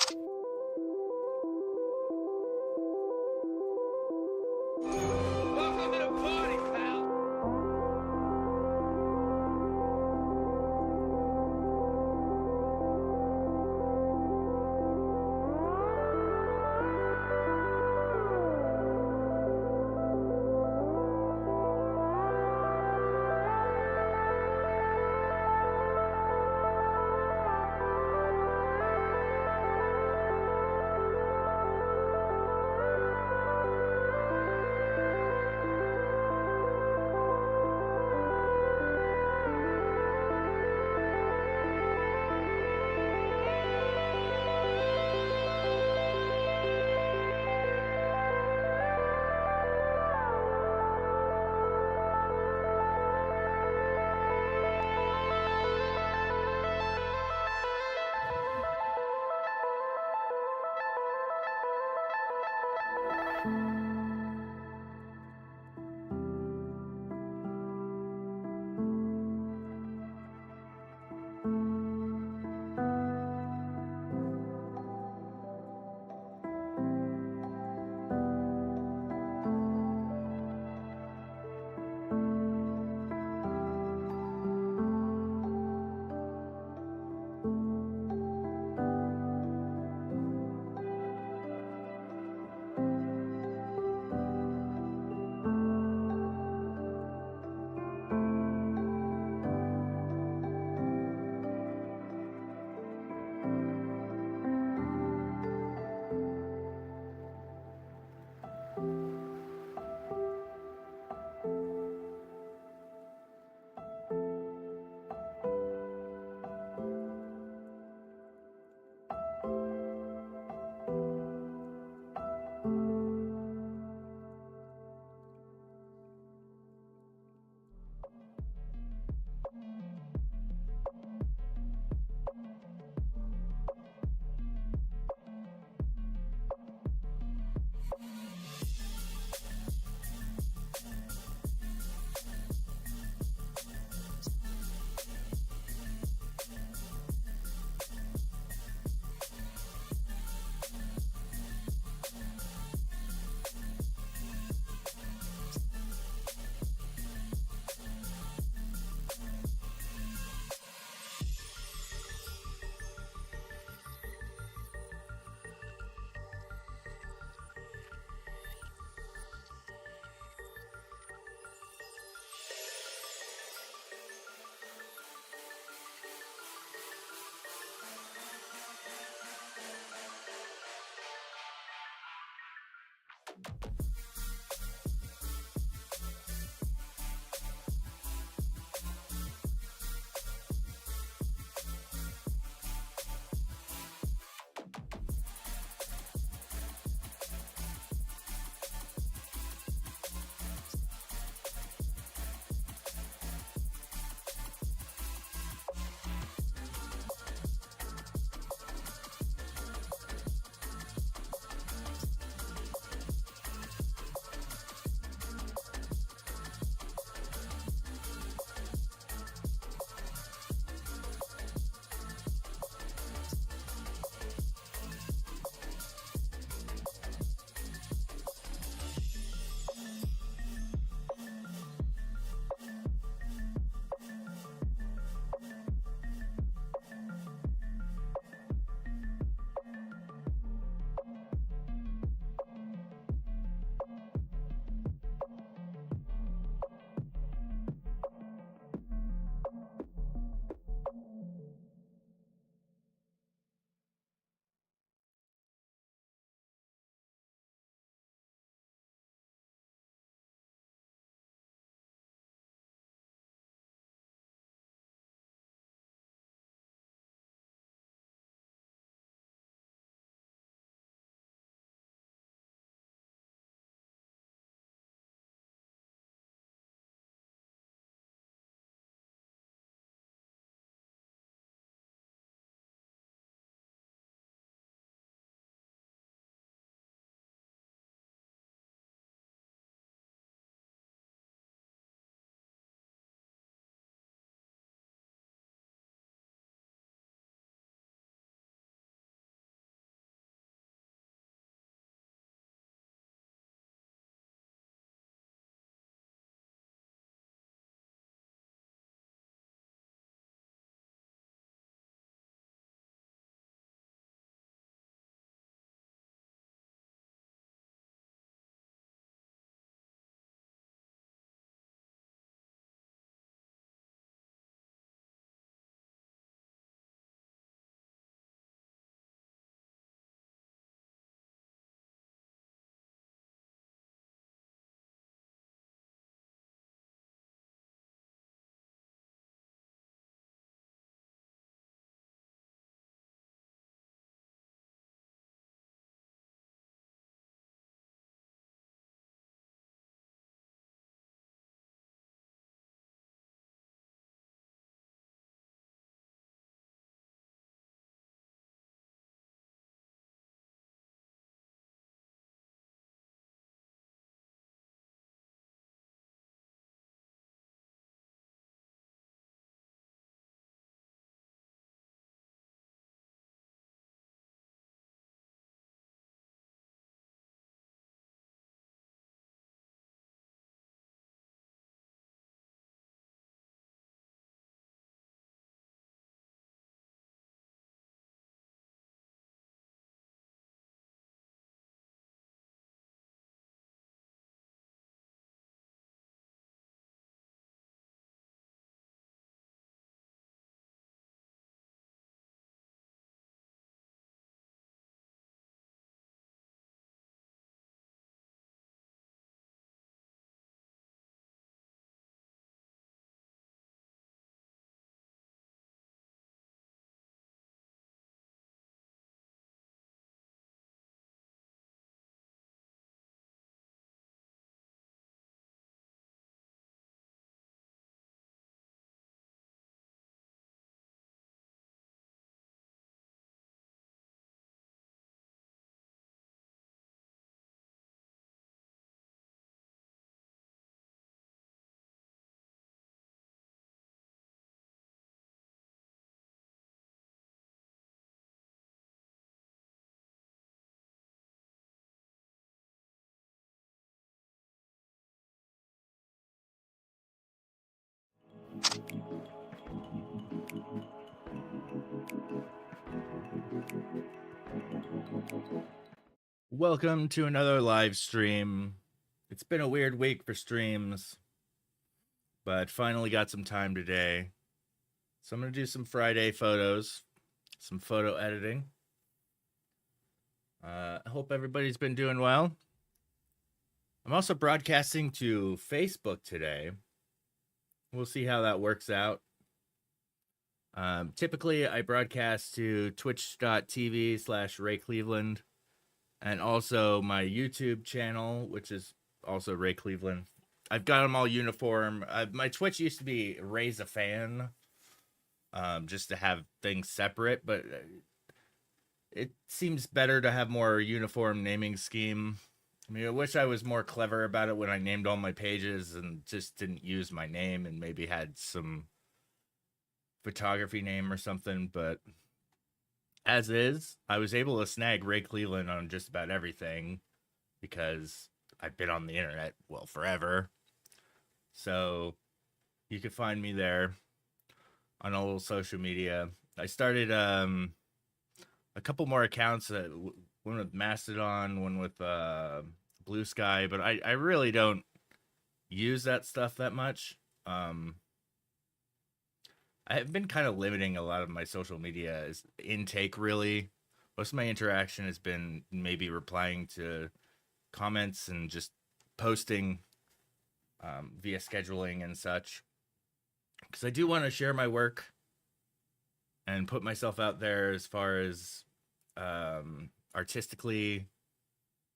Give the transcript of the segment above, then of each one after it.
Welcome to the party, pal. Welcome to another live stream. It's been a weird week for streams, but finally got some time today. So I'm going to do some Friday photos, some photo editing. I hope everybody's been doing well. I'm also broadcasting to Facebook today. We'll see how that works out. Typically, I broadcast to twitch.tv/Ray Cleveland and also my YouTube channel, which is also Ray Cleveland. I've got them all uniform. My Twitch used to be Ray's a Fan, just to have things separate, but it seems better to have more uniform naming scheme. I mean, I wish I was more clever about it when I named all my pages and just didn't use my name and maybe had some photography name or something, but as is, I was able to snag Ray Cleveland on just about everything because I've been on the internet, well, forever. So you can find me there on all social media. I started a couple more accounts, one with Mastodon, one with Blue Sky, but I really don't use that stuff that much. I've been kind of limiting a lot of my social media intake, really. Most of my interaction has been maybe replying to comments and just posting via scheduling and such. Because I do want to share my work and put myself out there as far as artistically,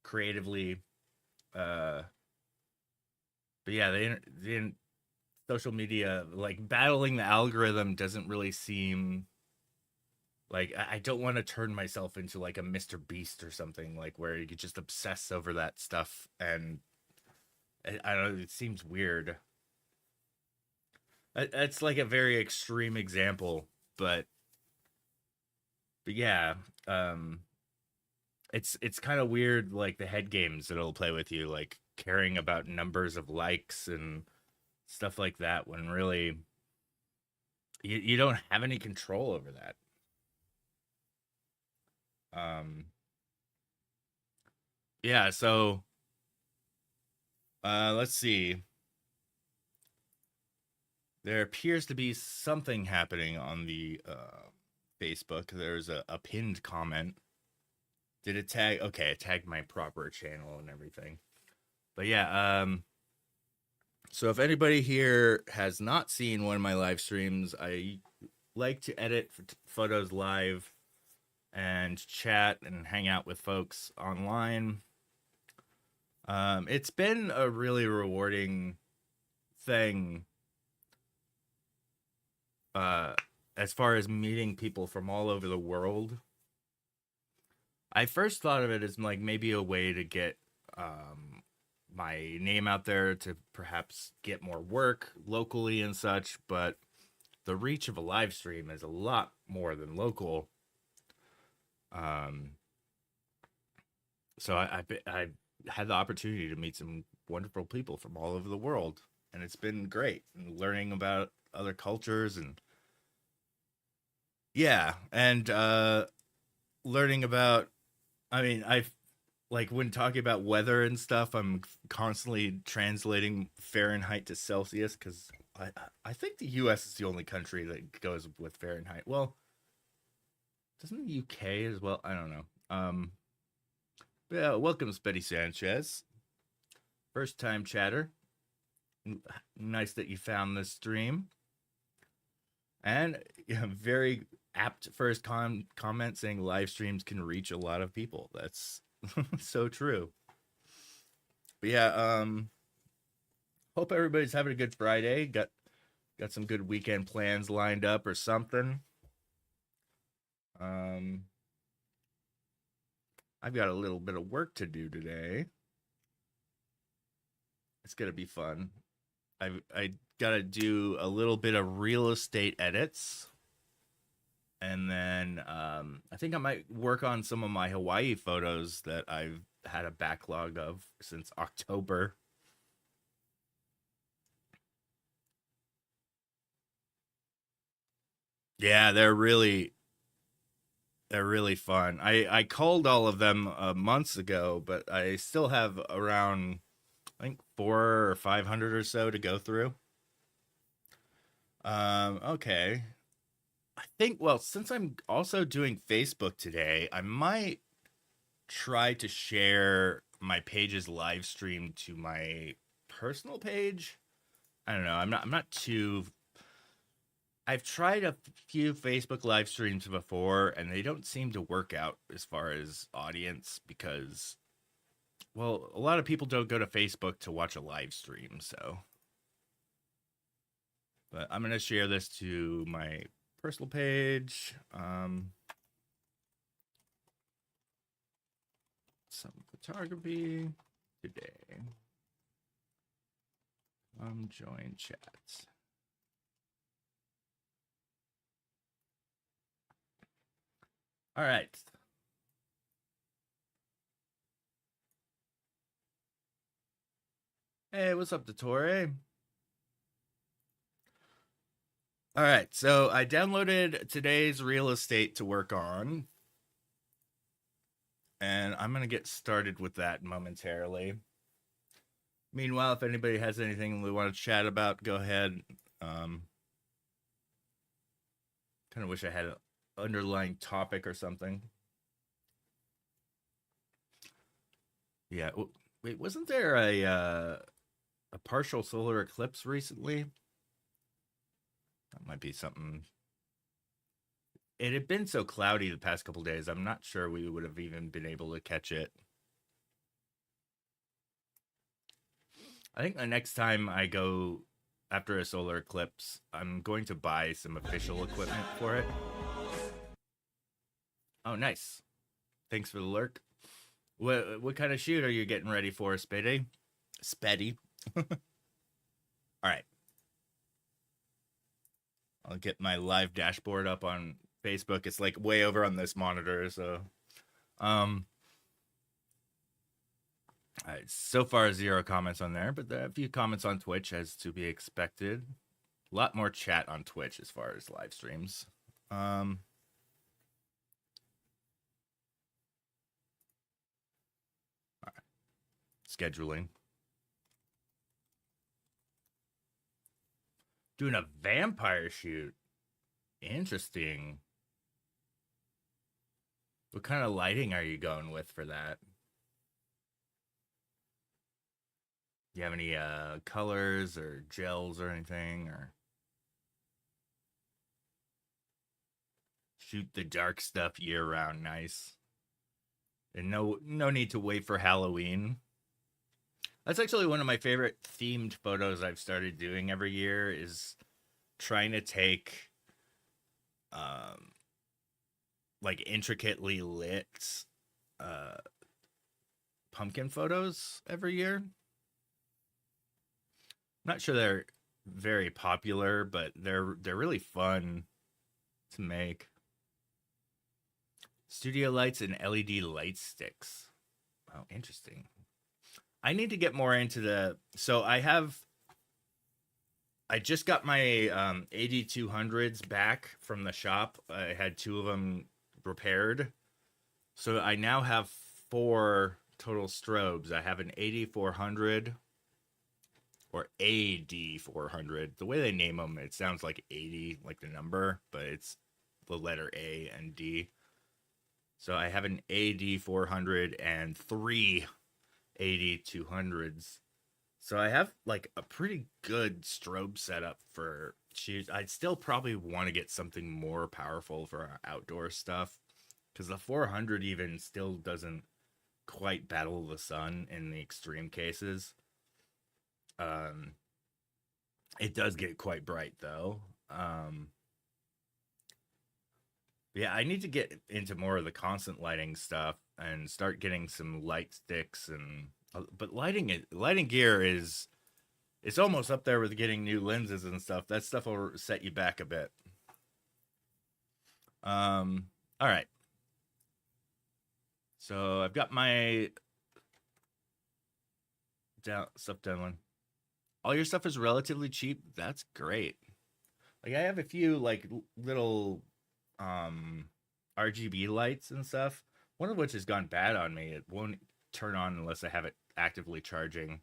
creatively. Uh, but yeah, the social media, like battling the algorithm, doesn't really seem like I don't want to turn myself into like a Mr. Beast or something like where you could just obsess over that stuff. And I don't know, it seems weird. It's like a very extreme example, but yeah, um, it's kind of weird, like the head games that it'll play with you, like caring about numbers of likes and stuff like that, when really you don't have any control over that. Um, yeah, so let's see. There appears to be something happening on the Facebook. There's a pinned comment. Did it tag? Okay, it tagged my proper channel and everything. But yeah, so if anybody here has not seen one of my live streams, I like to edit photos live and chat and hang out with folks online. It's been a really rewarding thing, uh, as far as meeting people from all over the world. I first thought of it as like maybe a way to get my name out there to perhaps get more work locally and such, but the reach of a live stream is a lot more than local. Um, so I had the opportunity to meet some wonderful people from all over the world, and it's been great and learning about other cultures and yeah, and learning about. I mean, I've like when talking about weather and stuff, I'm constantly translating Fahrenheit to Celsius because I think the U.S. is the only country that goes with Fahrenheit. Well, doesn't the UK as well? I don't know. Yeah, welcome, Betty Sanchez, first time chatter. Nice that you found this stream, and yeah, very apt first comment saying live streams can reach a lot of people. That's so true. But yeah, hope everybody's having a good Friday. Got some good weekend plans lined up or something. Um, I've got a little bit of work to do today. It's gonna be fun. I gotta do a little bit of real estate edits, and then I think I might work on some of my Hawaii photos that I've had a backlog of since October. Yeah, they're really They're really fun. I culled all of them months ago, but I still have around, I think, 400 or 500 or so to go through. Okay. I think, well, since I'm also doing Facebook today, I might try to share my page's live stream to my personal page. I don't know. I'm not too. I've tried a few Facebook live streams before, and they don't seem to work out as far as audience because, well, a lot of people don't go to Facebook to watch a live stream. So, but I'm gonna share this to my personal page. Some photography today. Join chat. All right. Hey, what's up, Dottore? All right, so I downloaded today's real estate to work on, and I'm going to get started with that momentarily. Meanwhile, if anybody has anything we want to chat about, go ahead. Kind of wish I had an underlying topic or something. Yeah. Wait, wasn't there a partial solar eclipse recently? That might be something. It had been so cloudy the past couple days. I'm not sure we would have even been able to catch it. I think the next time I go after a solar eclipse, I'm going to buy some official equipment for it. Oh, nice. Thanks for the lurk. What kind of shoot are you getting ready for, Speddy? Speddy. All right. I'll get my live dashboard up on Facebook. It's like way over on this monitor, so so far 0 comments on there, but there are a few comments on Twitch as to be expected. A lot more chat on Twitch as far as live streams. All right. Scheduling. Doing a vampire shoot. Interesting. What kind of lighting are you going with for that? Do you have any colors or gels or anything, or shoot the dark stuff year round? Nice. And no need to wait for Halloween. That's actually one of my favorite themed photos I've started doing every year, is trying to take like intricately lit pumpkin photos every year. Not sure they're very popular, but they're really fun to make. Studio lights and LED light sticks. Oh, interesting. I need to get more into the. So I just got my 8200s back from the shop. I had 2 of them repaired. So I now have 4 total strobes. I have an 8400 or AD400. The way they name them, it sounds like 80, like the number, but it's the letter A and D. So I have an AD400 and 3 AD200s. So I have like a pretty good strobe setup for shoots. I'd still probably want to get something more powerful for our outdoor stuff, because the 400 even still doesn't quite battle the sun in the extreme cases. It does get quite bright though. Yeah, I need to get into more of the constant lighting stuff and start getting some light sticks and but lighting gear is, it's almost up there with getting new lenses and stuff. That stuff will set you back a bit. All right. So I've got my stuff downloaded. All your stuff is relatively cheap. That's great. Like I have a few like little RGB lights and stuff. One of which has gone bad on me. It won't turn on unless I have it actively charging.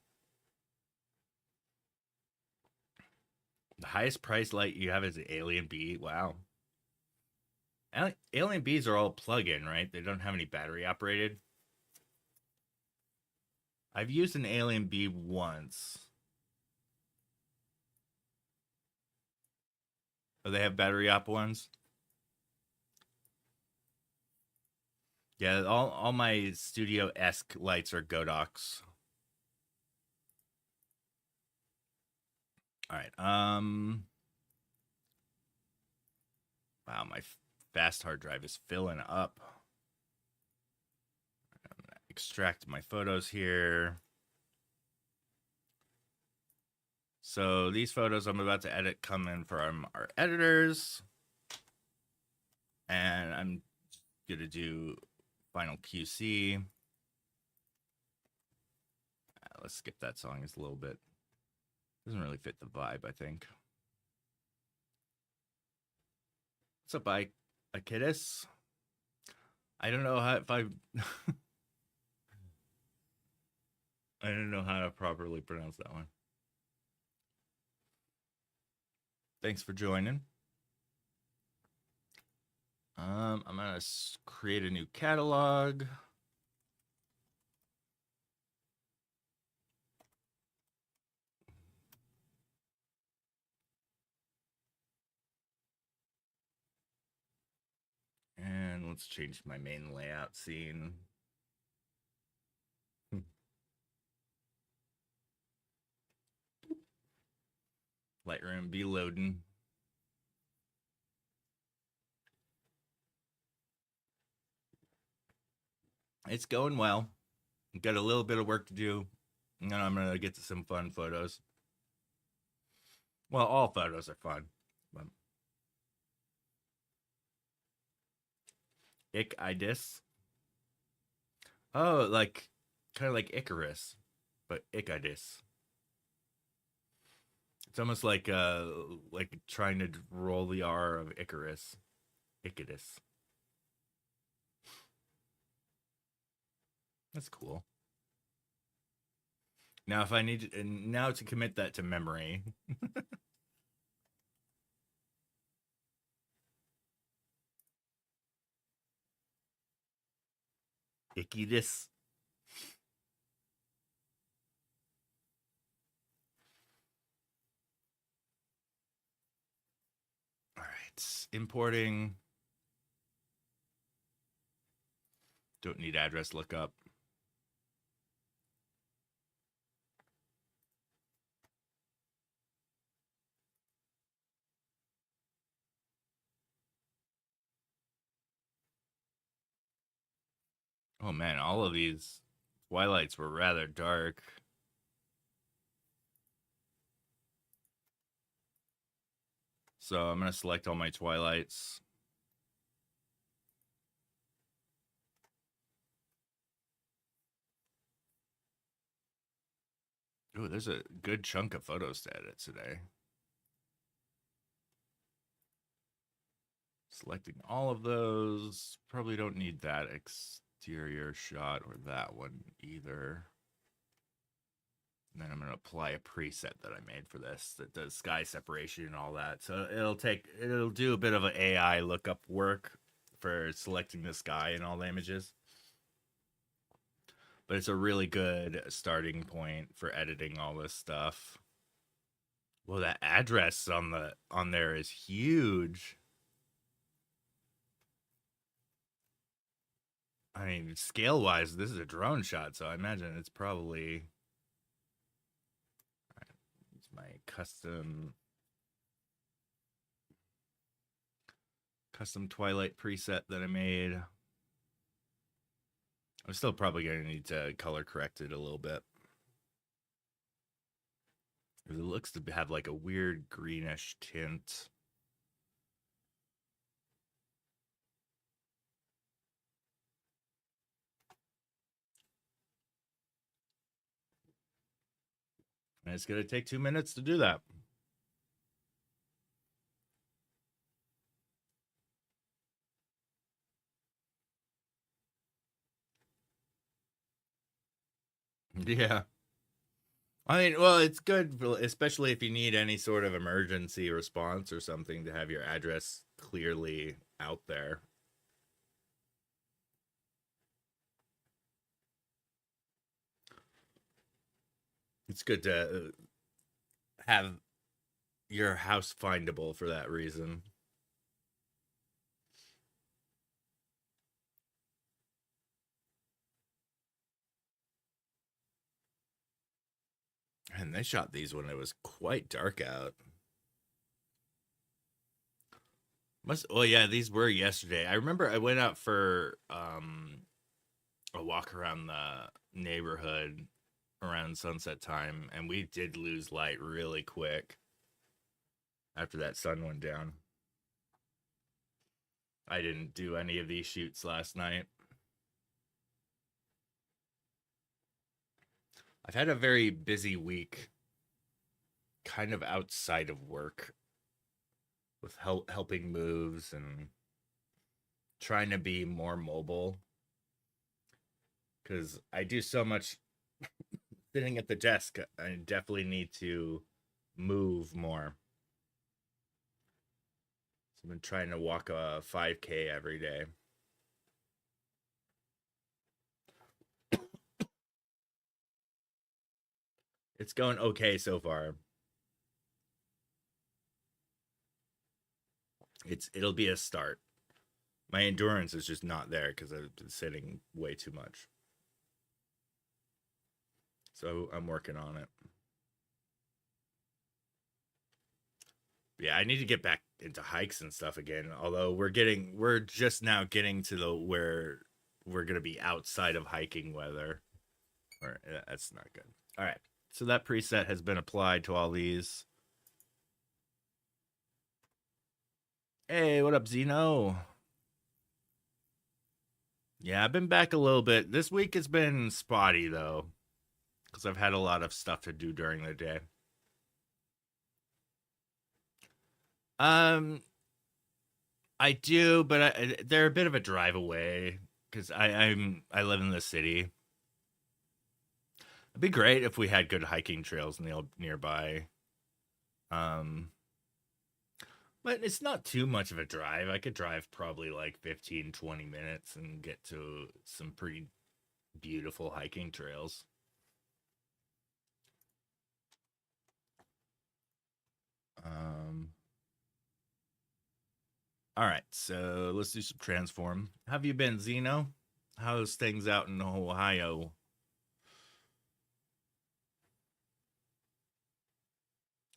The highest price light you have is the Alien B. Wow. Alien Bs are all plug-in, right? They don't have any battery operated. I've used an Alien B once. Oh, they have battery op ones? Yeah, all my studio-esque lights are Godox. All right. Wow, my fast hard drive is filling up. I'm gonna extract my photos here. So these photos I'm about to edit come in from our editors. And I'm gonna do final QC. Let's skip that song. It's a little bit, doesn't really fit the vibe, I think. What's up, Akidis? I don't know how if I I don't know how to properly pronounce that one. Thanks for joining. I'm gonna create a new catalog. And let's change my main layout scene. Lightroom be loading. It's going well. Got a little bit of work to do. And then I'm going to get to some fun photos. Well, all photos are fun. But Ichidis. Oh, like kind of like Icarus, but Ichidis. It's almost like trying to roll the R of Icarus. Ichidis. That's cool. Now, if I need now to commit that to memory. Ichidis. All right, importing. Don't need address lookup. Oh man, all of these Twilights were rather dark. So I'm going to select all my Twilights. Ooh, there's a good chunk of photos to edit today. Selecting all of those. Probably don't need that exterior shot or that one either. And then I'm going to apply a preset that I made for this that does sky separation and all that. So it'll do a bit of an AI lookup work for selecting the sky and all the images. But it's a really good starting point for editing all this stuff. Well, that address on there is huge. I mean, scale wise, this is a drone shot, so I imagine it's probably. All right, it's my custom Twilight preset that I made. I'm still probably going to need to color correct it a little bit. It looks to have like a weird greenish tint. And it's going to take 2 minutes to do that. Yeah. I mean, well, it's good, especially if you need any sort of emergency response or something, to have your address clearly out there. It's good to have your house findable for that reason. And they shot these when it was quite dark out. Well, yeah, these were yesterday. I remember I went out for a walk around the neighborhood around sunset time, and we did lose light really quick after that sun went down. I didn't do any of these shoots last night. I've had a very busy week, kind of outside of work, with helping moves and trying to be more mobile, because I do so much sitting at the desk. I definitely need to move more. So I've been trying to walk a 5K every day. It's going okay so far. It'll be a start. My endurance is just not there because I've been sitting way too much. So I'm working on it. Yeah, I need to get back into hikes and stuff again. Although we're just now getting to the where we're gonna be outside of hiking weather. Or that's not good. All right, so that preset has been applied to all these. Hey, what up, Zeno? Yeah, I've been back a little bit. This week has been spotty though, because I've had a lot of stuff to do during the day. Um, I do, but they're a bit of a drive away because I live in the city. It'd be great if we had good hiking trails nearby. Um, but it's not too much of a drive. I could drive probably like 15, 20 minutes and get to some pretty beautiful hiking trails. Um, all right, so let's do some transform. How have you been, Zeno? How's things out in Ohio?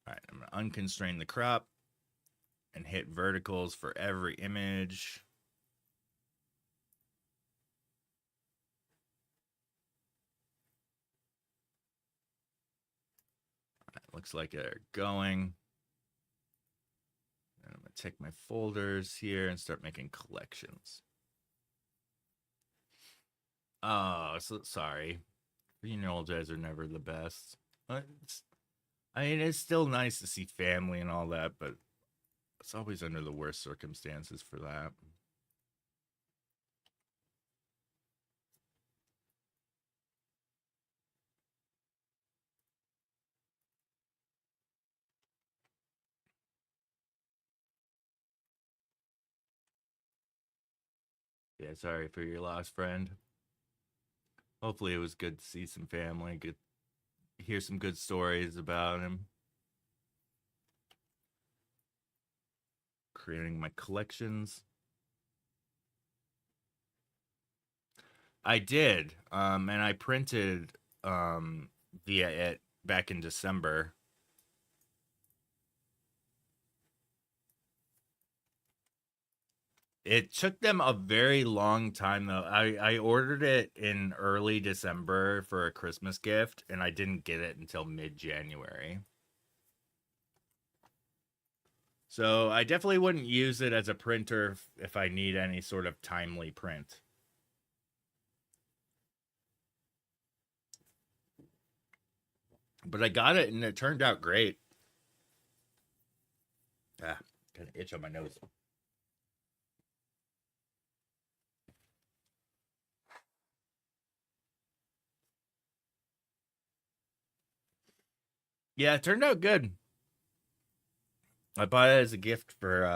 All right, I'm gonna unconstrain the crop and hit verticals for every image. Looks like they're going. And I'm going to take my folders here and start making collections. Oh, so sorry. Funeral days are never the best. I mean, it's still nice to see family and all that, but it's always under the worst circumstances for that. Yeah, sorry for your loss, friend. Hopefully, it was good to see some family, good hear some good stories about him. Creating my collections. I did, and I printed via it back in December. It took them a very long time though. I ordered it in early December for a Christmas gift, and I didn't get it until mid-January. So I definitely wouldn't use it as a printer if I need any sort of timely print. But I got it and it turned out great. Ah, kind of itch on my nose. Yeah, it turned out good. I bought it as a gift for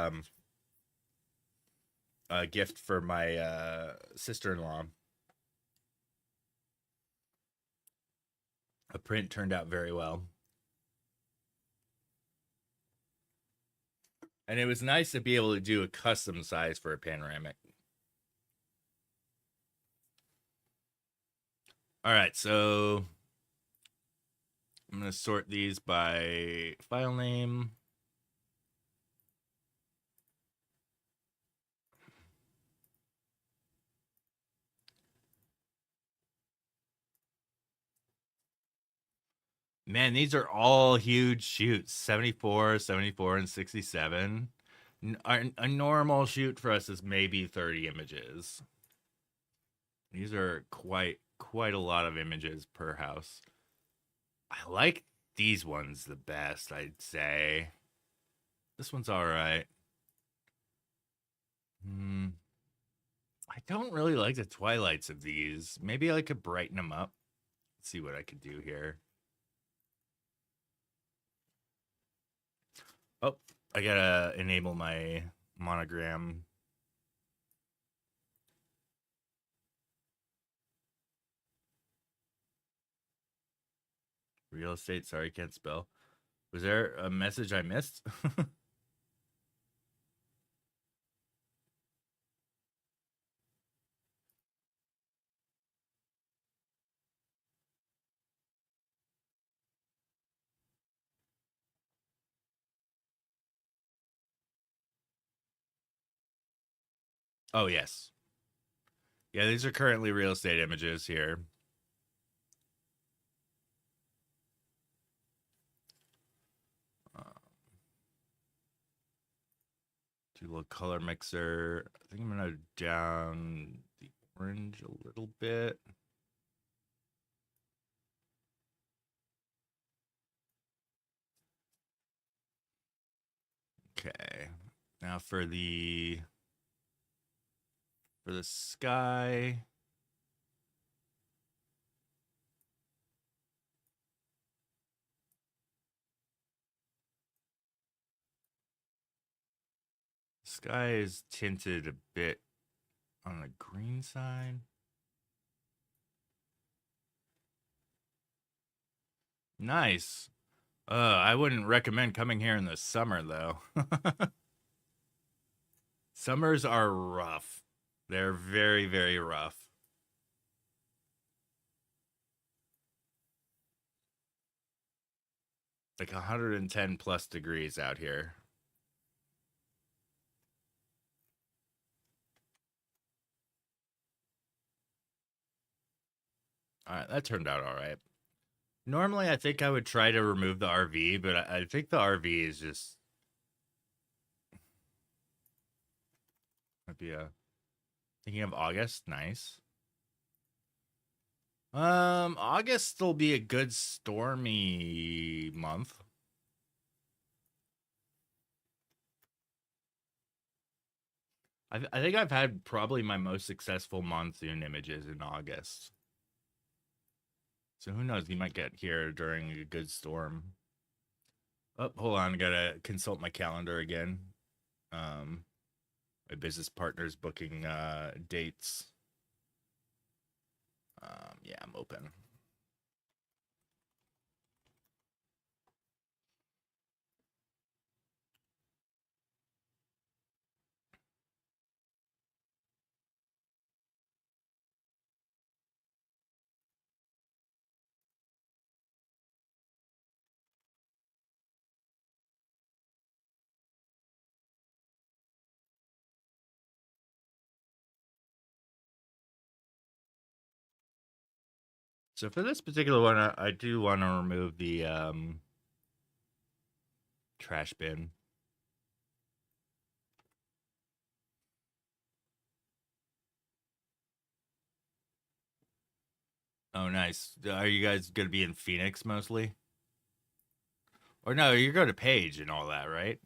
my sister-in-law. A print turned out very well. And it was nice to be able to do a custom size for a panoramic. All right, so I'm going to sort these by file name. Man, these are all huge shoots. 74, 74, and 67. A normal shoot for us is maybe 30 images. These are quite a lot of images per house. I like these ones the best, I'd say. This one's all right. I don't really like the twilights of these. Maybe I could brighten them up. Let's see what I could do here. Oh, I gotta enable my monogram. Real estate, sorry, can't spell. Was there a message I missed? Oh, yes. Yeah, these are currently real estate images here. Do a little color mixer. I think I'm gonna down the orange a little bit. Okay. Now for the sky. Sky is tinted a bit on the green side. Nice. I wouldn't recommend coming here in the summer though. Summers are rough. They're very, very rough. Like 110 plus degrees out here. All right, that turned out all right. Normally, I think I would try to remove the RV, but I think the RV is just might be a thinking of August. Nice. August will be a good stormy month. I think I've had probably my most successful monsoon images in August. So who knows? You might get here during a good storm. Oh, hold on. I gotta consult my calendar again. My business partner's booking dates. Yeah, I'm open. So for this particular one, I do want to remove the trash bin. Oh, nice. Are you guys gonna be in Phoenix mostly? Or no, you're going to Page and all that, right?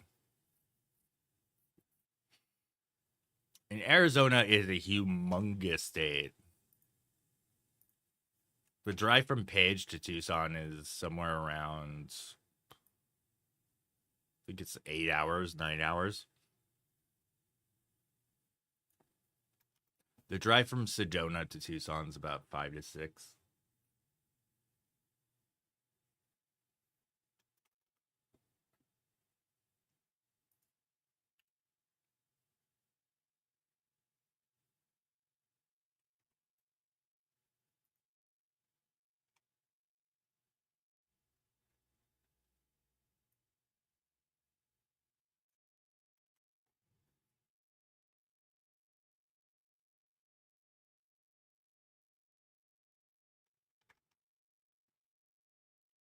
And Arizona is a humongous state. The drive from Page to Tucson is somewhere around think it's 8 hours, 9 hours. The drive from Sedona to Tucson is about 5 to 6.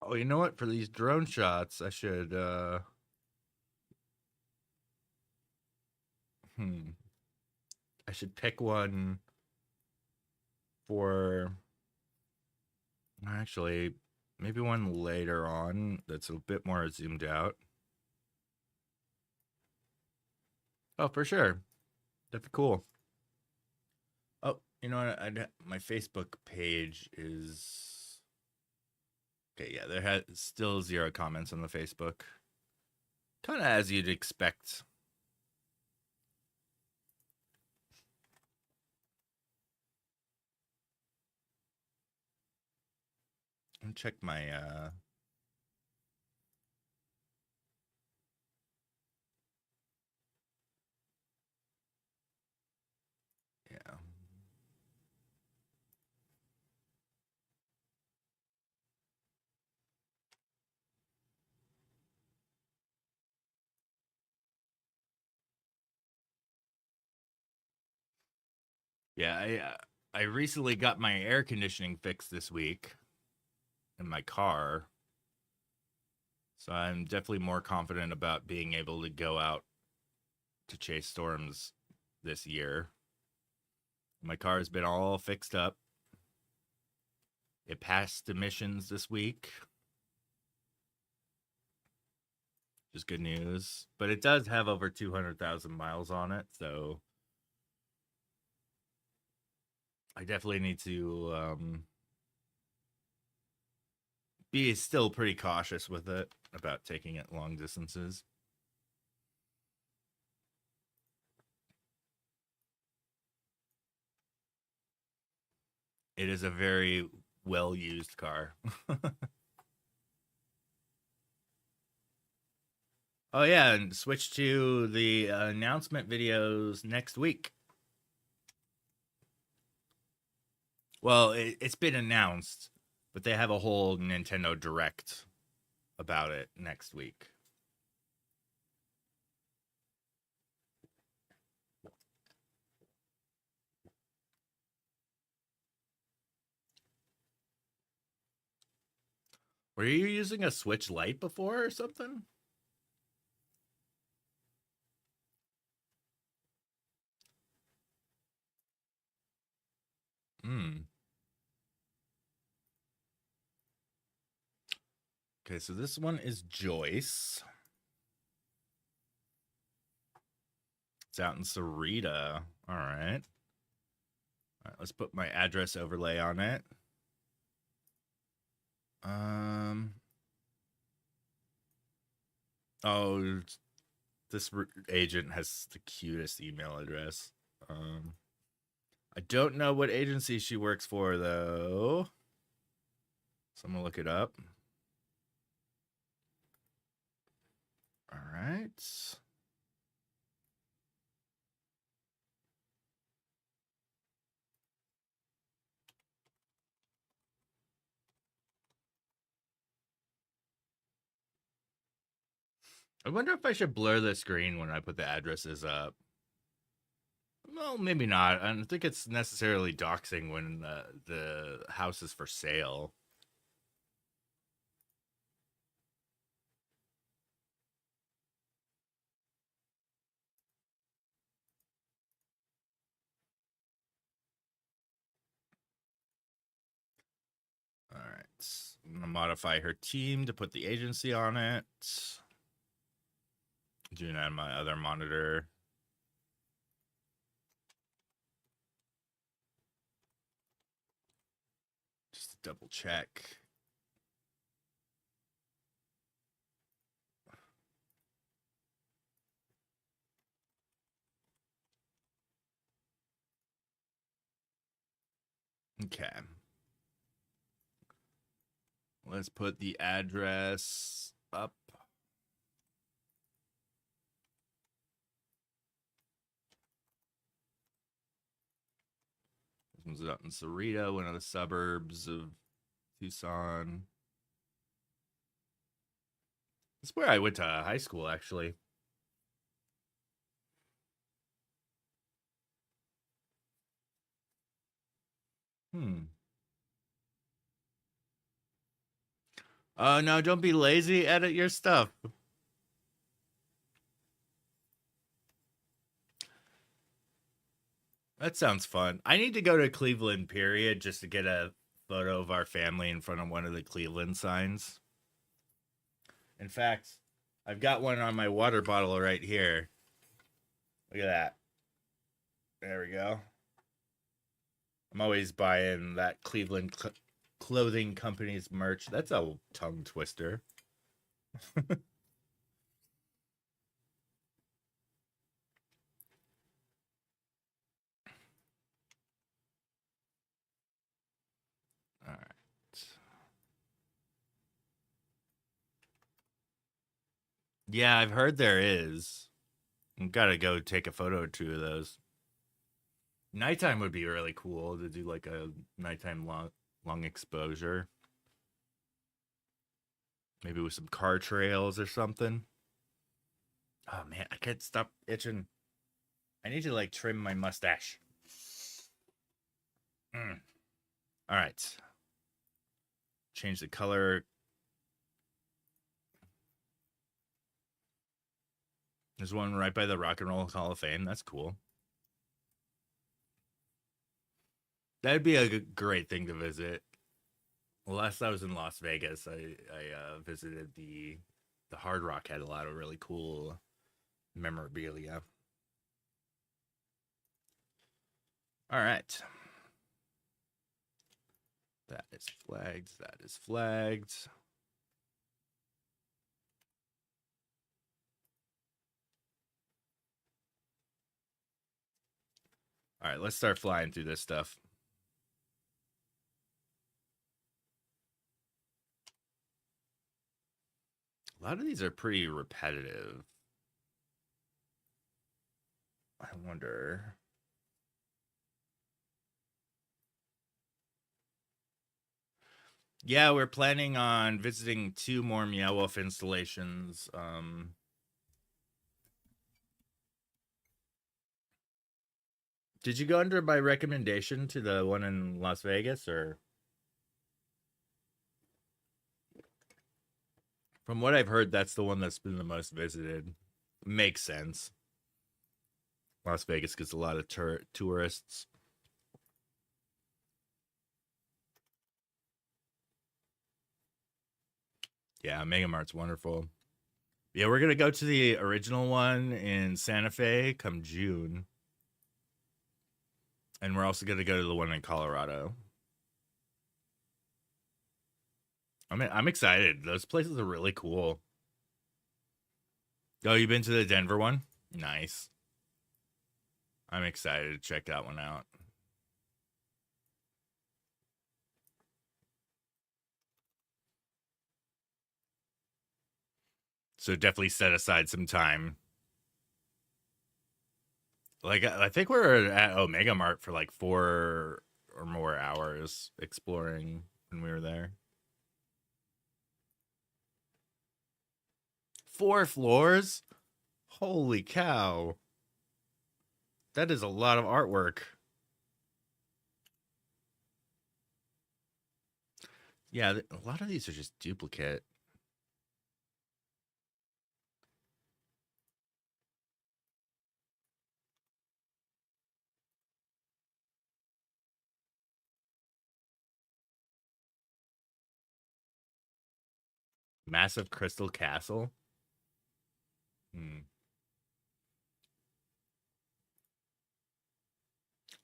Oh, you know what? For these drone shots, I should I should pick one for actually maybe one later on that's a bit more zoomed out. Oh, for sure. That'd be cool. Oh, you know what? My Facebook page is okay. Yeah, there has still 0 comments on the Facebook. Kind of as you'd expect. Let me check my yeah. Yeah, I recently got my air conditioning fixed this week in my car. So I'm definitely more confident about being able to go out to chase storms this year. My car has been all fixed up. It passed emissions this week, which is good news. But it does have over 200,000 miles on it, so I definitely need to be still pretty cautious with it about taking it long distances. It is a very well used car. Oh yeah, and switch to the announcement videos next week. Well, it's been announced, but they have a whole Nintendo Direct about it next week. Were you using a Switch Lite before or something? Hmm. Okay, so this one is Joyce. It's out in Sarita. All right. All right, let's put my address overlay on it. Um. Oh, this agent has the cutest email address. I don't know what agency she works for though. So I'm gonna look it up. All right. I wonder if I should blur the screen when I put the addresses up. Well, maybe not. I don't think it's necessarily doxing when the house is for sale. All right. I'm going to modify her team to put the agency on it. Doing that on my other monitor. Just to double check. Okay. Let's put the address up. This one's out in Cerrito, one of the suburbs of Tucson. That's where I went to high school, actually. Oh, no, don't be lazy. Edit your stuff. That sounds fun. I need to go to Cleveland, period, just to get a photo of our family in front of one of the Cleveland signs. In fact, I've got one on my water bottle right here. Look at that. There we go. I'm always buying that Cleveland clothing company's merch. That's a tongue twister. All right. Yeah, I've heard there is. I've got to go take a photo or two of those. Nighttime would be really cool to do like a nighttime long exposure. Maybe with some car trails or something. Oh man, I can't stop itching. I need to like trim my mustache. All right. Change the color. There's one right by the Rock and Roll Hall of Fame. That's cool. That'd be a great thing to visit. Well, last I was in Las Vegas, I visited the Hard Rock. Had a lot of really cool memorabilia. All right. That is flagged. That is flagged. All right, let's start flying through this stuff. A lot of these are pretty repetitive. I wonder. Yeah, we're planning on visiting 2 more Meow Wolf installations. Did you go under my recommendation to the one in Las Vegas, or? From what I've heard, that's the one that's been the most visited. Makes sense. Las Vegas gets a lot of tourists. Yeah, Mega Mart's wonderful. Yeah, we're gonna go to the original one in Santa Fe come June, and we're also gonna go to the one in Colorado. I'm excited. Those places are really cool. Oh, you've been to the Denver one? Nice. I'm excited to check that one out. So definitely set aside some time. Like I think we're at Omega Mart for like 4 or more hours exploring when we were there. 4 floors? Holy cow. That is a lot of artwork. Yeah, a lot of these are just duplicate. Massive Crystal Castle.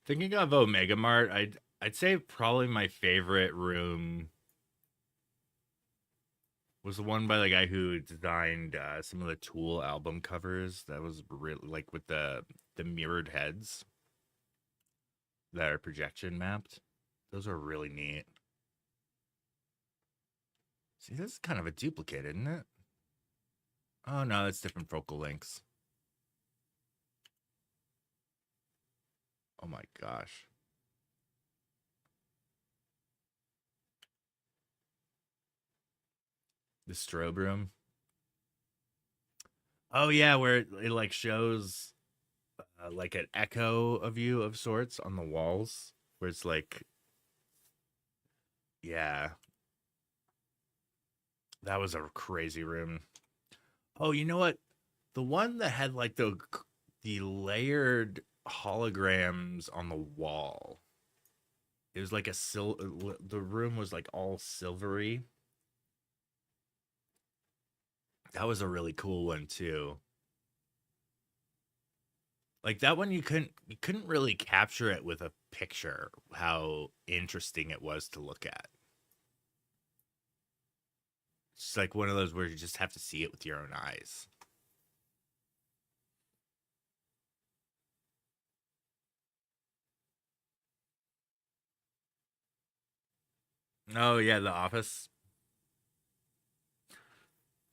Thinking of Omega Mart, I'd say probably my favorite room was the one by the guy who designed some of the Tool album covers. That was really like with the mirrored heads that are projection mapped. Those are really neat. See, this is kind of a duplicate, isn't it? Oh no, that's different focal lengths. Oh my gosh. The strobe room. Oh yeah, where it like shows like an echo of you of sorts on the walls, where it's like, yeah, that was a crazy room. Oh, you know what? The one that had like the layered holograms on the wall. It was like the room was like all silvery. That was a really cool one too. Like that one you couldn't really capture it with a picture how interesting it was to look at. It's like one of those where you just have to see it with your own eyes. Oh yeah, The Office.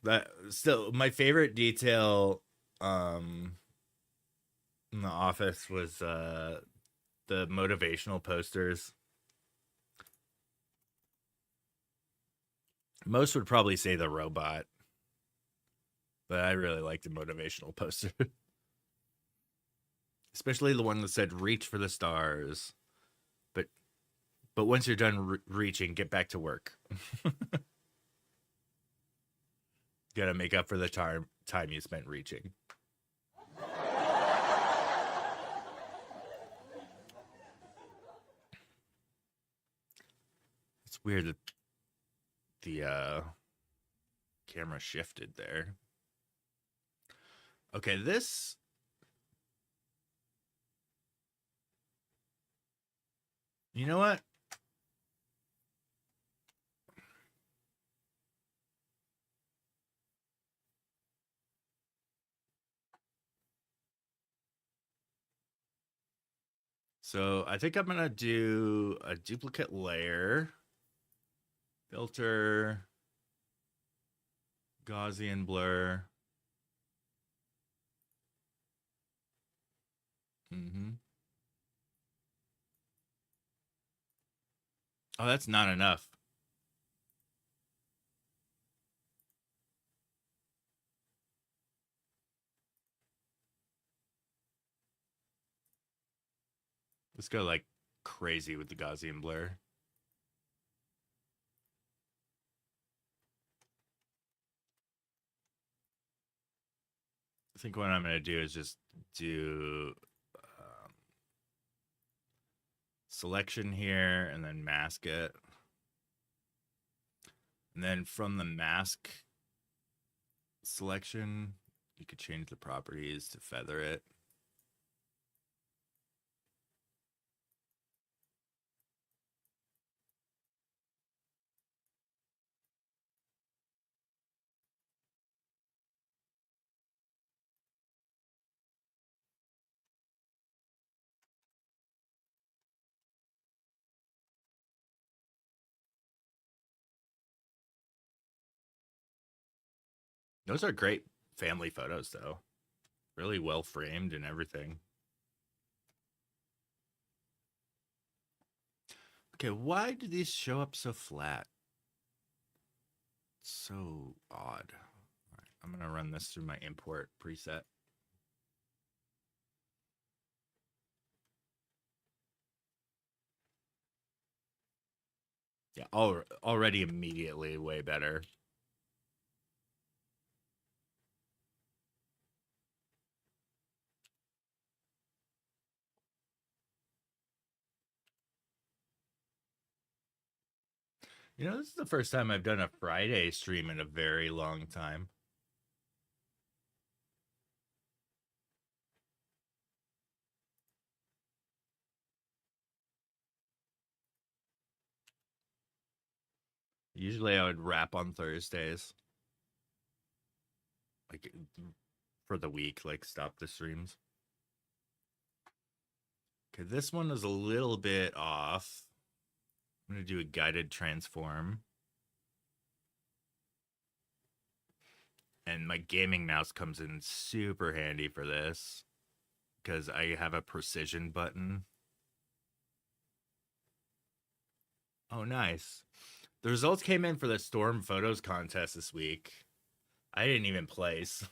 That still my favorite detail um in The Office was the motivational posters. Most would probably say the robot, but I really like the motivational poster. Especially the one that said reach for the stars. But but once you're done reaching, get back to work. Got to make up for the time you spent reaching. It's weird that the camera shifted there. Okay, this. You know what? So I think I'm gonna do a duplicate layer, filter, Gaussian blur. Mm-hmm. Oh, that's not enough. Let's go like crazy with the Gaussian blur. I think what I'm gonna do is just do selection here and then mask it. And then from the mask selection, you could change the properties to feather it. Those are great family photos, though. Really well framed and everything. Okay, why do these show up so flat? So odd. All right, I'm gonna run this through my import preset. Yeah, already immediately way better. You know, this is the first time I've done a Friday stream in a very long time. Usually I would rap on Thursdays. Like for the week, like stop the streams. Okay, this one is a little bit off. I'm going to do a guided transform. And my gaming mouse comes in super handy for this because I have a precision button. Oh, nice. The results came in for the Storm Photos contest this week. I didn't even place.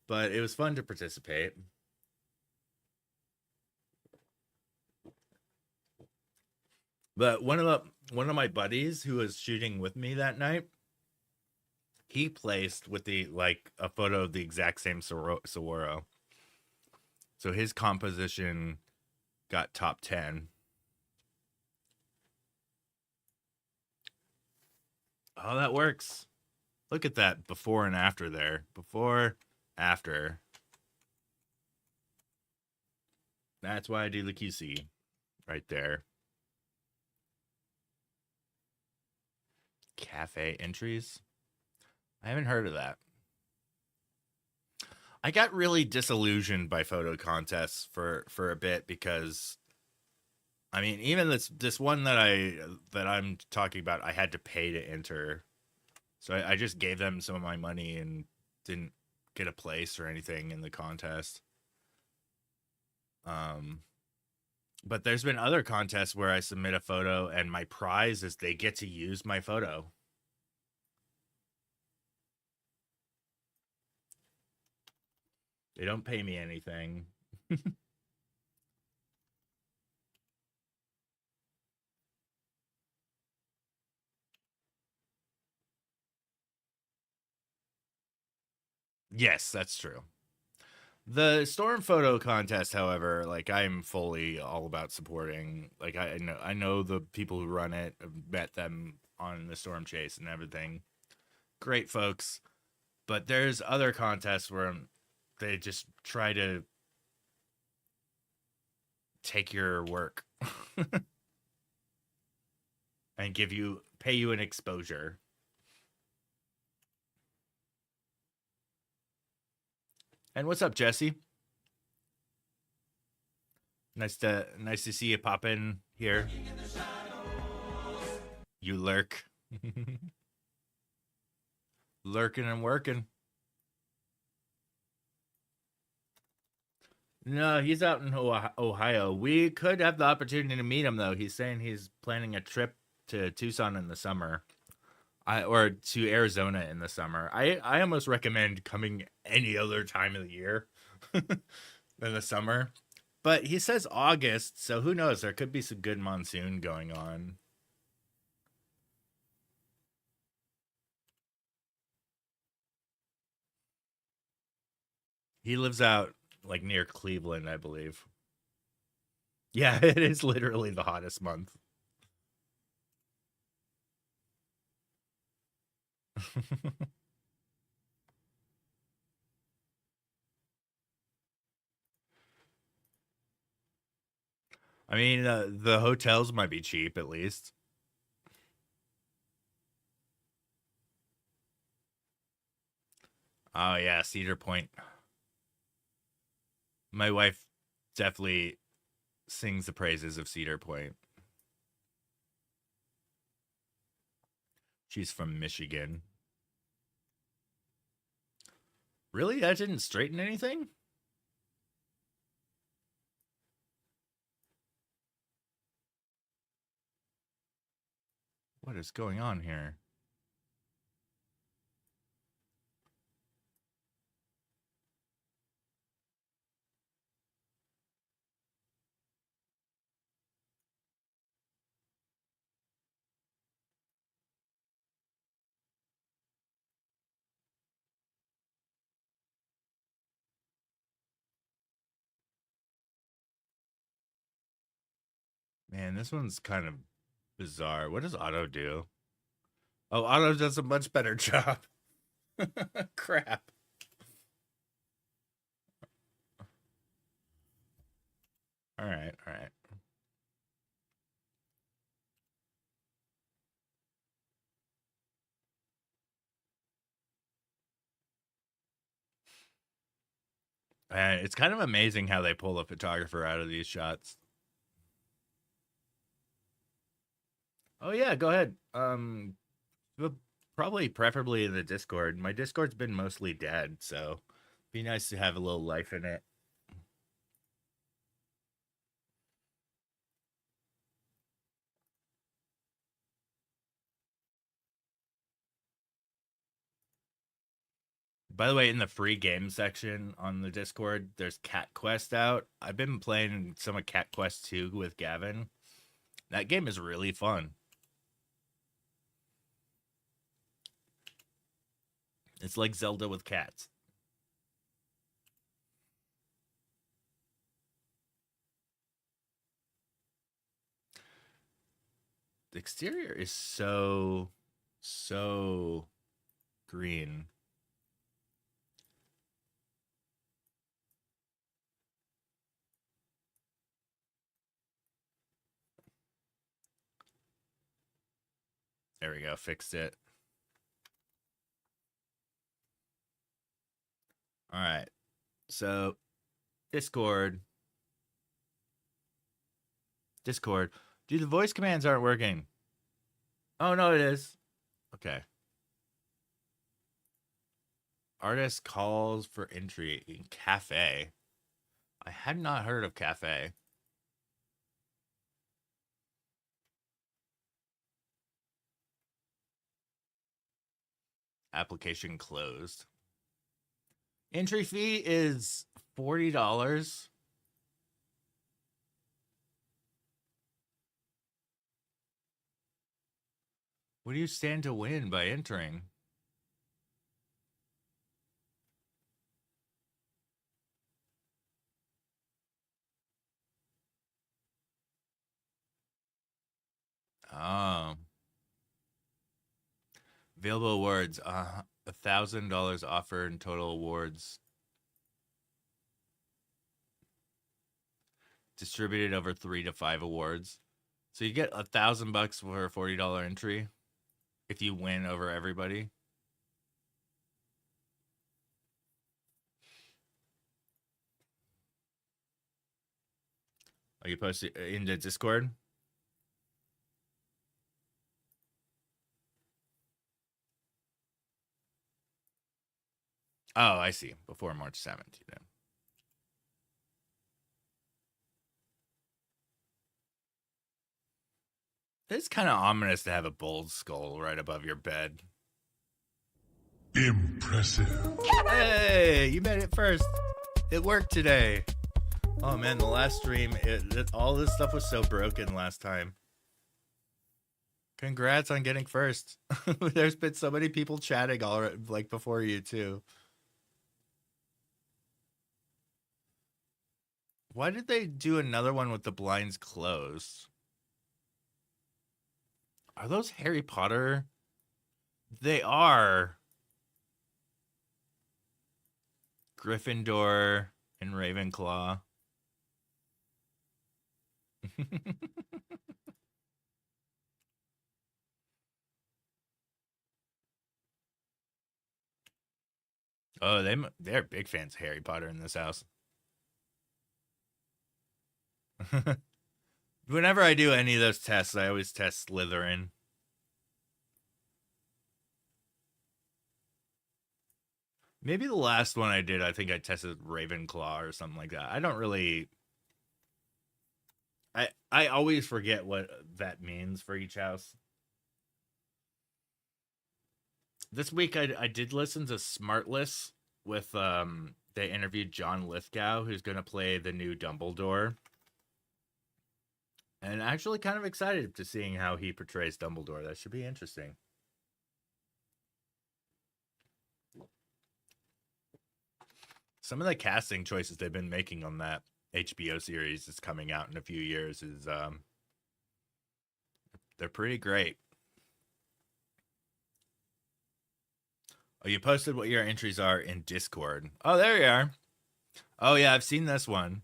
But it was fun to participate. But one of my buddies who was shooting with me that night, he placed with the like a photo of the exact same Saguaro. So his composition got top 10. Oh, that works. Look at that before and after there. Before, after. That's why I do the QC right there. Cafe entries. I haven't heard of that. I got really disillusioned by photo contests for a bit because I mean, even this one that I'm talking about, I had to pay to enter. So I just gave them some of my money and didn't get a place or anything in the contest. But there's been other contests where I submit a photo and my prize is they get to use my photo. They don't pay me anything. Yes, that's true. The storm photo contest, however, like I'm fully all about supporting. Like I know the people who run it, I've met them on the storm chase and everything. Great folks. But there's other contests where they just try to take your work and pay you an exposure. And what's up, Jesse? Nice to see you pop in here. You lurk. Lurking and working. No, he's out in Ohio. We could have the opportunity to meet him though. He's saying he's planning a trip to Tucson in the summer. Or to Arizona in the summer. I almost recommend coming any other time of the year than the summer. But he says August, so who knows? There could be some good monsoon going on. He lives out like near Cleveland, I believe. Yeah, it is literally the hottest month. I mean, the hotels might be cheap at least. Oh yeah, Cedar Point. My wife definitely sings the praises of Cedar Point. She's from Michigan. Really? That didn't straighten anything? What is going on here? Man, this one's kind of bizarre. What does Auto do? Oh, Auto does a much better job. Crap. All right, all right. And it's kind of amazing how they pull a photographer out of these shots. Oh yeah, go ahead. But probably preferably in the Discord. My Discord's been mostly dead, so be nice to have a little life in it. By the way, in the free game section on the Discord, there's Cat Quest out. I've been playing some of Cat Quest 2 with Gavin. That game is really fun. It's like Zelda with cats. The exterior is so green. There we go, fixed it. All right. So, Discord. Dude, the voice commands aren't working. Oh, no, it is. Okay. Artist calls for entry in cafe. I had not heard of cafe. Application closed. Entry fee is $40. What do you stand to win by entering? Oh. Available awards. $1,000 offered in total awards. Distributed over 3 to 5 awards. So you get $1,000 for a $40 entry if you win over everybody. Are you posted in the Discord? Oh, I see. Before March 7th, you know. It's kind of ominous to have a bold skull right above your bed. Impressive. Hey, you made it first. It worked today. Oh man, the last stream, all this stuff was so broken last time. Congrats on getting first. There's been so many people chatting already, like before you too. Why did they do another one with the blinds closed? Are those Harry Potter? They are. Gryffindor and Ravenclaw. Oh, they're big fans of Harry Potter in this house. Whenever I do any of those tests, I always test Slytherin. Maybe the last one I did, I think I tested Ravenclaw or something like that. I don't really. I always forget what that means for each house. This week I did listen to Smartless with they interviewed John Lithgow, who's going to play the new Dumbledore. And actually kind of excited to seeing how he portrays Dumbledore. That should be interesting. Some of the casting choices they've been making on that HBO series that's coming out in a few years is they're pretty great. Oh, you posted what your entries are in Discord. Oh, there you are. Oh yeah, I've seen this one.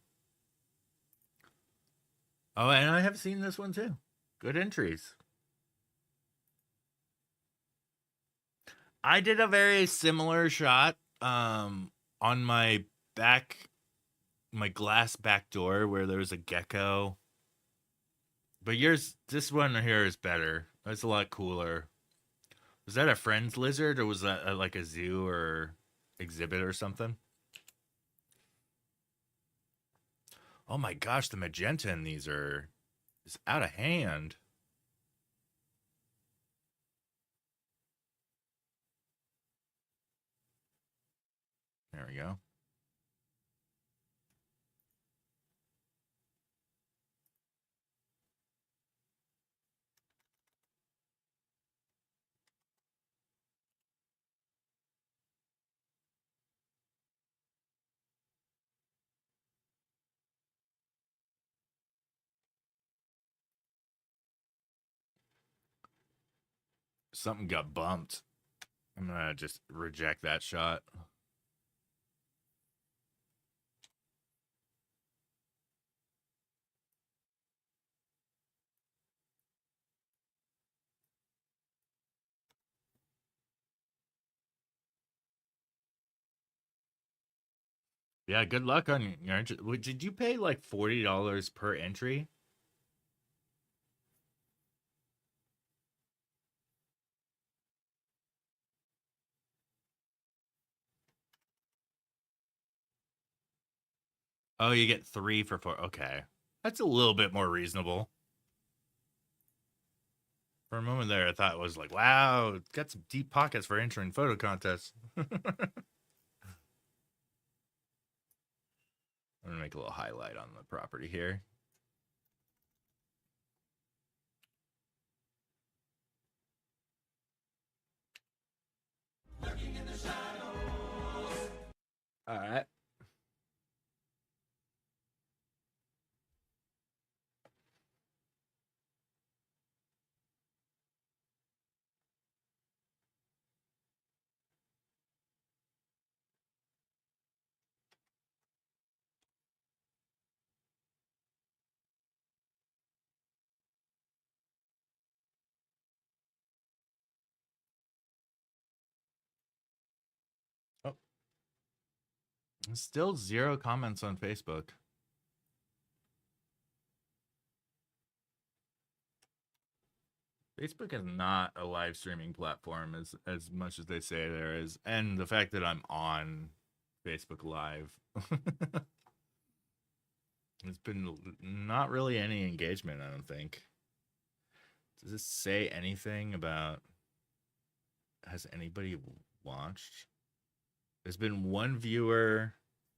Oh, and I have seen this one too. Good entries. I did a very similar shot on my glass back door where there was a gecko. But this one here is better. That's a lot cooler. Was that a friend's lizard or was that like a zoo or exhibit or something? Oh my gosh, the magenta in these are is out of hand. There we go. Something got bumped. I'm gonna just reject that shot. Yeah, good luck on your entry. Did you pay like $40 per entry? Oh, you get three for four. Okay, that's a little bit more reasonable. For a moment there, I thought it was like, wow, it's got some deep pockets for entering photo contests. I'm gonna make a little highlight on the property here. All right. Oh, still zero comments on Facebook. Facebook is not a live streaming platform as much as they say there is, and the fact that I'm on Facebook Live, it's been not really any engagement. I don't think. Does this say anything about? Has anybody watched? There's been one viewer,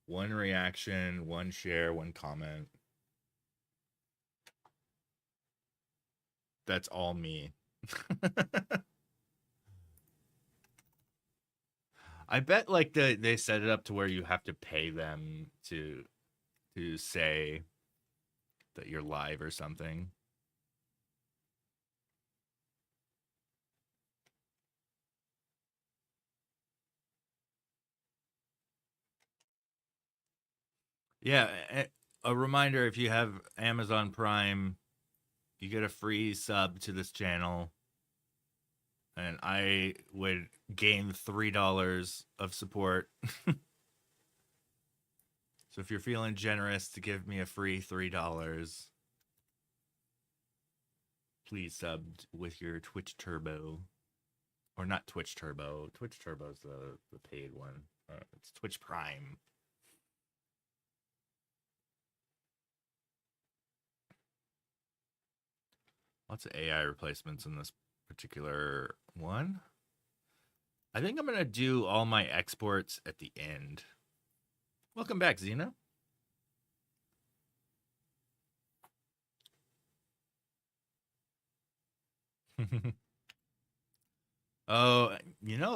one reaction, one share, one comment. That's all me. I bet like they set it up to where you have to pay them to say that you're live or something. Yeah, a reminder, if you have Amazon Prime, you get a free sub to this channel, and I would gain $3 of support. So if you're feeling generous to give me a free $3, please sub with your Twitch Turbo. Or not Twitch Turbo. Twitch Turbo's the paid one. It's Twitch Prime. Lots of AI replacements in this particular one. I think I'm going to do all my exports at the end. Welcome back, Xena. Oh,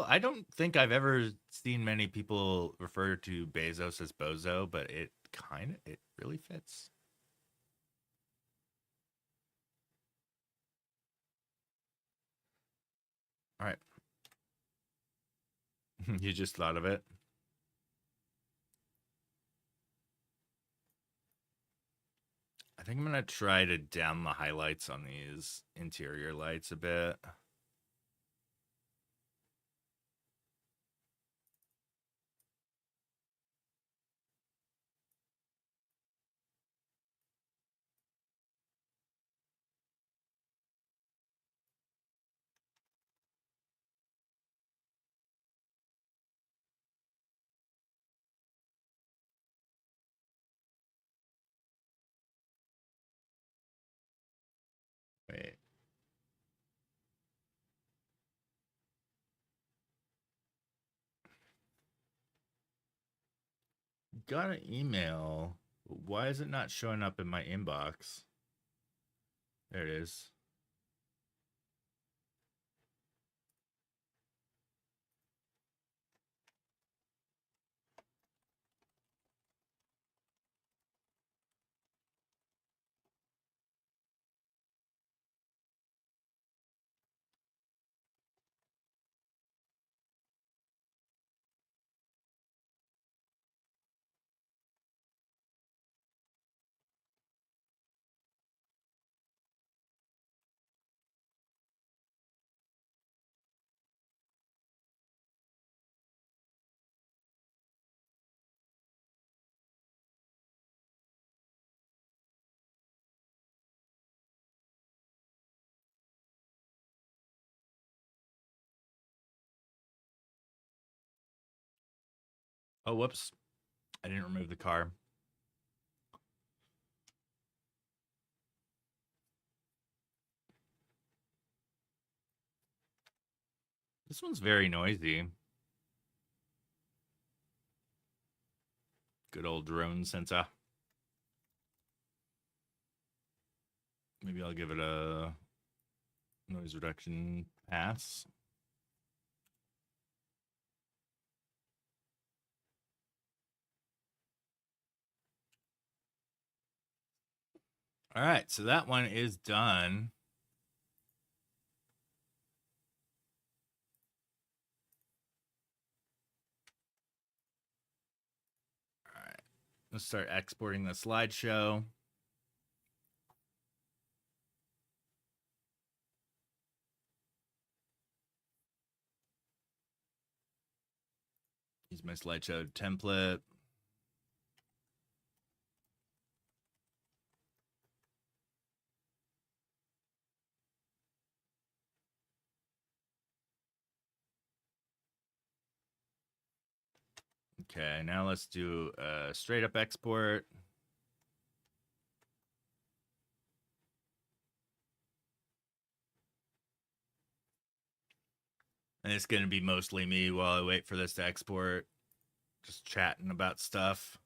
I don't think I've ever seen many people refer to Bezos as Bozo, but it really fits. All right. You just thought of it. I think I'm going to try to down the highlights on these interior lights a bit. Wait. Got an email. Why is it not showing up in my inbox? There it is. Oh, whoops. I didn't remove the car. This one's very noisy. Good old drone sensor. Maybe I'll give it a noise reduction pass. All right, so that one is done. All right, let's start exporting the slideshow. Use my slideshow template. Okay, now let's do a straight up export. And it's going to be mostly me while I wait for this to export, just chatting about stuff.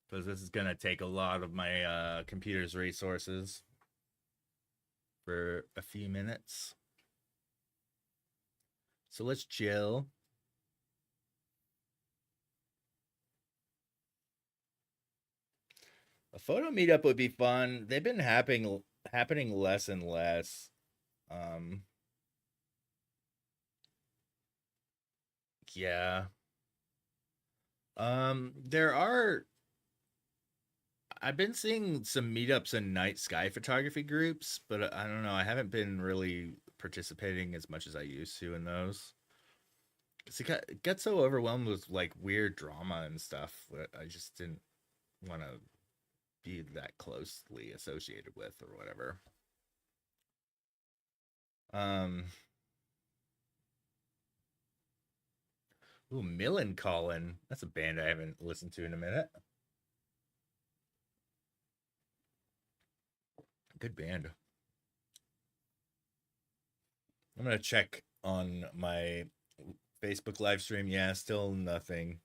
Because this is going to take a lot of my computer's resources for a few minutes. So let's chill. A photo meetup would be fun. They've been happening less and less. Yeah. There are. I've been seeing some meetups and night sky photography groups, but I don't know. I haven't been really participating as much as I used to in those. It got so overwhelmed with like weird drama and stuff that I just didn't want to be that closely associated with or whatever. Um, ooh, Millencolin. That's a band I haven't listened to in a minute. Good band. I'm gonna check on my Facebook live stream. Yeah, still nothing.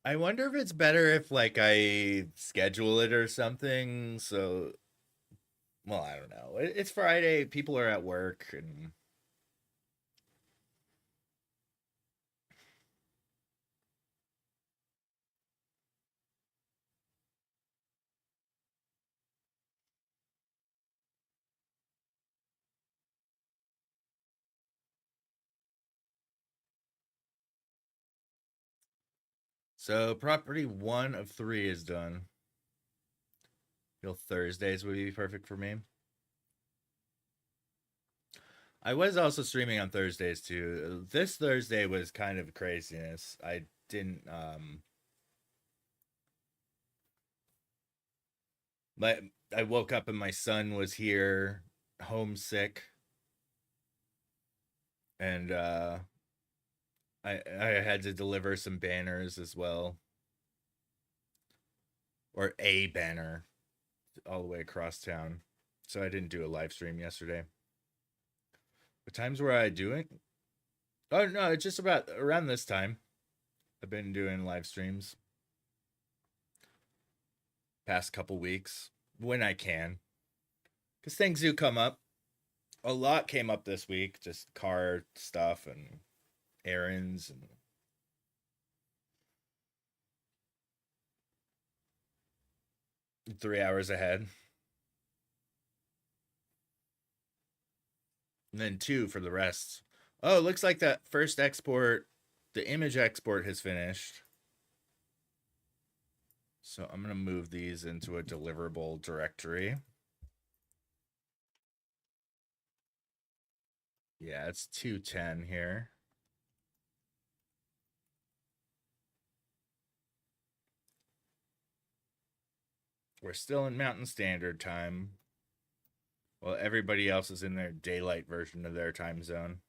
I wonder if it's better if like I schedule it or something. So, well, I don't know. It's Friday. People are at work, and so property 1 of 3 is done. Feel Thursdays would be perfect for me. I was also streaming on Thursdays too. This Thursday was kind of craziness. I didn't my I woke up and my son was here homesick, and I had to deliver some banners as well. or a banner all the way across town. So I didn't do a live stream yesterday. The times where I do it? Oh no, it's just about around this time. I've been doing live streams past couple weeks when I can, because things do come up. A lot came up this week, just car stuff and errands and 3 hours ahead. And then 2 for the rest. Oh, it looks like that first export, the image export has finished. So I'm going to move these into a deliverable directory. Yeah, it's 2:10 here. We're still in Mountain Standard Time. Well, everybody else is in their daylight version of their time zone.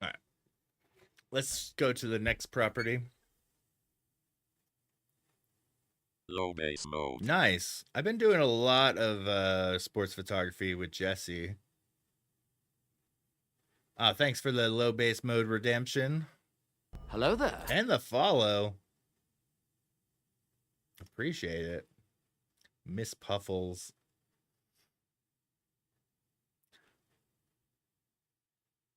All right. Let's go to the next property. Low base mode. Nice. I've been doing a lot of sports photography with Jesse. Thanks for the low base mode redemption. Hello there. And the follow. Appreciate it. Miss Puffles.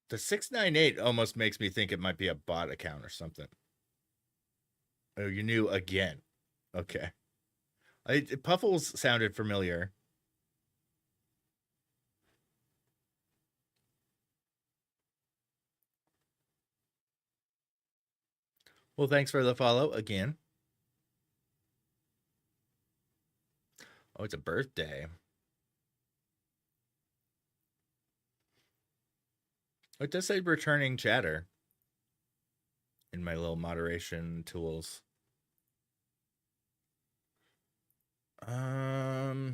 The 698 almost makes me think it might be a bot account or something. Oh, you knew again. Okay. Puffles sounded familiar. Well, thanks for the follow again. Oh, it's a birthday. It does say returning chatter in my little moderation tools. Yeah,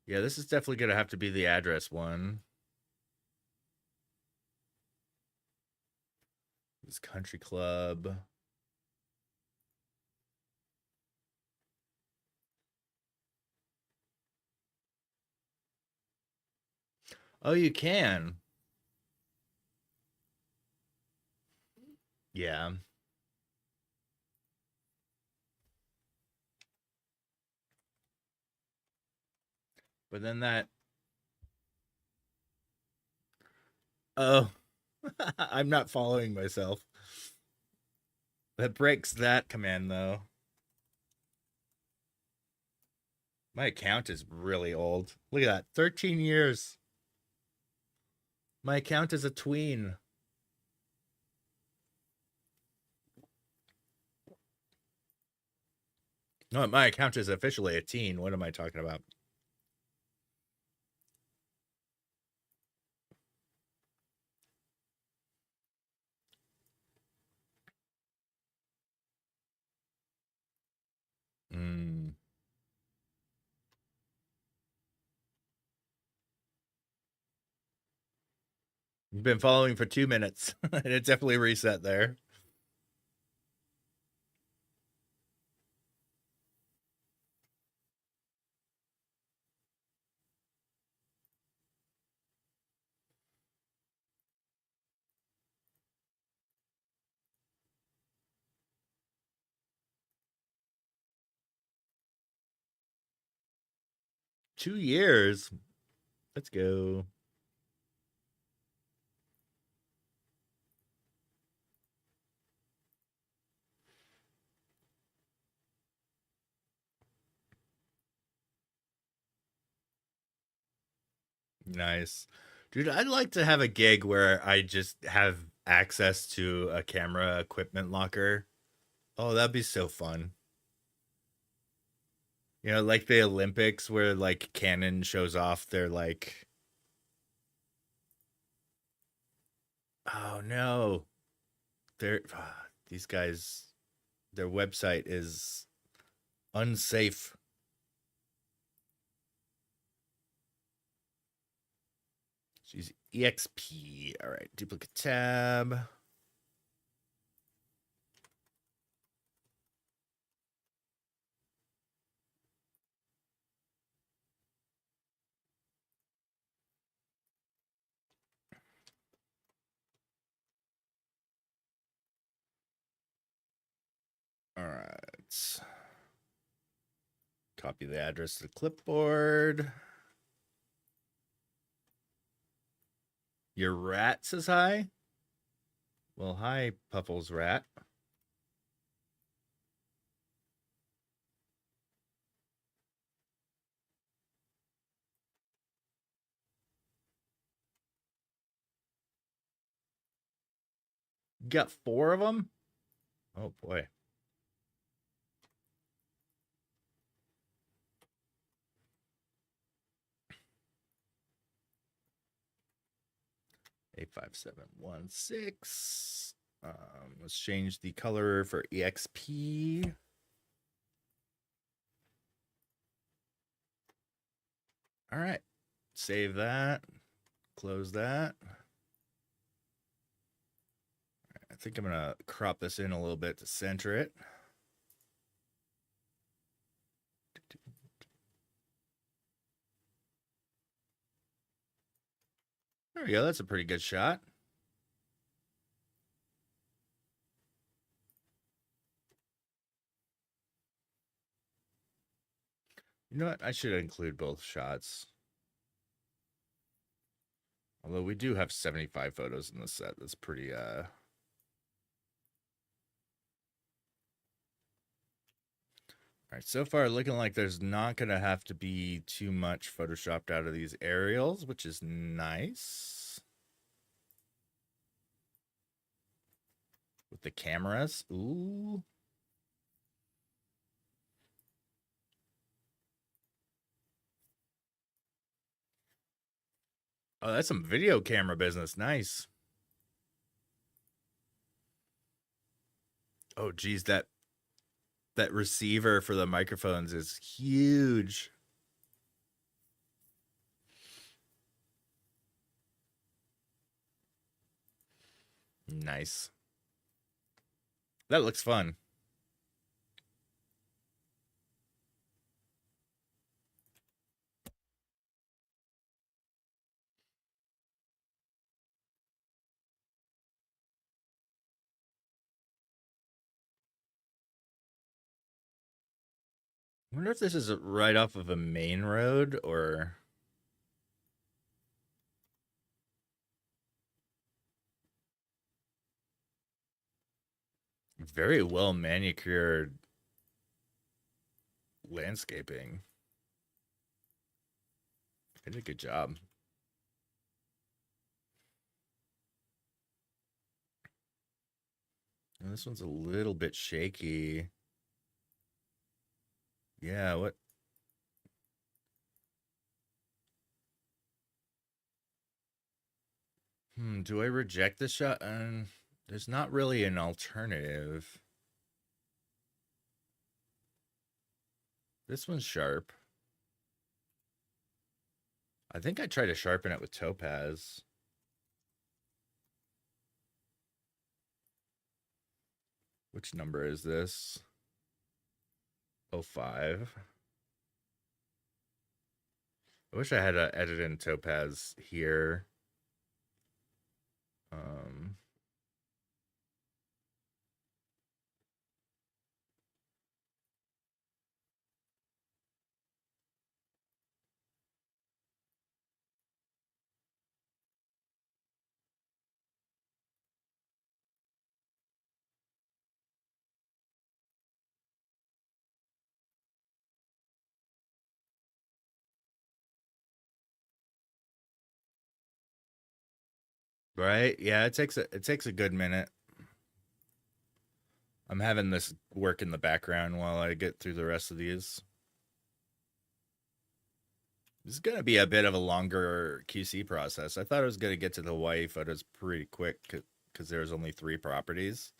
this is definitely gonna have to be the address one. This country club. Oh, you can. Yeah. But then that. Oh, I'm not following myself. That breaks that command, though. My account is really old. Look at that. 13 years. My account is a tween. No, my account is officially a teen. What am I talking about? Mm. You've been following for 2 minutes, and it definitely reset there. Two years. Let's go. Nice. Dude, I'd like to have a gig where I just have access to a camera equipment locker. Oh, that'd be so fun. You know, like the Olympics where like Canon shows off their like, oh no, they're these guys, their website is unsafe. She's EXP. All right, duplicate tab. All right. Copy the address to the clipboard. Your rat says hi. Well, hi, Puffles rat. You got 4 of them? Oh boy. A5716. Let's change the color for EXP. All right. Save that. Close that. I think I'm going to crop this in a little bit to center it. There we go. That's a pretty good shot. You know what? I should include both shots. Although we do have 75 photos in the set. That's pretty, All right, so far looking like there's not going to have to be too much photoshopped out of these aerials, which is nice. With the cameras. Ooh. Oh, that's some video camera business. Nice. Oh, geez, that receiver for the microphones is huge. Nice. That looks fun. I wonder if this is right off of a main road or very well manicured landscaping. They did a good job. And this one's a little bit shaky. Yeah, what? Do I reject this shot? There's not really an alternative. This one's sharp. I think I try to sharpen it with topaz. Which number is this? 05. I wish I had a edit in topaz here. Um, Right? Yeah, it takes a good minute. I'm having this work in the background while I get through the rest of these. This is going to be a bit of a longer QC process. I thought I was going to get to the Hawaii photos pretty quick because there's only 3 properties.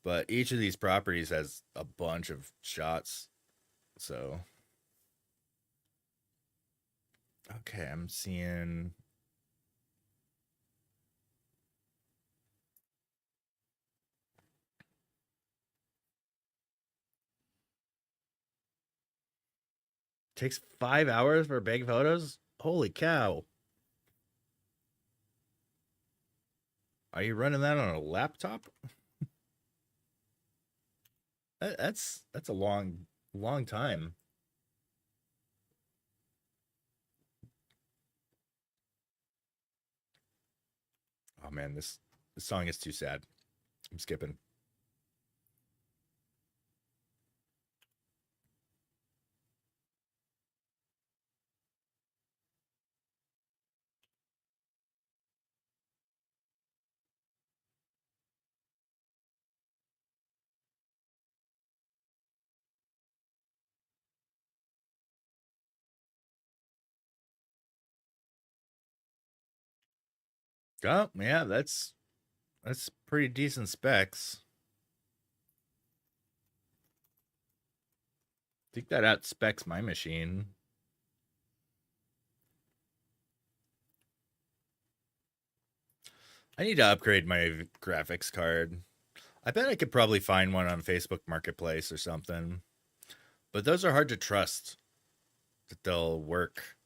But each of these properties has a bunch of shots. So, okay, I'm seeing. Takes 5 hours for big photos? Holy cow. Are you running that on a laptop? That's a long time. Oh man, this song is too sad. I'm skipping. Oh yeah, that's pretty decent specs. I think that out specs my machine. I need to upgrade my graphics card. I bet I could probably find one on Facebook Marketplace or something. But those are hard to trust that they'll work.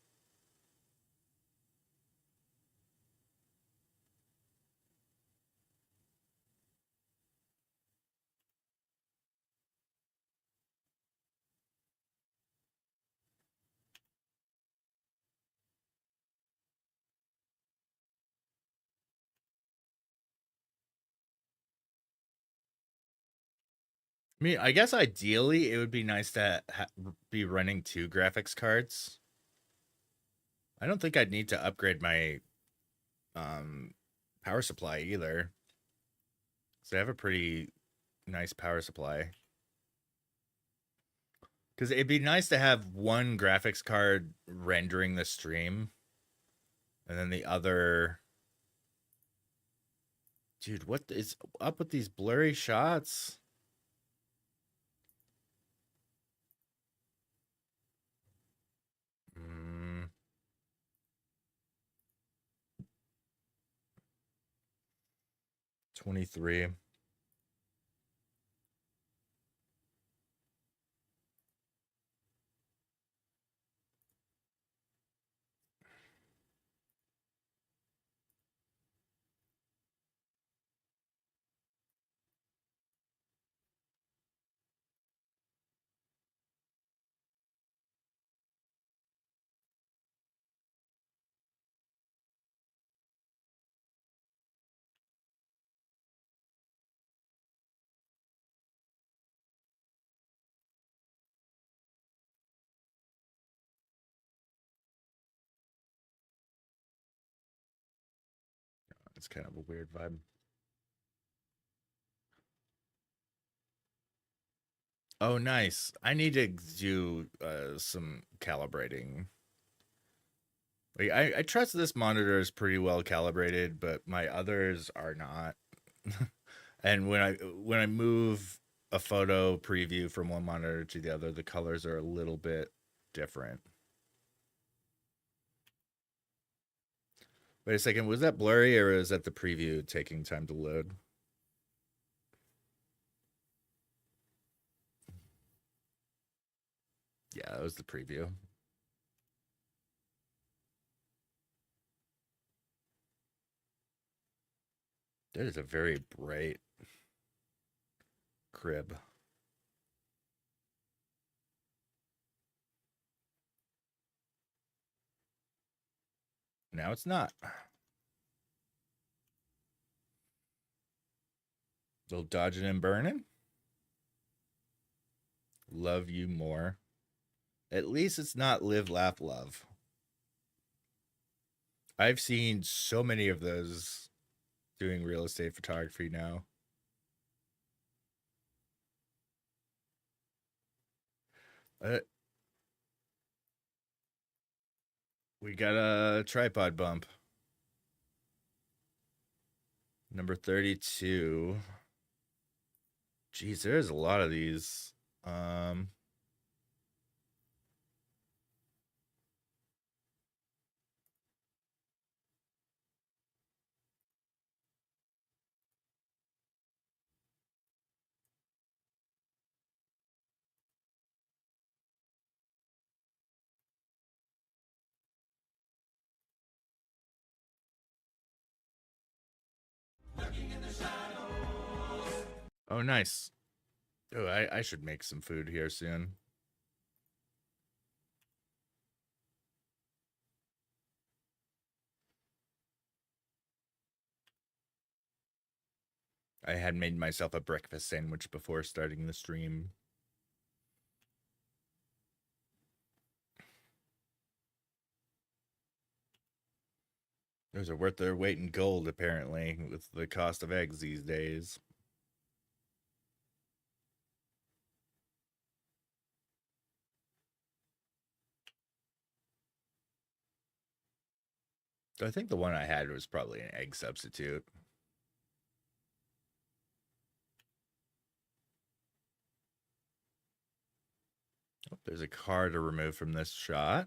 I mean, I guess ideally it would be nice to be running 2 graphics cards. I don't think I'd need to upgrade my um, power supply either. So I have a pretty nice power supply. Because it'd be nice to have one graphics card rendering the stream, and then the other. Dude, what is up with these blurry shots? Mm, 23. It's kind of a weird vibe. Oh, nice. I need to do some calibrating. Like, I trust this monitor is pretty well calibrated, but my others are not. And when I move a photo preview from one monitor to the other, the colors are a little bit different. Wait a second, was that blurry or is that the preview taking time to load? Yeah, that was the preview. That is a very bright crib. Now it's not. Still dodging and burning. Love you more. At least it's not live, laugh, love. I've seen so many of those doing real estate photography now. We got a tripod bump. Number 32. Geez, there's a lot of these. Oh, nice. Oh, I should make some food here soon. I had made myself a breakfast sandwich before starting the stream. Those are worth their weight in gold, apparently, with the cost of eggs these days. I think the one I had was probably an egg substitute. Oh, there's a car to remove from this shot.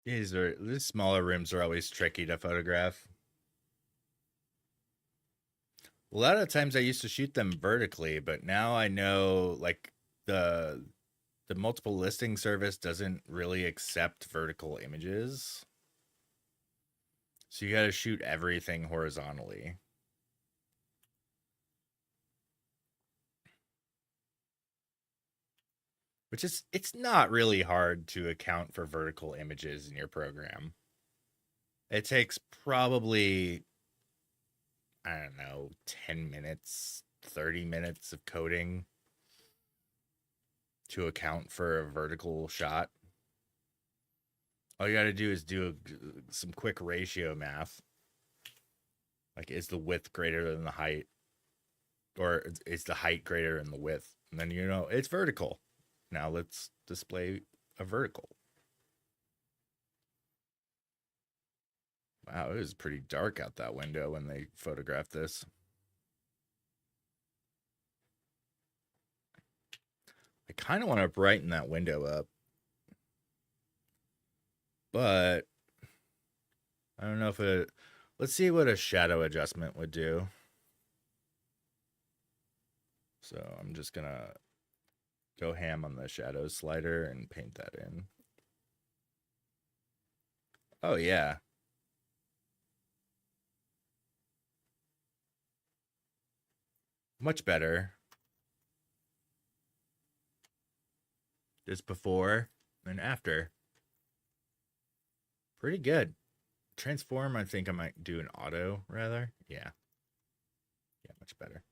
These smaller rooms are always tricky to photograph. A lot of times I used to shoot them vertically, but now I know like the multiple listing service doesn't really accept vertical images. So you got to shoot everything horizontally. Which is, it's not really hard to account for vertical images in your program. It takes probably, I don't know, 10 minutes, 30 minutes of coding to account for a vertical shot. All you got to do is do some quick ratio math. Like, is the width greater than the height? Or is the height greater than the width? And then you know it's vertical. Now let's display a vertical. Wow, it was pretty dark out that window when they photographed this. I kind of want to brighten that window up, but I don't know if it. Let's see what a shadow adjustment would do. So I'm just gonna go ham on the shadow slider and paint that in. Oh yeah. Much better. Just before and after. Pretty good. Transform, I think I might do an auto rather. Yeah. Yeah, much better.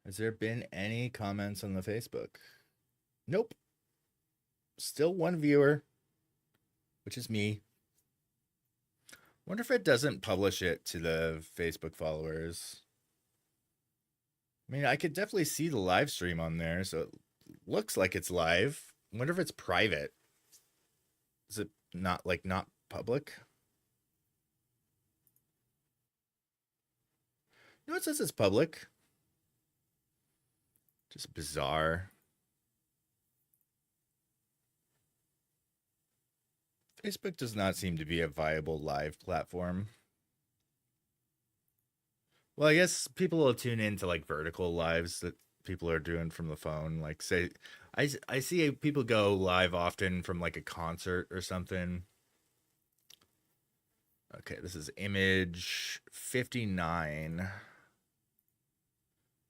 Has there been any comments on the Facebook? Nope. Still one viewer, which is me. Wonder if it doesn't publish it to the Facebook followers. I mean, I could definitely see the live stream on there, so it looks like it's live. Wonder if it's private. Is it not public? No, it says it's public. Just bizarre. Facebook does not seem to be a viable live platform. Well, I guess people will tune into like vertical lives that people are doing from the phone. Like, say, I see people go live often from like a concert or something. Okay, this is image 59.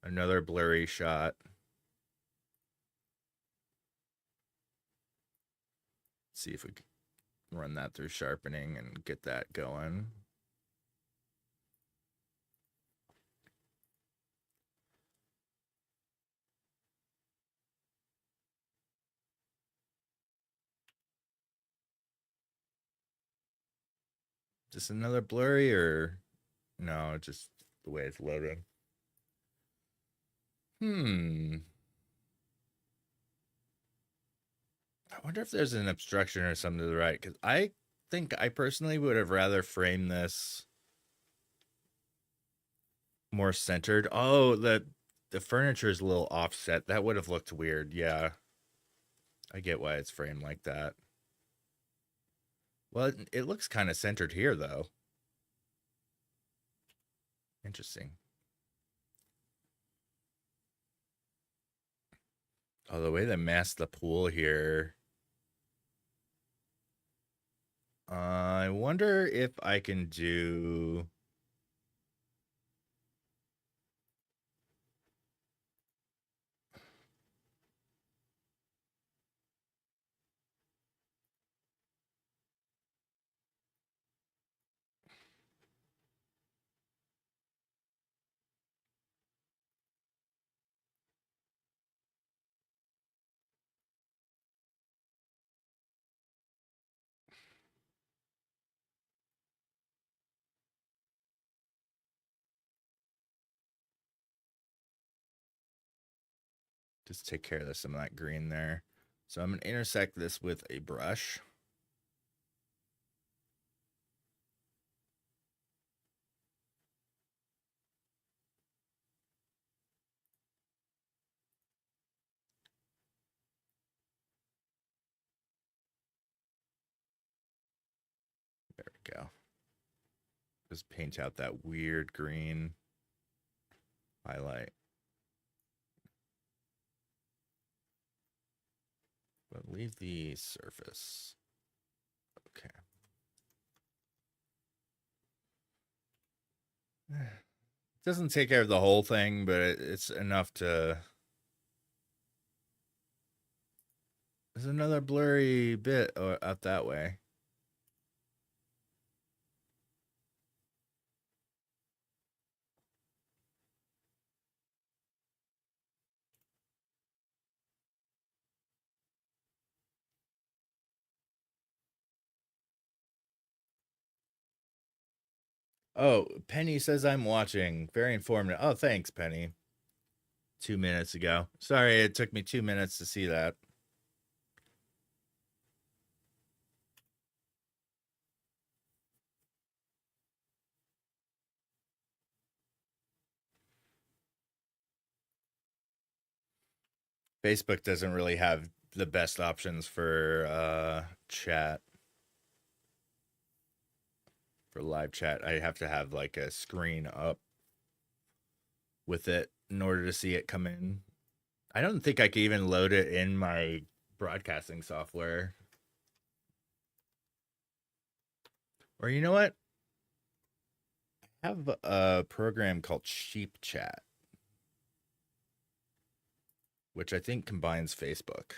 Another blurry shot. Let's see if we can run that through sharpening and get that going. Just another blurry or no, just the way it's loaded. I wonder if there's an obstruction or something to the right, because I think I personally would have rather framed this more centered. Oh, the furniture is a little offset. That would have looked weird. Yeah. I get why it's framed like that. Well, it looks kind of centered here, though. Interesting. Oh, the way they masked the pool here. I wonder if I can do. Just take care of some of that green there. So I'm going to intersect this with a brush. There we go. Just paint out that weird green highlight. But leave the surface. Okay. It doesn't take care of the whole thing, but it's enough to. There's another blurry bit out that way. Oh, Penny says I'm watching. Very informative. Oh, thanks, Penny. 2 minutes ago. Sorry, it took me 2 minutes to see that. Facebook doesn't really have the best options for chat. For live chat, I have to have like a screen up with it in order to see it come in. I don't think I can even load it in my broadcasting software. Or you know what? I have a program called Sheep Chat, which I think combines Facebook.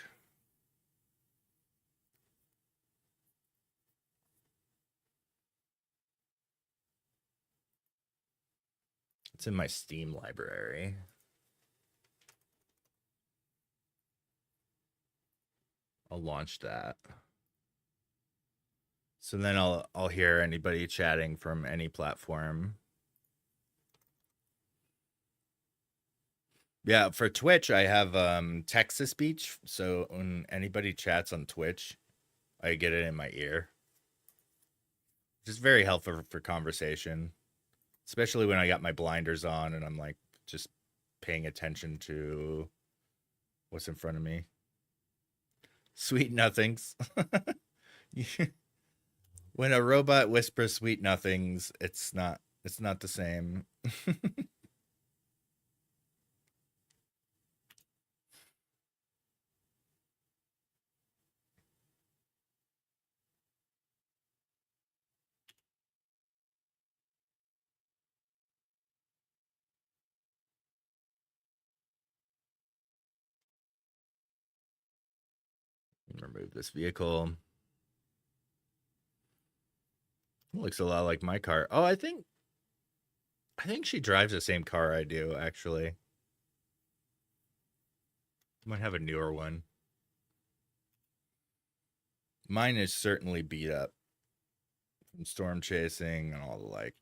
It's in my Steam library. I'll launch that. So then I'll hear anybody chatting from any platform. Yeah, for Twitch I have text to speech, so when anybody chats on Twitch, I get it in my ear. Just very helpful for conversation. especially when I got my blinders on and I'm like just paying attention to what's in front of me. Sweet nothings. When a robot whispers sweet nothings, it's not the same. Remove this vehicle. Looks a lot like my car. Oh, I think she drives the same car I do, actually. Might have a newer one. Mine is certainly beat up from storm chasing and all the like.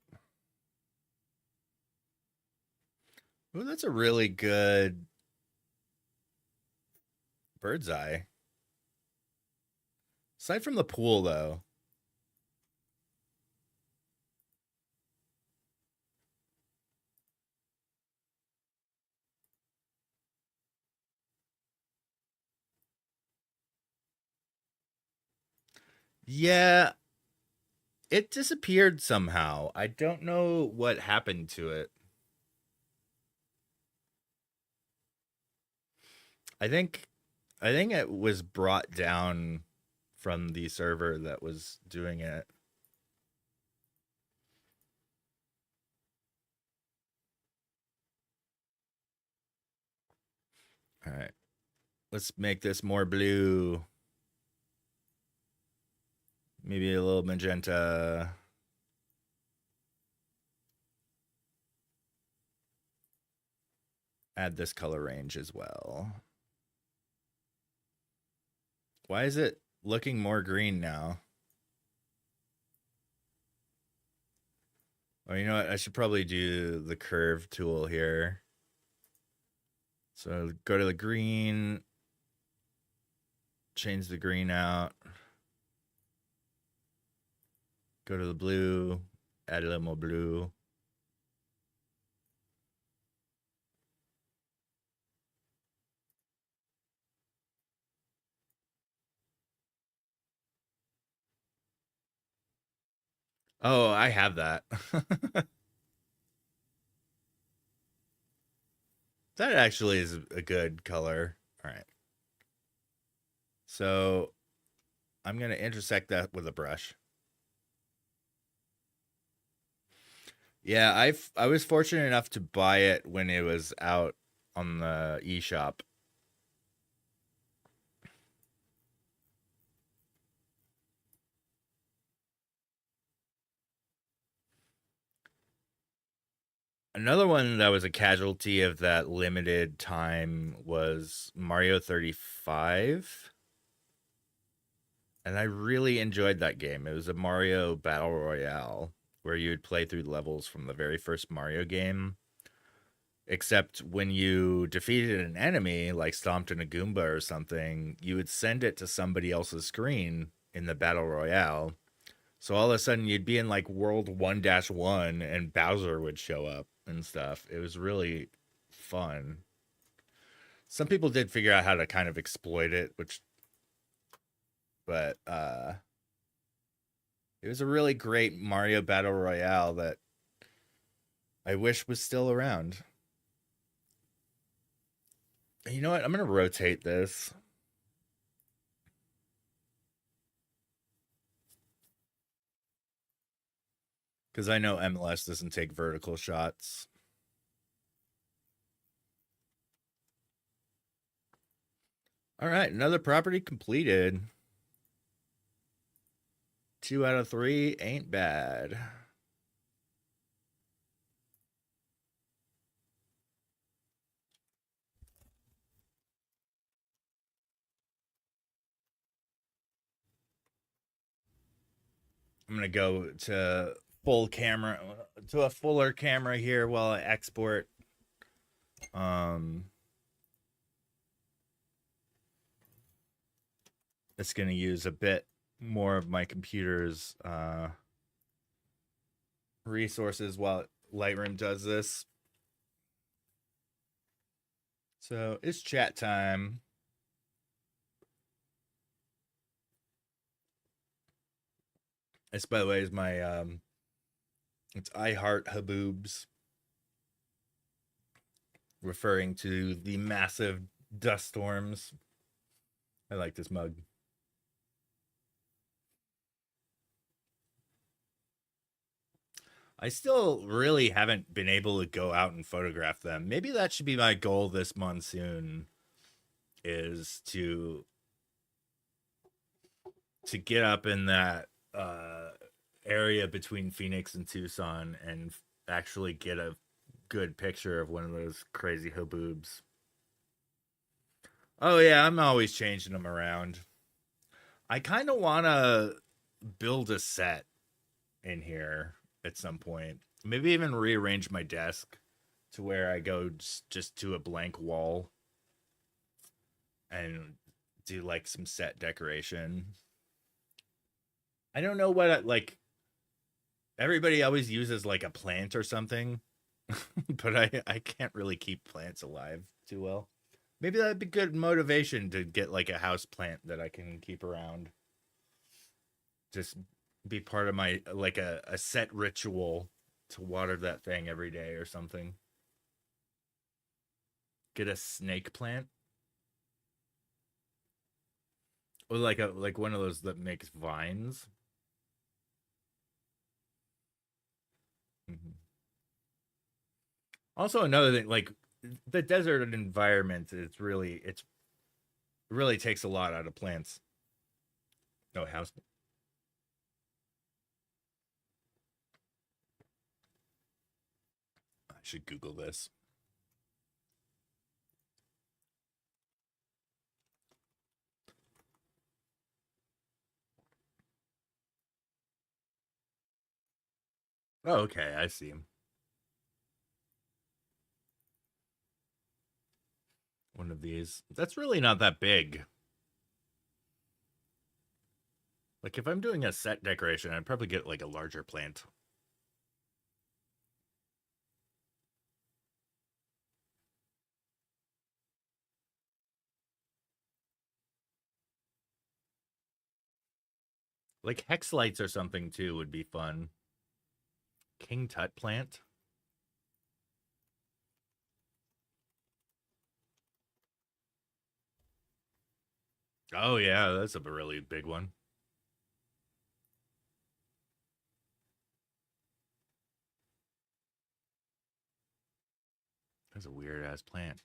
Oh, that's a really good bird's eye. Aside from the pool, though. Yeah, it disappeared somehow. I don't know what happened to it. I think it was brought down from the server that was doing it. All right. Let's make this more blue. Maybe a little magenta. Add this color range as well. Why is it looking more green now? Oh, you know what? I should probably do the curve tool here. So go to the green, change the green out. Go to the blue, add a little more blue. Oh, I have that. That actually is a good color. All right. So I'm going to intersect that with a brush. Yeah, I was fortunate enough to buy it when it was out on the eShop. Another one that was a casualty of that limited time was Mario 35. And I really enjoyed that game. It was a Mario Battle Royale where you would play through levels from the very first Mario game. Except when you defeated an enemy, like stomped in a Goomba or something, you would send it to somebody else's screen in the Battle Royale. So all of a sudden you'd be in like World 1-1 and Bowser would show up and stuff. It was really fun. Some people did figure out how to kind of exploit it, but it was a really great Mario Battle Royale that I wish was still around. You know what? I'm going to rotate this. Because I know MLS doesn't take vertical shots. All right, another property completed. 2 out of 3 ain't bad. I'm going to go to a fuller camera here while I export. It's going to use a bit more of my computer's resources while Lightroom does this. So it's chat time. This, by the way, is my it's I Heart Haboobs, referring to the massive dust storms. I like this mug. I still really haven't been able to go out and photograph them. Maybe that should be my goal this monsoon, is to get up in that area between Phoenix and Tucson and actually get a good picture of one of those crazy haboobs. Oh yeah, I'm always changing them around. I kind of want to build a set in here at some point. Maybe even rearrange my desk to where I go just to a blank wall and do like some set decoration. I don't know what like everybody always uses like a plant or something, but I can't really keep plants alive too well. Maybe that'd be good motivation to get like a house plant that I can keep around. Just be part of my like a set ritual to water that thing every day or something. Get a snake plant. Or like one of those that makes vines. Mm-hmm. Also another thing, like the desert environment, it really takes a lot out of plants. No house. I should Google this. Oh, okay, I see him. One of these. That's really not that big. Like if I'm doing a set decoration, I'd probably get like a larger plant. Like hex lights or something too would be fun. King Tut plant. Oh yeah, that's a really big one. That's a weird ass plant.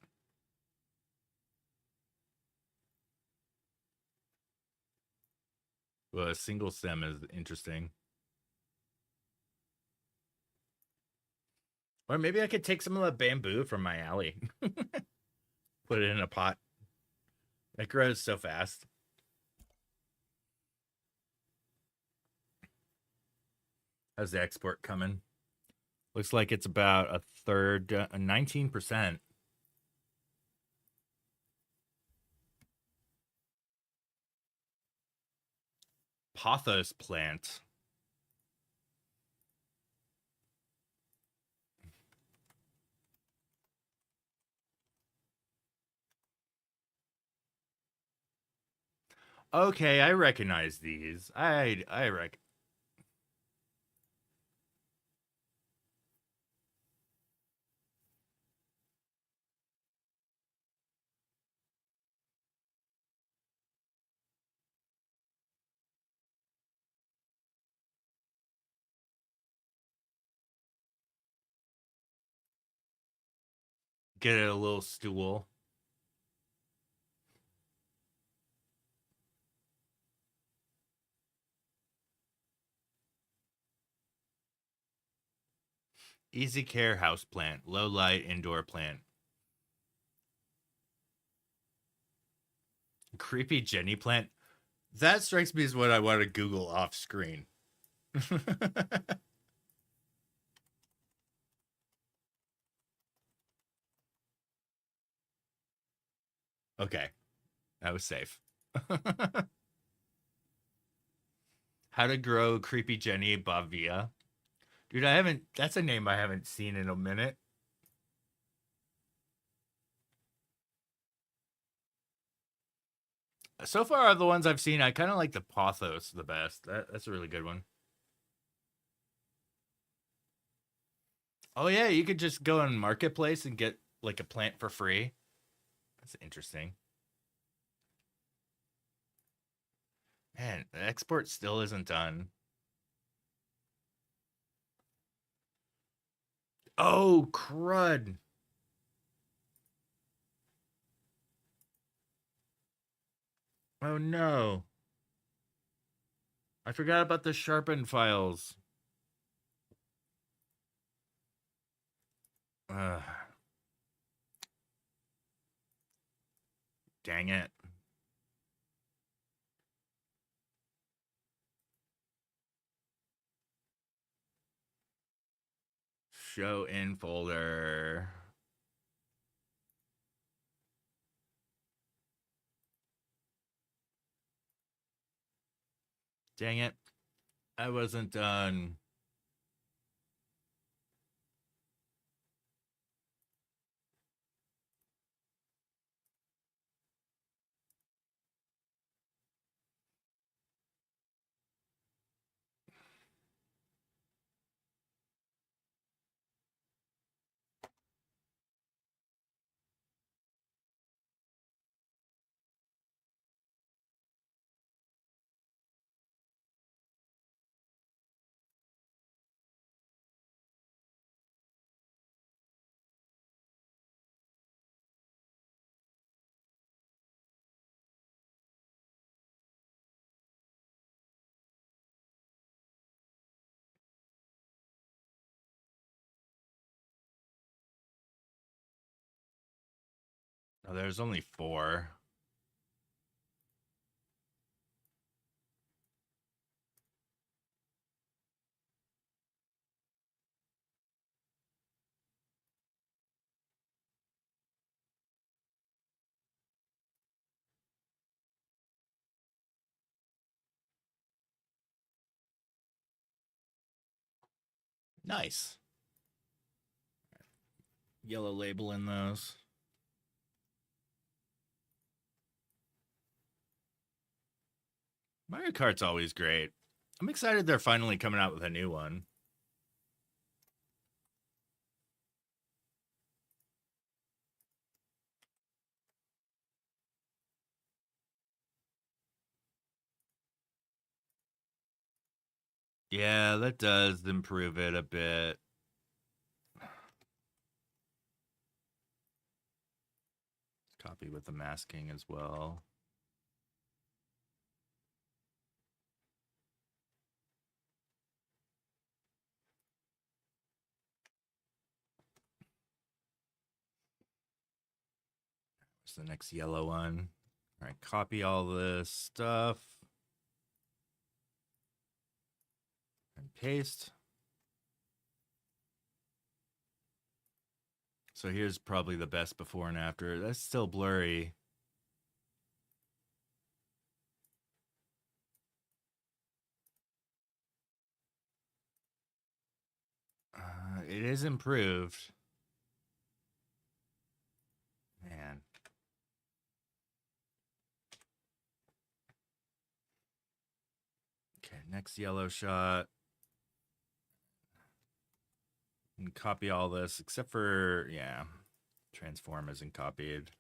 Well, a single stem is interesting. Or maybe I could take some of the bamboo from my alley, put it in a pot. It grows so fast. How's the export coming? Looks like it's about a third, 19%. Pothos plant. Okay, I recognize these. I rec. Get it a little stool. Easy care house plant. Low light indoor plant. Creepy Jenny plant. That strikes me as what I want to Google off screen. Okay, that was safe. How to grow creepy Jenny Bavia. Dude, I haven't. That's a name I haven't seen in a minute. So far, of the ones I've seen, I kind of like the Pothos the best. That's a really good one. Oh yeah, you could just go on Marketplace and get like a plant for free. That's interesting. Man, the export still isn't done. Oh, crud. Oh no. I forgot about the sharpened files. Ugh. Dang it. Show in folder. Dang it. I wasn't done. Oh, there's only 4. Nice. Yellow label in those. Mario Kart's always great. I'm excited they're finally coming out with a new one. Yeah, that does improve it a bit. Copy with the masking as well. Where's the next yellow one? All right, copy all this stuff and paste. So here's probably the best before and after. That's still blurry. It is improved. Man. Okay, next yellow shot. And copy all this, except for, yeah, transform isn't copied.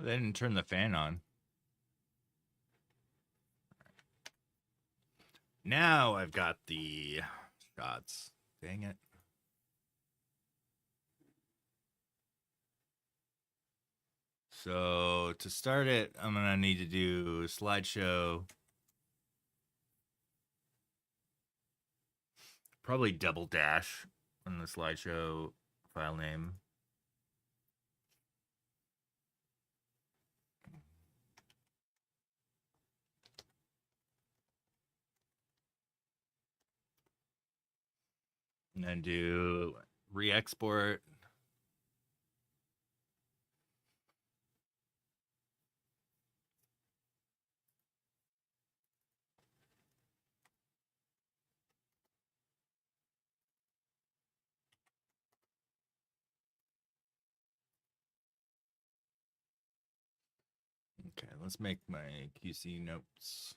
They didn't turn the fan on. Now I've got the shots. Dang it. So to start it, I'm going to need to do slideshow. Probably double dash on the slideshow file name. And then do re-export. Okay, let's make my QC notes.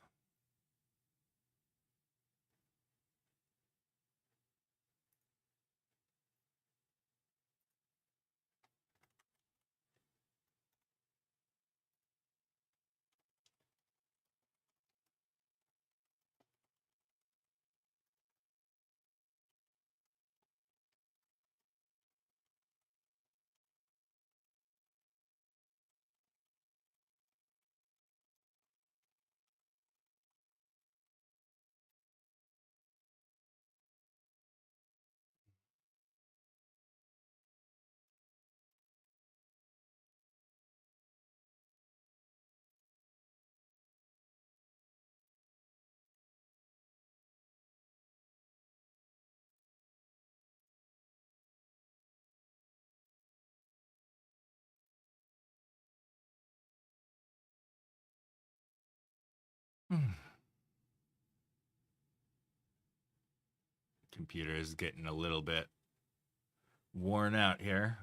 Computer is getting a little bit worn out here.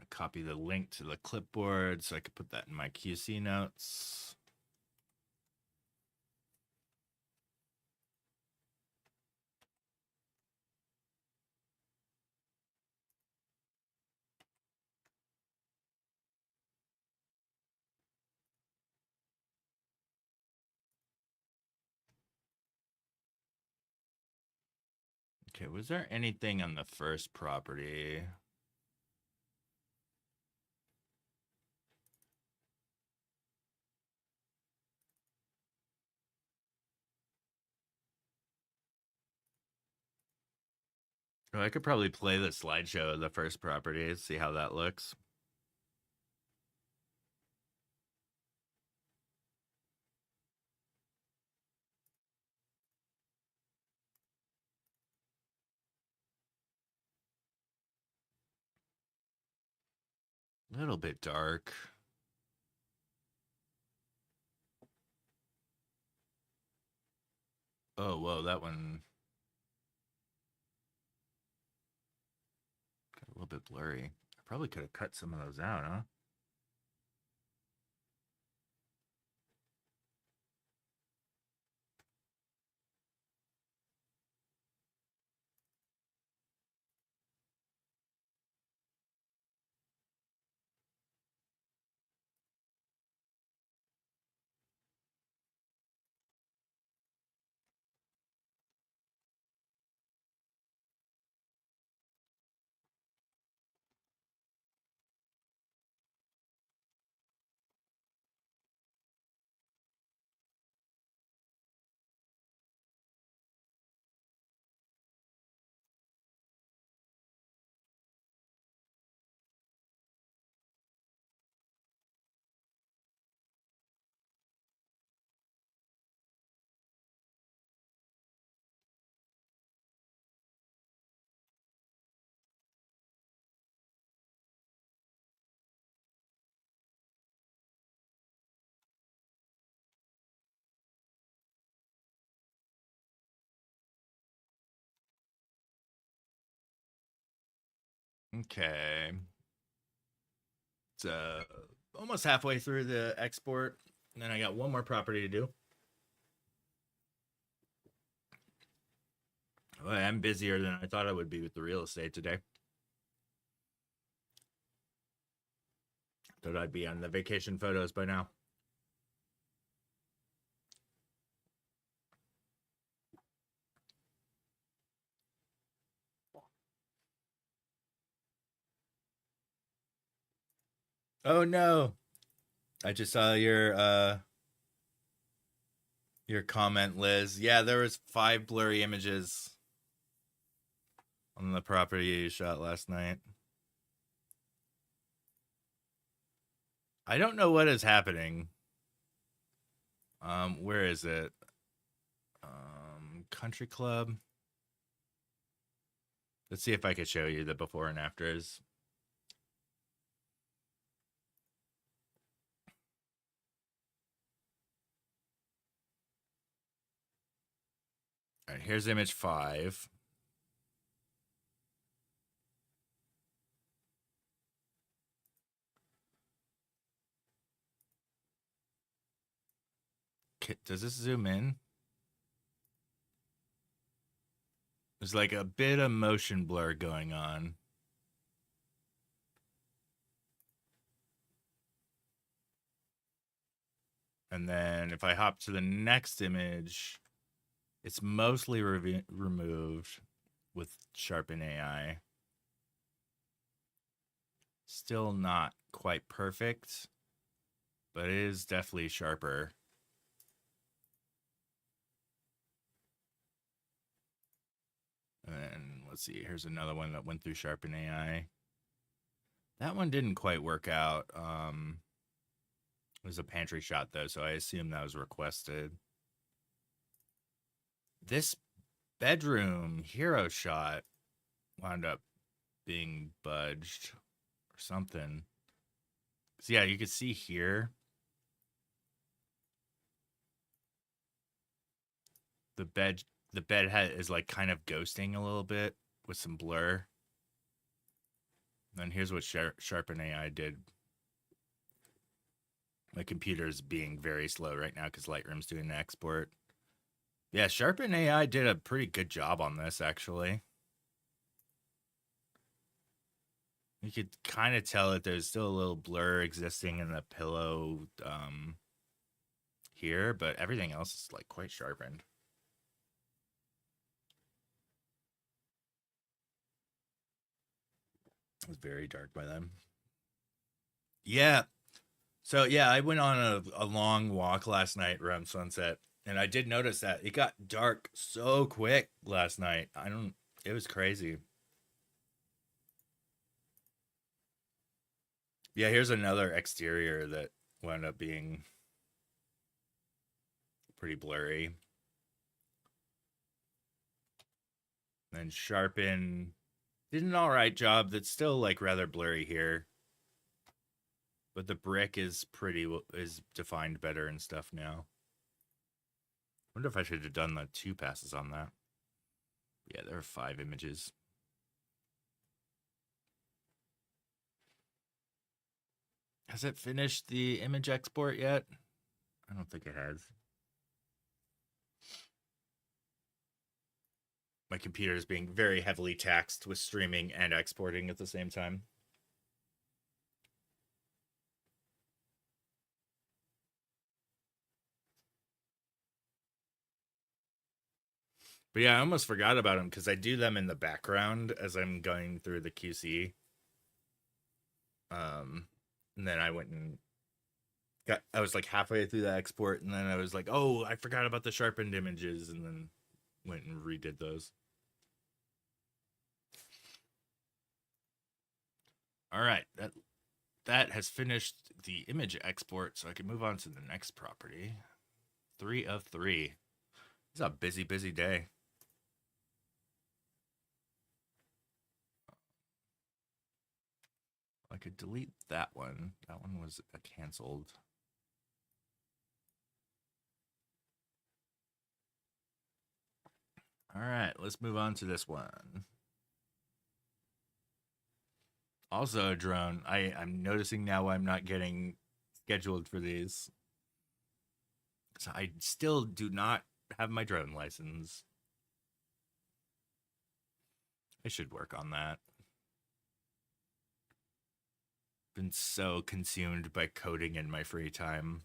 I copy the link to the clipboard so I could put that in my QC notes. Okay, was there anything on the first property? Oh, I could probably play the slideshow of the first property, see how that looks. A little bit dark. Oh, whoa, that one got a little bit blurry. I probably could have cut some of those out, huh? Okay. It's almost halfway through the export. And then I got one more property to do. Well, I'm busier than I thought I would be with the real estate today. Thought I'd be on the vacation photos by now. Oh no. I just saw your comment, Liz. Yeah, there was 5 blurry images on the property you shot last night. I don't know what is happening. Where is it? Country Club. Let's see if I could show you the before and afters. All right, here's image 5. Does this zoom in? There's like a bit of motion blur going on. And then if I hop to the next image, it's mostly removed with Sharpen AI. Still not quite perfect, but it is definitely sharper. And then let's see, here's another one that went through Sharpen AI. That one didn't quite work out. It was a pantry shot though, so I assume that was requested. This bedroom hero shot wound up being budged or something. So yeah, you can see here the bed is like kind of ghosting a little bit with some blur. And then here's what Sharpen AI did. My computer is being very slow right now because Lightroom's doing the export. Yeah, Sharpen AI did a pretty good job on this, actually. You could kind of tell that there's still a little blur existing in the pillow here, but everything else is like quite sharpened. It was very dark by then. Yeah. So yeah, I went on a long walk last night around sunset, and I did notice that it got dark so quick last night. It was crazy. Yeah, here's another exterior that wound up being pretty blurry. And Sharpen did an all right job. That's still like rather blurry here, but the brick is defined better and stuff now. Wonder if I should have done the 2 passes on that. Yeah, there are 5 images. Has it finished the image export yet? I don't think it has. My computer is being very heavily taxed with streaming and exporting at the same time. But yeah, I almost forgot about them because I do them in the background as I'm going through the QC. And then I went and I was like halfway through the export, and then I was like, oh, I forgot about the sharpened images, and then went and redid those. All right, that has finished the image export, so I can move on to the next property. 3 of 3. It's a busy day. I could delete that one. That one was canceled. All right, let's move on to this one. Also a drone. I'm noticing now I'm not getting scheduled for these. So I still do not have my drone license. I should work on that. Been so consumed by coding in my free time.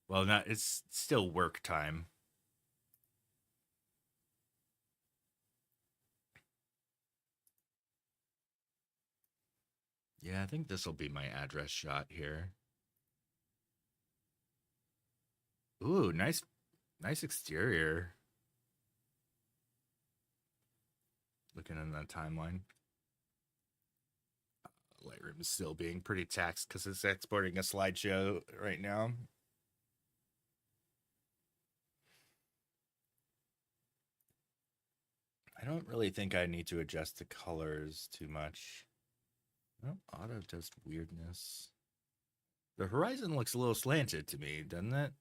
Well, not it's still work time. Yeah, I think this will be my address shot here. Ooh, nice exterior. Looking in the timeline. Lightroom is still being pretty taxed because it's exporting a slideshow right now. I don't really think I need to adjust the colors too much. Oh, auto does weirdness. The horizon looks a little slanted to me, doesn't it?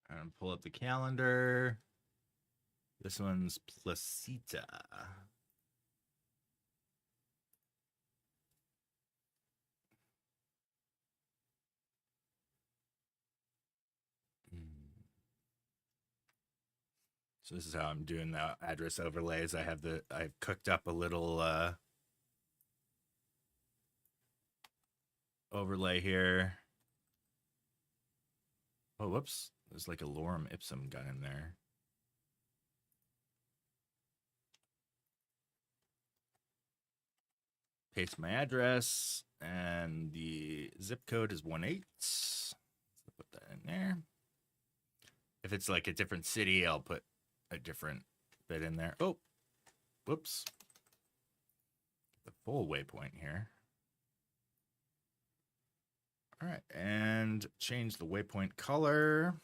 And pull up the calendar. This one's Placita. So this is how I'm doing the address overlays. I've cooked up a little overlay here. Oh, whoops. There's like a lorem ipsum gun in there. Paste my address, and the zip code is 18. So put that in there. If it's like a different city, I'll put a different bit in there. Oh, whoops. The full waypoint here. All right, and change the waypoint color.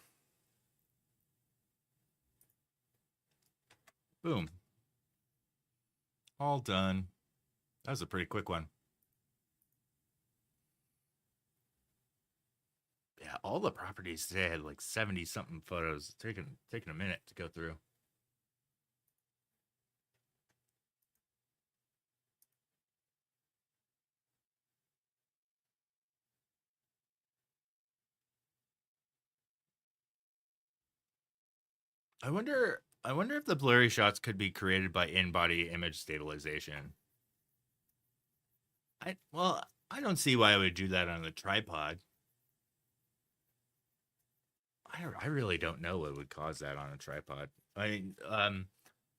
Boom. All done. That was a pretty quick one. Yeah, all the properties today had like 70 something photos. Taking a minute to go through. I wonder if the blurry shots could be created by in-body image stabilization. I don't see why I would do that on a tripod. I really don't know what would cause that on a tripod. I mean, a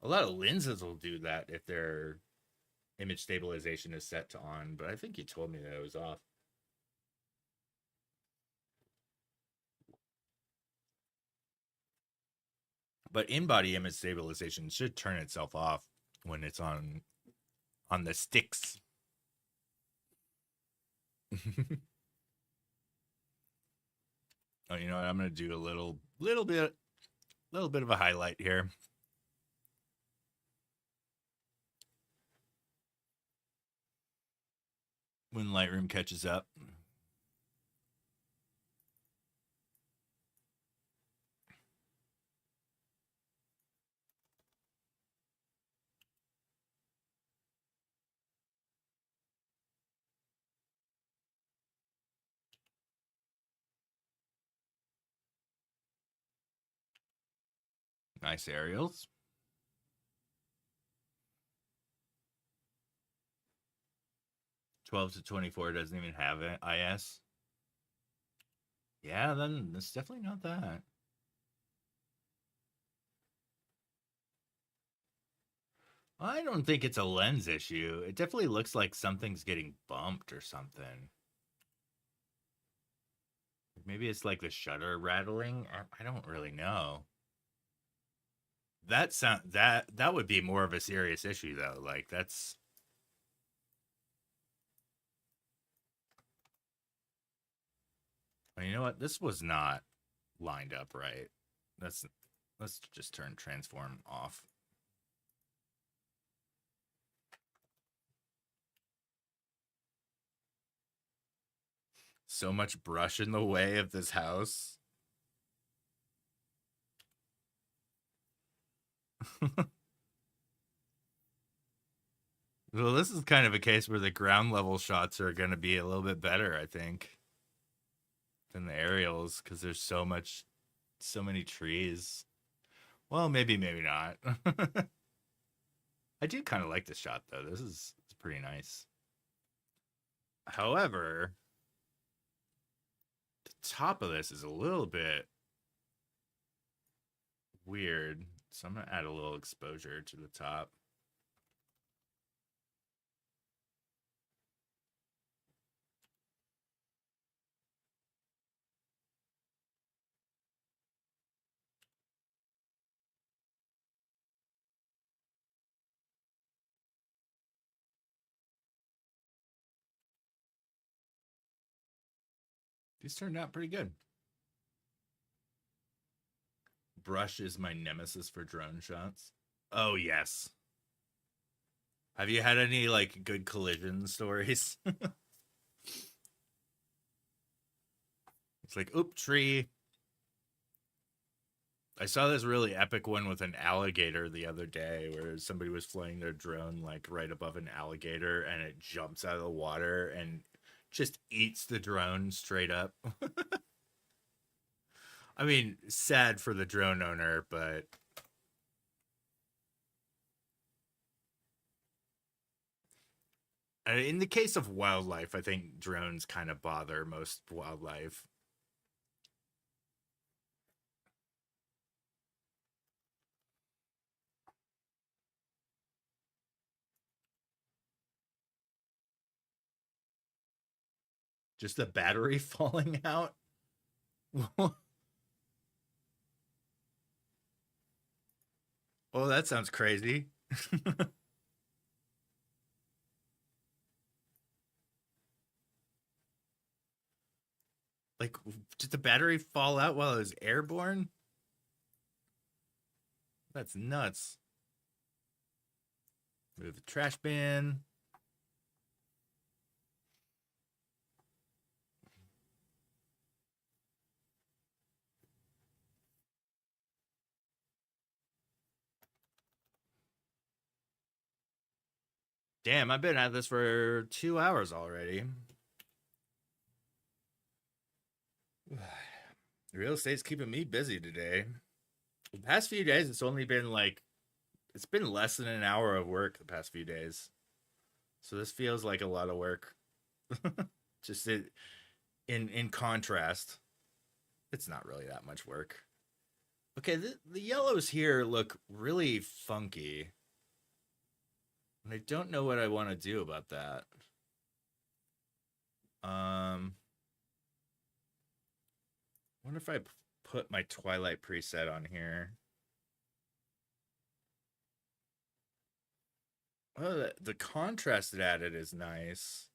lot of lenses will do that if their image stabilization is set to on, but I think you told me that it was off. But in-body image stabilization should turn itself off when it's on the sticks. Oh, you know what? I'm gonna do a little bit of a highlight here. When Lightroom catches up. Nice aerials. $12 to $24 doesn't even have it. IS. Yeah, then it's definitely not that. I don't think it's a lens issue. It definitely looks like something's getting bumped or something. Maybe it's like the shutter rattling. I don't really know. That would be more of a serious issue though. Like that's you know what? This was not lined up right. Let's just turn transform off. So much brush in the way of this house. Well, this is kind of a case where the ground level shots are going to be a little bit better, I think, than the aerials because there's so many trees. Well, maybe not. I do kind of like this shot though. It's pretty nice. However, the top of this is a little bit weird, so I'm gonna add a little exposure to the top. These turned out pretty good. Brush is my nemesis for drone shots. Oh yes. Have you had any like good collision stories? It's like, oop, tree. I saw this really epic one with an alligator the other day where somebody was flying their drone like right above an alligator and it jumps out of the water and just eats the drone straight up. I mean, sad for the drone owner, but in the case of wildlife, I think drones kind of bother most wildlife. Just the battery falling out. Oh, that sounds crazy. Like, did the battery fall out while it was airborne? That's nuts. Move the trash bin. Damn, I've been at this for 2 hours already. Real estate's keeping me busy today. The past few days, it's only been like, it's been less than an hour of work the past few days. So this feels like a lot of work. Just in contrast, it's not really that much work. Okay, the yellows here look really funky. And I don't know what I want to do about that. Wonder if I put my Twilight preset on here. Oh, the contrast it added is nice.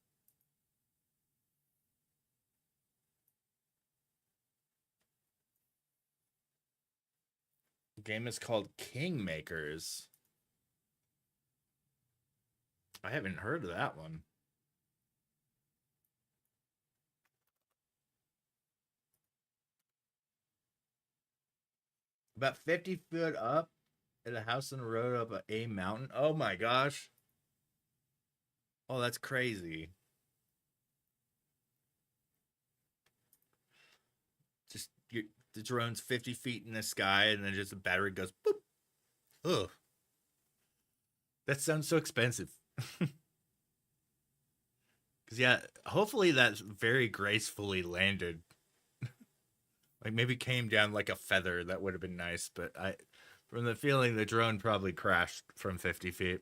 The game is called Kingmakers. I haven't heard of that one. About 50 foot up at a house on the road up a mountain. Oh my gosh. Oh, that's crazy. Just the drone's 50 feet in the sky and then just a battery goes boop. Ugh. That sounds so expensive. Because, yeah, hopefully that's very gracefully landed. Like maybe came down like a feather. That would have been nice. But from the feeling, the drone probably crashed from 50 feet.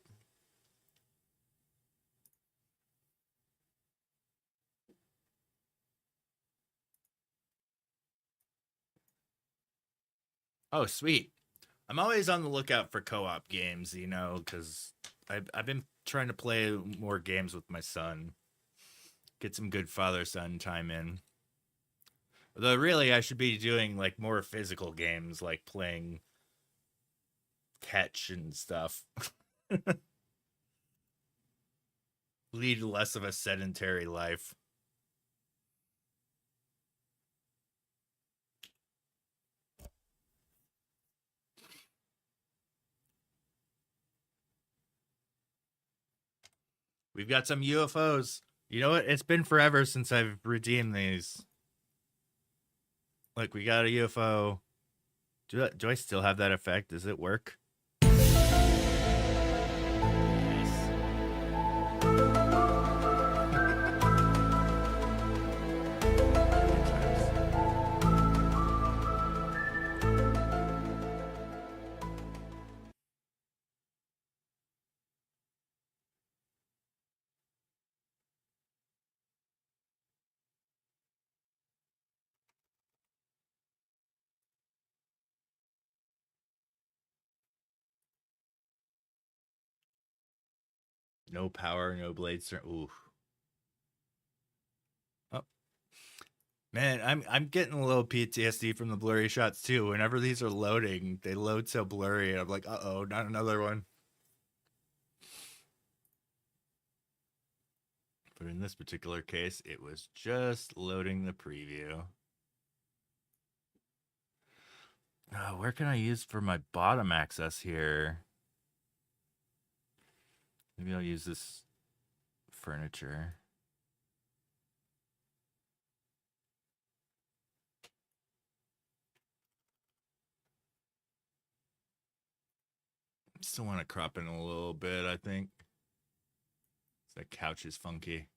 Oh, sweet. I'm always on the lookout for co-op games, you know, because I've been trying to play more games with my son. Get some good father-son time in. Though really I should be doing like more physical games like playing catch and stuff. Lead less of a sedentary life. We've got some UFOs. You know what? It's been forever since I've redeemed these. Look, we got a UFO. Do I still have that effect? Does it work? No power, no blades. Ooh. Oh, man, I'm getting a little PTSD from the blurry shots too. Whenever these are loading, they load so blurry, and I'm like, uh-oh, not another one. But in this particular case, it was just loading the preview. Where can I use for my bottom access here? Maybe I'll use this furniture. Still want to crop in a little bit, I think. That couch is funky.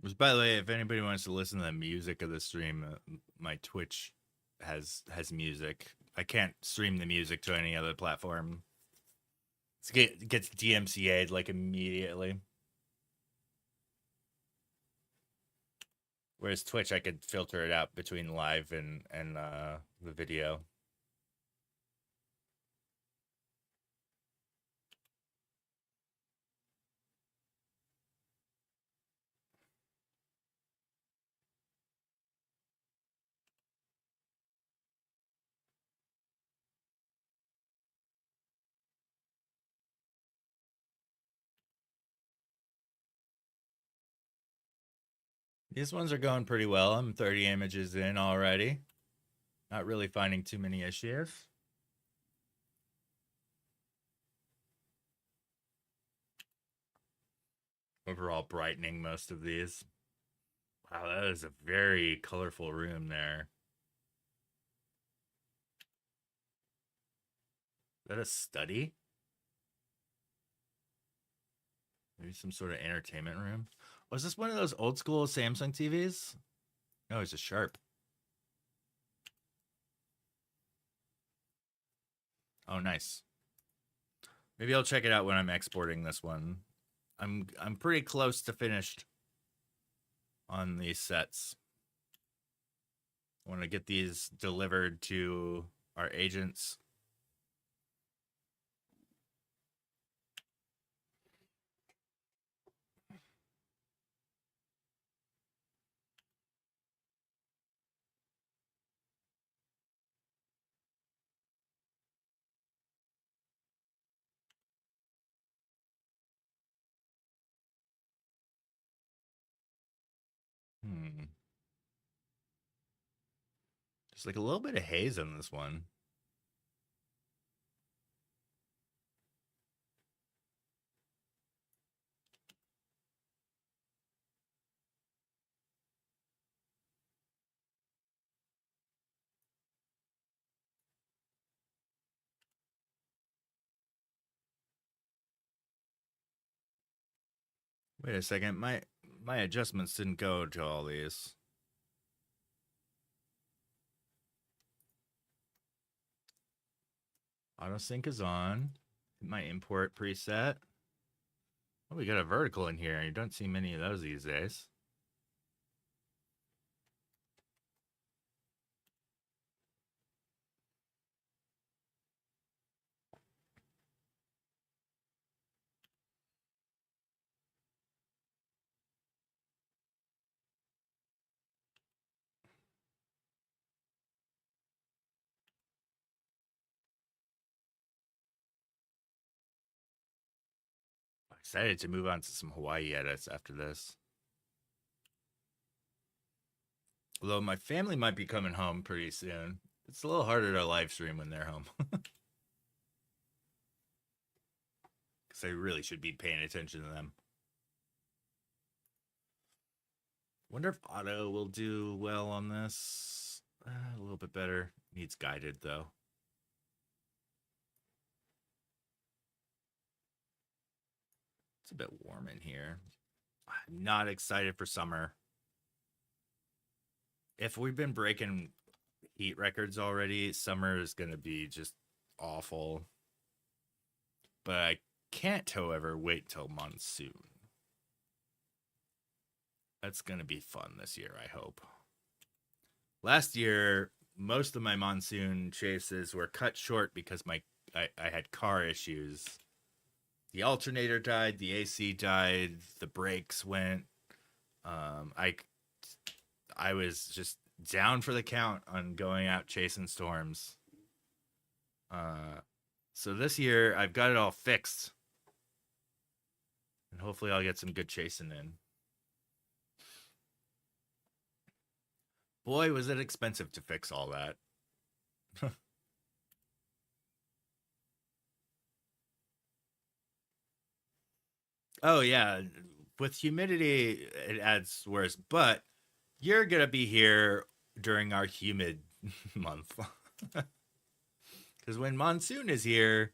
Which, by the way, if anybody wants to listen to the music of the stream, my Twitch has music. I can't stream the music to any other platform. It gets DMCA'd like immediately. Whereas Twitch, I could filter it out between live and the video. These ones are going pretty well. I'm 30 images in already. Not really finding too many issues. Overall brightening most of these. Wow, that is a very colorful room there. Is that a study? Maybe some sort of entertainment room. Was this one of those old school Samsung TVs? No, it's a Sharp. Oh, nice. Maybe I'll check it out when I'm exporting this one. I'm pretty close to finished on these sets. I want to get these delivered to our agents. There's like a little bit of haze in this one. Wait a second, my adjustments didn't go to all these. Auto sync is on. My import preset. Oh, we got a vertical in here. You don't see many of those these days. Excited to move on to some Hawaii edits after this. Although my family might be coming home pretty soon. It's a little harder to live stream when they're home. Because I really should be paying attention to them. Wonder if Otto will do well on this. A little bit better. Needs guided, though. It's a bit warm in here. I'm not excited for summer. If we've been breaking heat records already, summer is going to be just awful. But I can't, however, wait till monsoon. That's going to be fun this year, I hope. Last year, most of my monsoon chases were cut short because I had car issues. The alternator died, the AC died, the brakes went. I was just down for the count on going out chasing storms. So this year, I've got it all fixed. And hopefully I'll get some good chasing in. Boy, was it expensive to fix all that. Oh, yeah. With humidity, it adds worse. But you're going to be here during our humid month. Because when monsoon is here,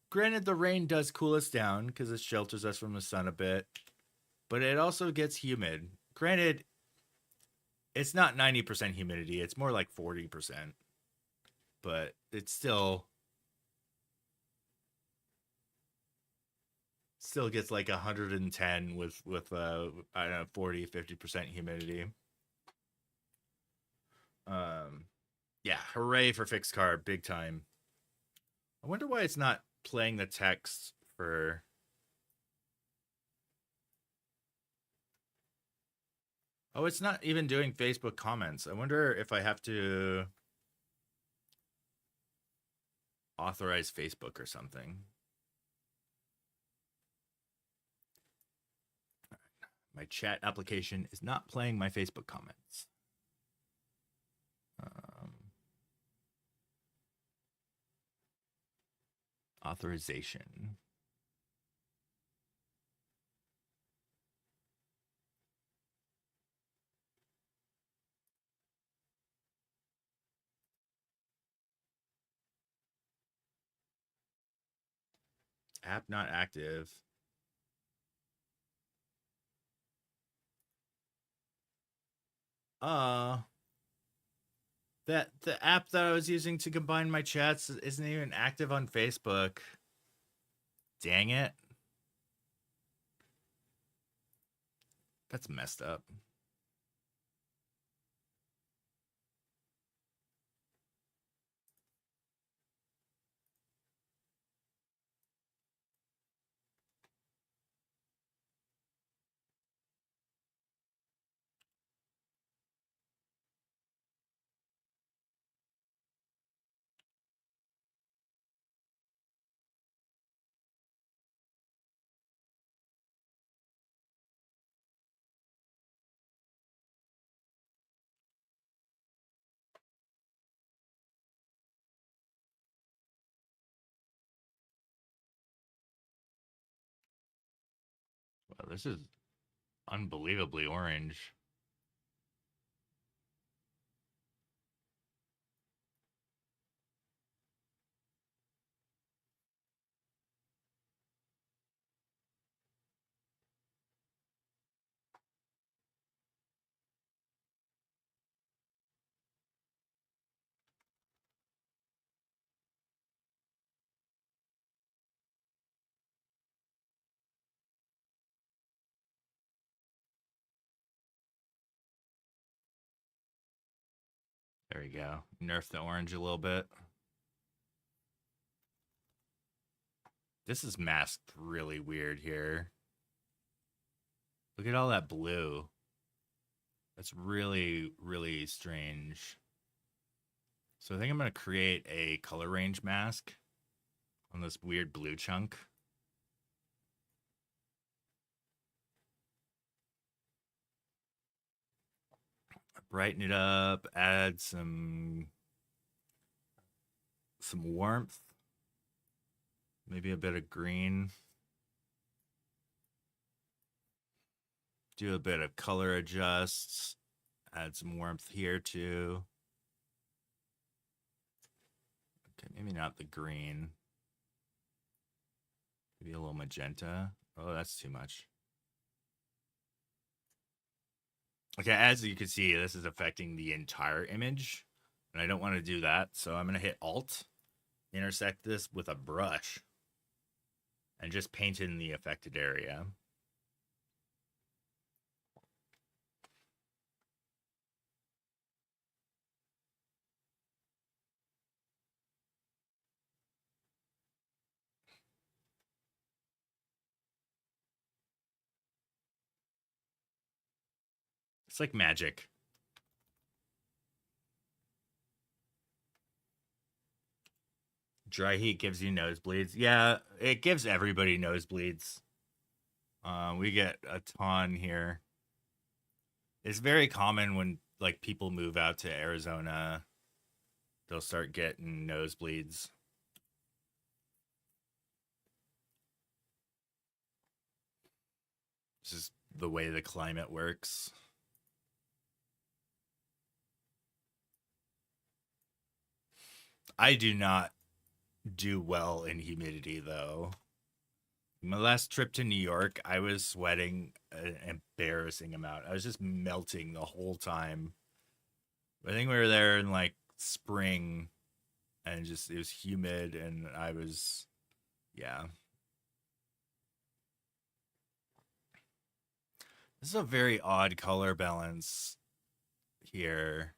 granted, the rain does cool us down because it shelters us from the sun a bit. But it also gets humid. Granted, it's not 90% humidity. It's more like 40%. But it's still gets like 110 with I don't know, 40-50% humidity. Yeah, hooray for fixed car, big time. I wonder why it's not playing the text for. Oh, it's not even doing Facebook comments. I wonder if I have to authorize Facebook or something. My chat application is not playing my Facebook comments. Authorization. App not active. That the app that I was using to combine my chats isn't even active on Facebook. Dang it. That's messed up. Well, this is unbelievably orange. There we go. Nerf the orange a little bit. This is masked really weird here. Look at all that blue. That's really, really strange. So I think I'm going to create a color range mask on this weird blue chunk. brighten it up, add some warmth, maybe a bit of green. Do a bit of color adjusts, add some warmth here too. Okay, maybe not the green. Maybe a little magenta. Oh, that's too much. Okay, as you can see, this is affecting the entire image, and I don't want to do that, so I'm going to hit Alt, intersect this with a brush, and just paint in the affected area. It's like magic. Dry heat gives you nosebleeds. Yeah, it gives everybody nosebleeds. We get a ton here. It's very common when like people move out to Arizona, they'll start getting nosebleeds. It's just the way the climate works. I do not do well in humidity though. My last trip to New York, I was sweating an embarrassing amount. I was just melting the whole time. I think we were there in like spring and just it was humid and I was yeah. This is a very odd color balance here.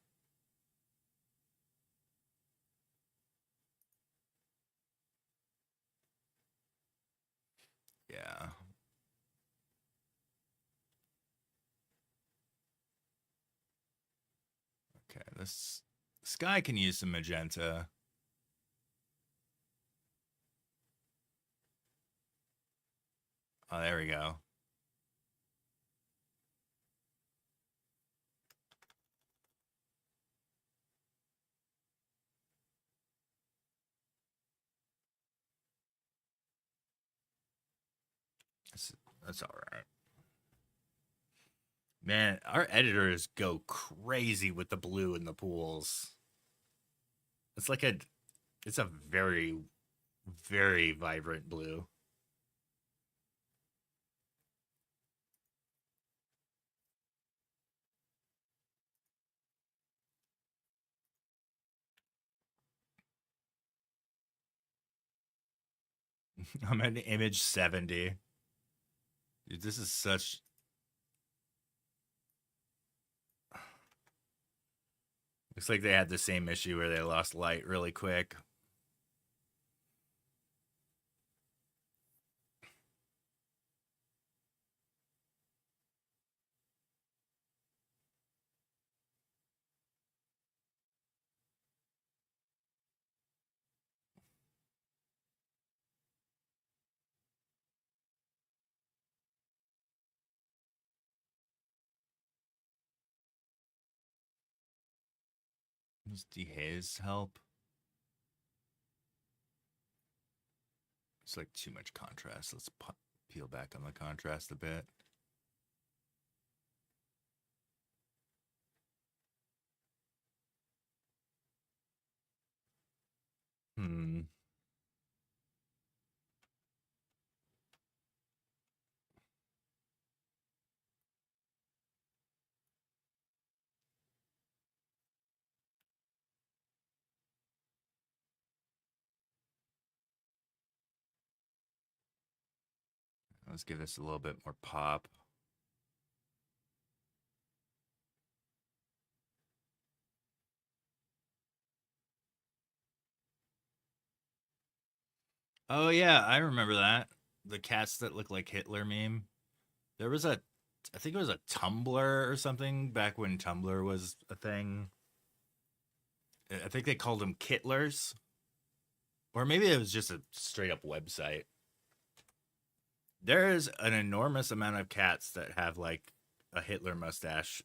Yeah. Okay, this sky can use some magenta. Oh, there we go. That's all right. Man, our editors go crazy with the blue in the pools. It's like it's a very, very vibrant blue. I'm at image 70. Dude, this is such. Looks like they had the same issue where they lost light really quick. Does dehaze help? It's like too much contrast. Let's peel back on the contrast a bit. Hmm. Let's give this a little bit more pop. Oh yeah, I remember that. The cats that look like Hitler meme. There was I think it was a Tumblr or something back when Tumblr was a thing. I think they called them Kitlers. Or maybe it was just a straight up website. There is an enormous amount of cats that have like a Hitler mustache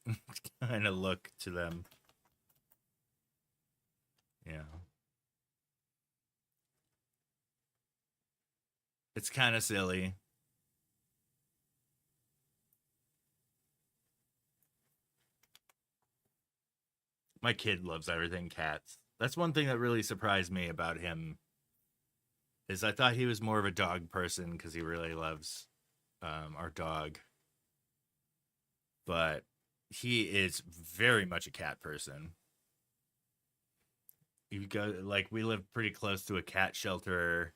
kind of look to them. Yeah. It's kind of silly. My kid loves everything cats. That's one thing that really surprised me about him is I thought he was more of a dog person because he really loves our dog. But he is very much a cat person. You go like we live pretty close to a cat shelter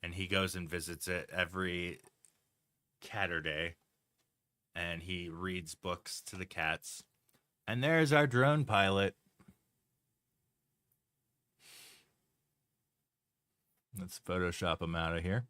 and he goes and visits it every Catterday and he reads books to the cats. And there's our drone pilot. Let's Photoshop him out of here.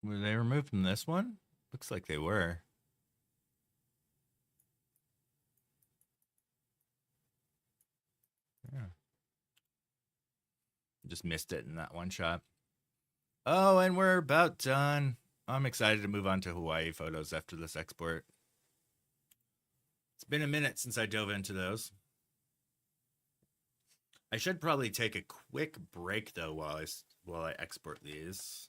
Were they removed from this one? Looks like they were. Yeah. Just missed it in that one shot. Oh, and we're about done. I'm excited to move on to Hawaii photos after this export. It's been a minute since I dove into those. I should probably take a quick break though while I export these.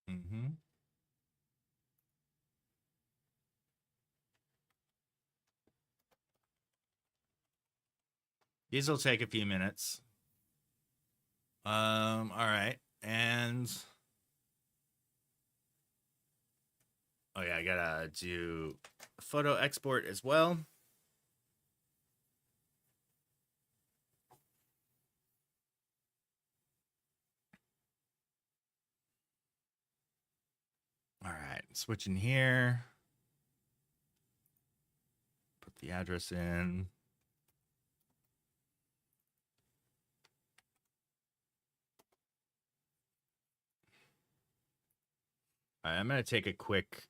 Mm-hmm. These will take a few minutes. All right. And oh yeah, I gotta do photo export as well. All right, switching here. Put the address in. All right, I'm gonna take a quick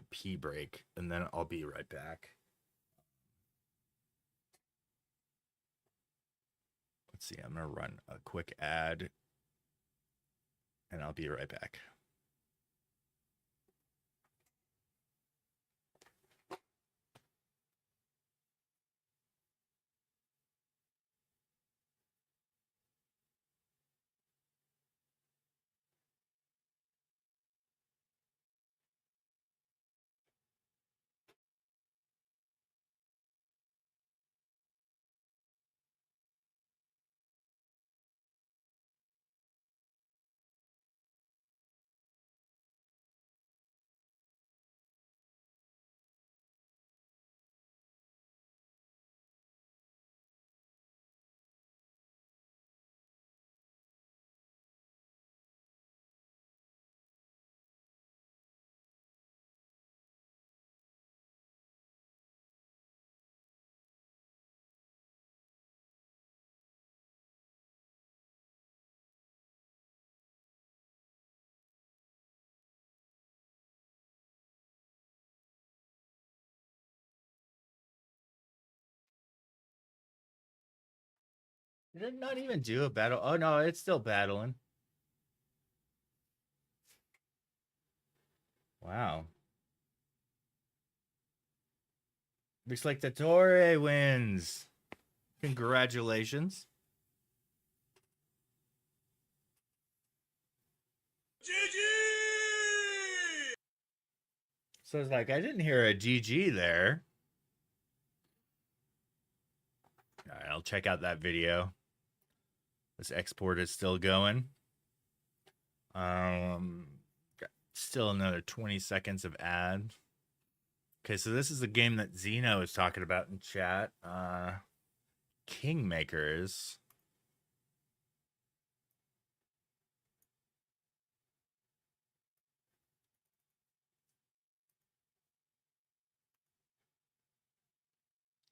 pee break, and then I'll be right back. Let's see, I'm gonna run a quick ad, and I'll be right back. Did it not even do a battle? Oh no, it's still battling. Wow. Looks like the Torre wins. Congratulations. GG! So it's like I didn't hear a GG there. All right, I'll check out that video. This export is still going. Got still another 20 seconds of ad. Okay, so this is a game that Zeno is talking about in chat. Kingmakers.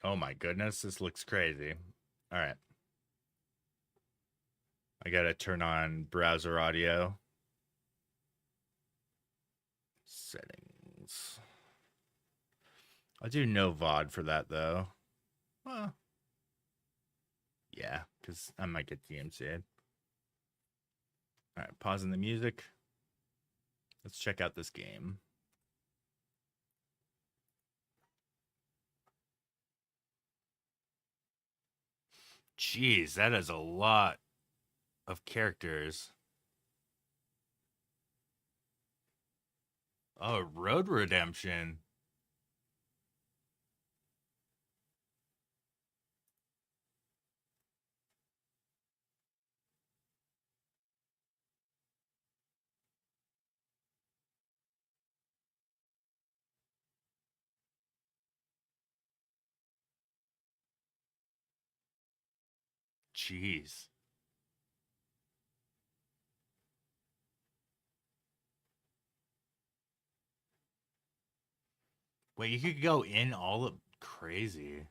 Oh my goodness, this looks crazy. All right. I gotta turn on browser audio. Settings. I'll do no VOD for that though. Well, yeah, because I might get DMCA'd. All right, pausing the music. Let's check out this game. Jeez, that is a lot of characters. Oh, Road Redemption. Jeez. Wait, you could go in all of crazy.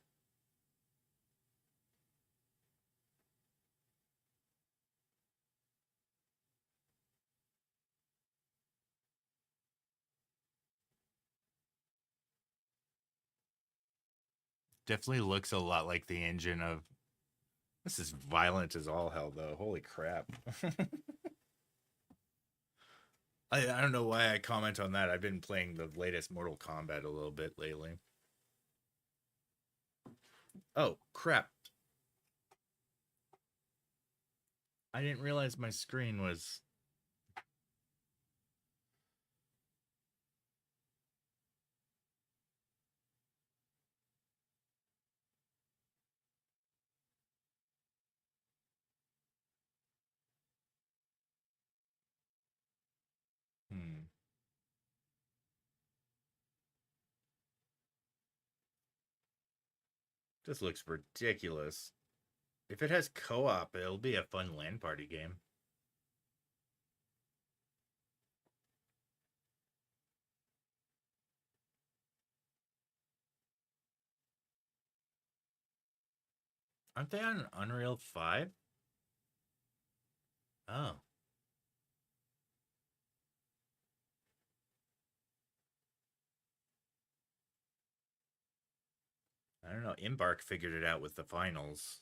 Definitely looks a lot like the engine of. This is violent as all hell, though. Holy crap. I don't know why I comment on that. I've been playing the latest Mortal Kombat a little bit lately. Oh, crap. I didn't realize my screen was. Hmm. This looks ridiculous. If it has co op, it'll be a fun LAN party game. Aren't they on Unreal 5? Oh. I don't know. Embark figured it out with the finals.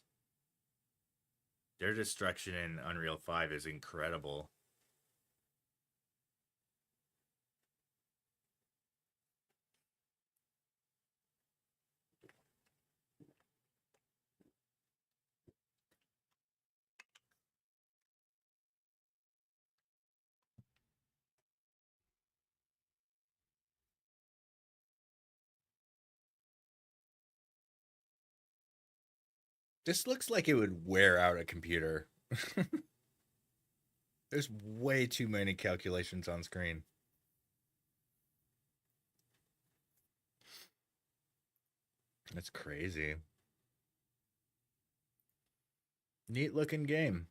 Their destruction in Unreal 5 is incredible. This looks like it would wear out a computer. There's way too many calculations on screen. That's crazy. Neat looking game.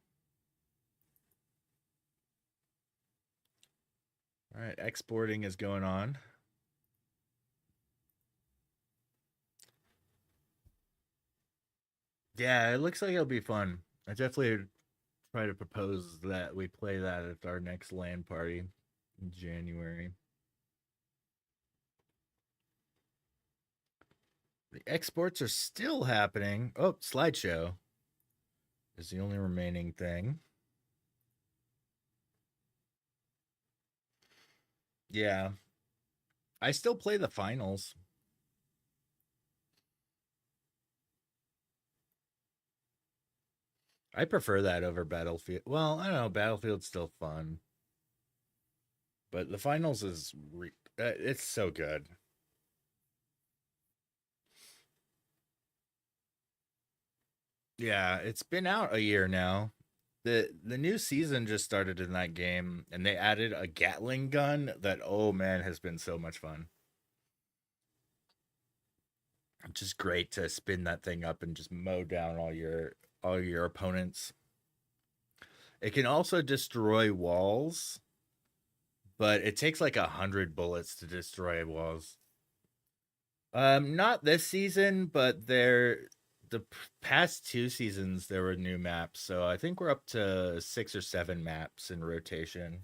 All right, exporting is going on. Yeah, it looks like it'll be fun. I definitely try to propose that we play that at our next LAN party in January. The exports are still happening. Oh, slideshow is the only remaining thing. Yeah. I still play the finals. I prefer that over Battlefield. Well, I don't know. Battlefield's still fun. But the finals is it's so good. Yeah, it's been out a year now. The new season just started in that game, and they added a Gatling gun that, oh man, has been so much fun. which is great to spin that thing up and just mow down all your opponents. It can also destroy walls, but it takes like 100 bullets to destroy walls. Not this season, but the past 2 seasons there were new maps, so I think we're up to 6 or 7 maps in rotation,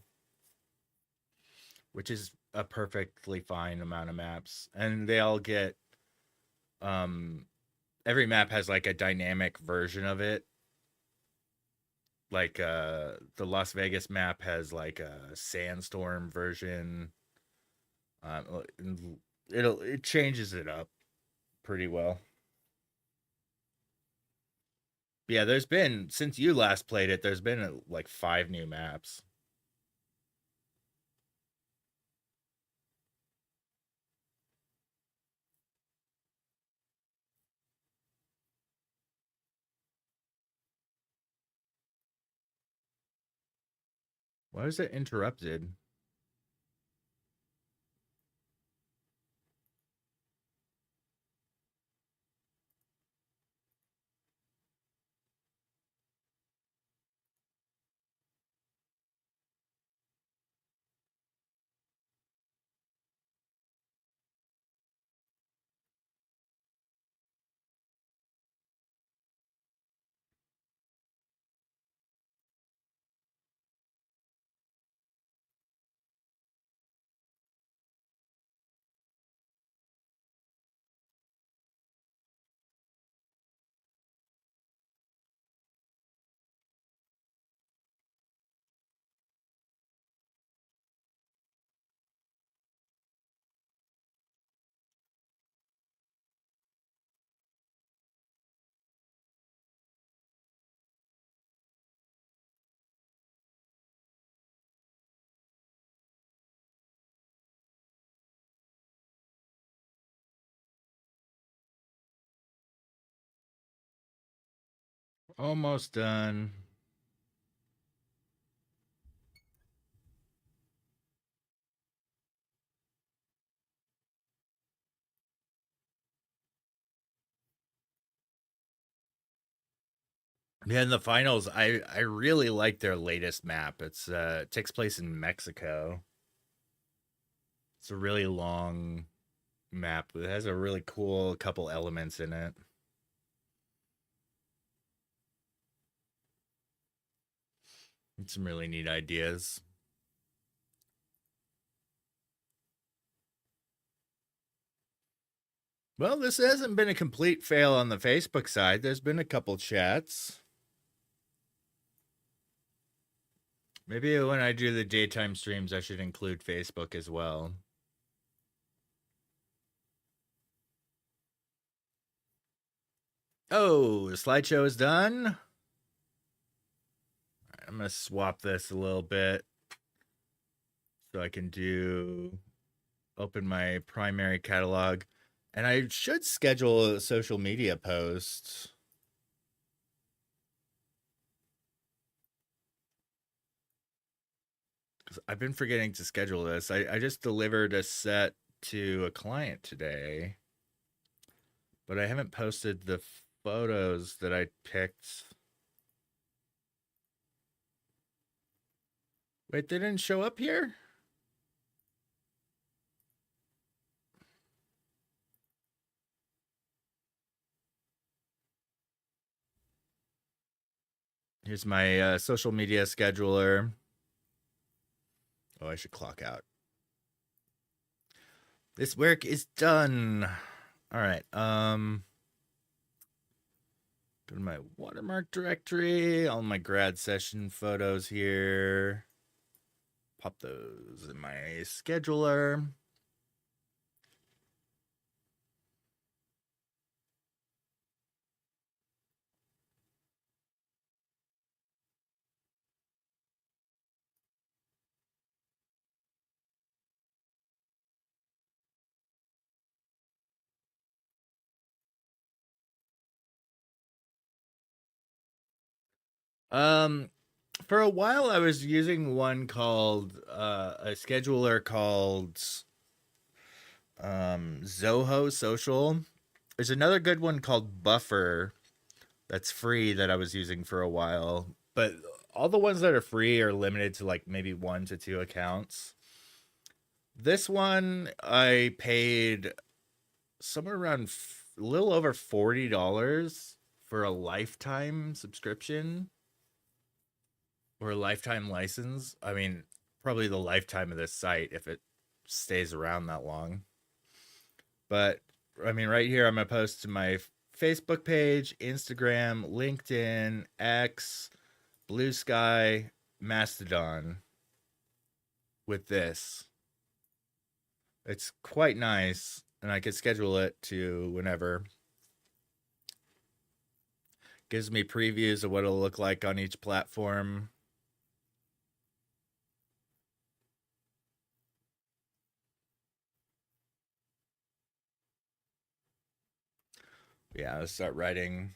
which is a perfectly fine amount of maps, and they all get um every map has like a dynamic version of it. Like the Las Vegas map has like a sandstorm version. It changes it up pretty well. Yeah, there's been since you last played it, there's been like 5 new maps. Why is it interrupted? Almost done. Yeah, in the finals, I really like their latest map. It takes place in Mexico. It's a really long map. It has a really cool couple elements in it. And some really neat ideas. Well, this hasn't been a complete fail on the Facebook side. There's been a couple chats. Maybe when I do the daytime streams, I should include Facebook as well. Oh, the slideshow is done. I'm going to swap this a little bit so I can open my primary catalog. And I should schedule a social media post. I've been forgetting to schedule this. I just delivered a set to a client today, but I haven't posted the photos that I picked. Wait, they didn't show up here? Here's my social media scheduler. Oh, I should clock out. This work is done. All right. Go to my watermark directory. All my grad session photos here. Pop those in my scheduler. For a while I was using one called a scheduler called Zoho Social, There's another good one called Buffer that's free that I was using for a while, but all the ones that are free are limited to like maybe 1 to 2 accounts. This one I paid somewhere around a little over $40 for a lifetime subscription or a lifetime license. I mean, probably the lifetime of this site if it stays around that long. But I mean, right here, I'm going to post to my Facebook page, Instagram, LinkedIn, X, Blue Sky, Mastodon with this. It's quite nice, and I could schedule it to whenever. Gives me previews of what it'll look like on each platform. Yeah, let's start writing.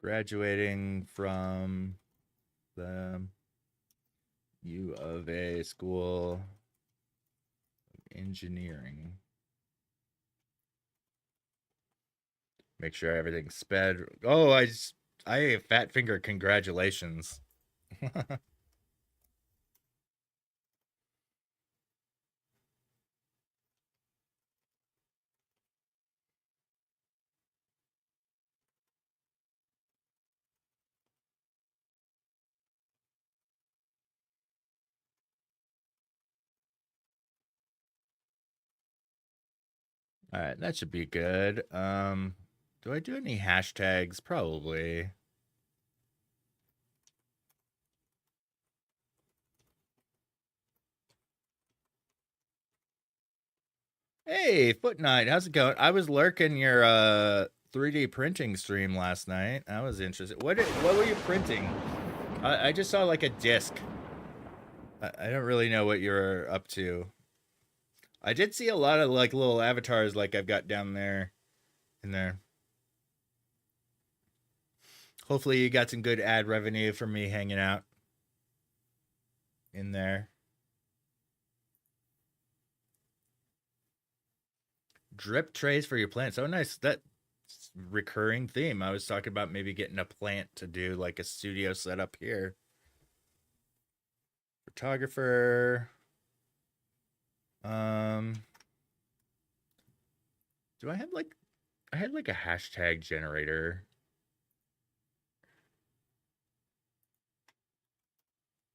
Graduating from the U of A School of Engineering. Make sure everything's sped. Oh, I fat finger. Congratulations. All right, that should be good. Do I do any hashtags? Probably. Hey, Foot Knight, how's it going? I was lurking your 3D printing stream last night. I was interested. What were you printing? I just saw like a disc. I don't really know what you're up to. I did see a lot of like little avatars like I've got down there in there. Hopefully you got some good ad revenue from me hanging out in there. Drip trays for your plants. Oh, nice. That recurring theme. I was talking about maybe getting a plant to do like a studio setup here. Photographer. Do I have like I had like a hashtag generator.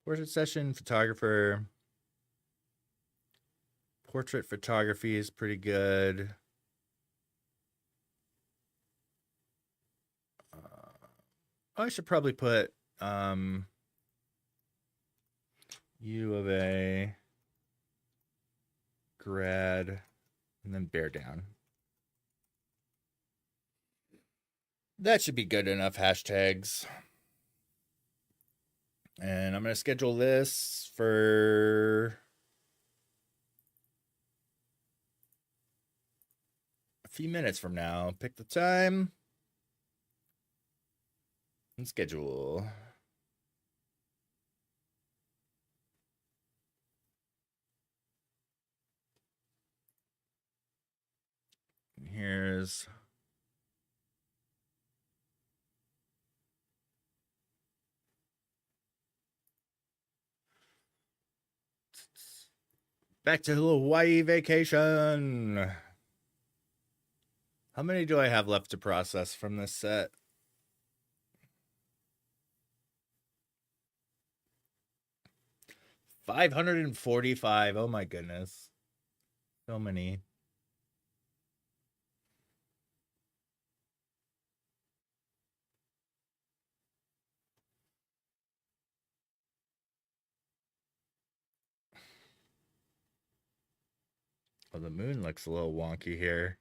Portrait session, photographer. Portrait photography is pretty good. I should probably put U of A grad and then bear down. That should be good enough hashtags. And I'm going to schedule this for a few minutes from now. Pick the time and schedule. Here's back to Hawaii vacation. How many do I have left to process from this set? $545. Oh my goodness. So many. Oh, the moon looks a little wonky here.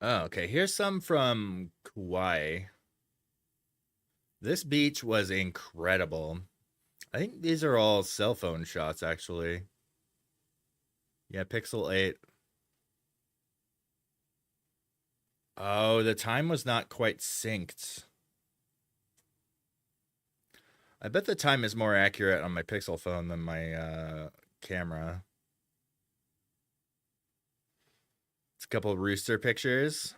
Oh, okay. Here's some from Kauai. This beach was incredible. I think these are all cell phone shots, actually. Yeah, Pixel 8. Oh, the time was not quite synced. I bet the time is more accurate on my Pixel phone than my camera. It's a couple of rooster pictures.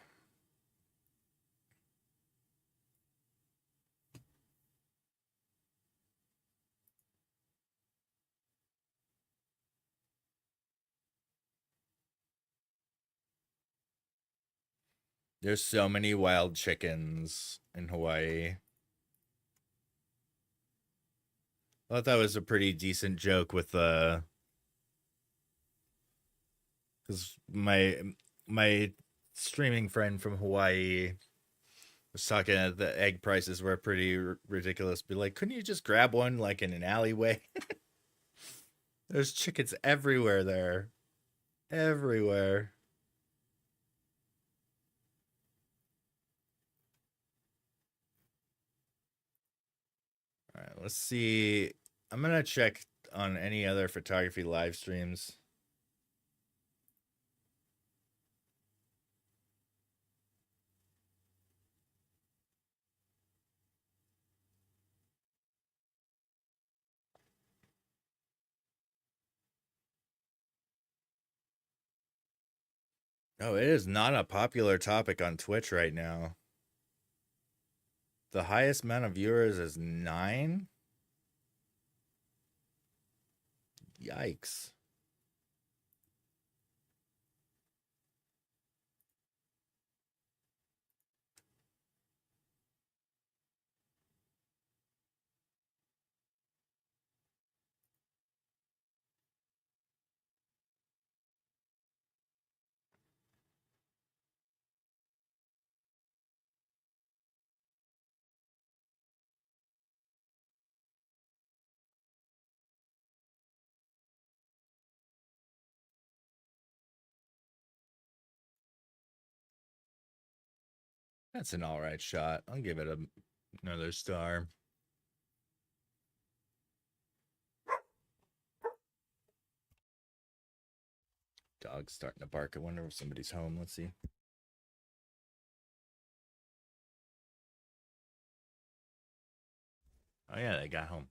There's so many wild chickens in Hawaii. I thought that was a pretty decent joke with because my streaming friend from Hawaii was talking that the egg prices were pretty ridiculous. Be like, couldn't you just grab one like in an alleyway? There's chickens everywhere there, everywhere. All right, let's see. I'm gonna check on any other photography live streams. Oh, it is not a popular topic on Twitch right now. The highest amount of viewers is 9. Yikes. That's an all right shot. I'll give it another star. Dog's starting to bark. I wonder if somebody's home. Let's see. Oh, yeah, they got home.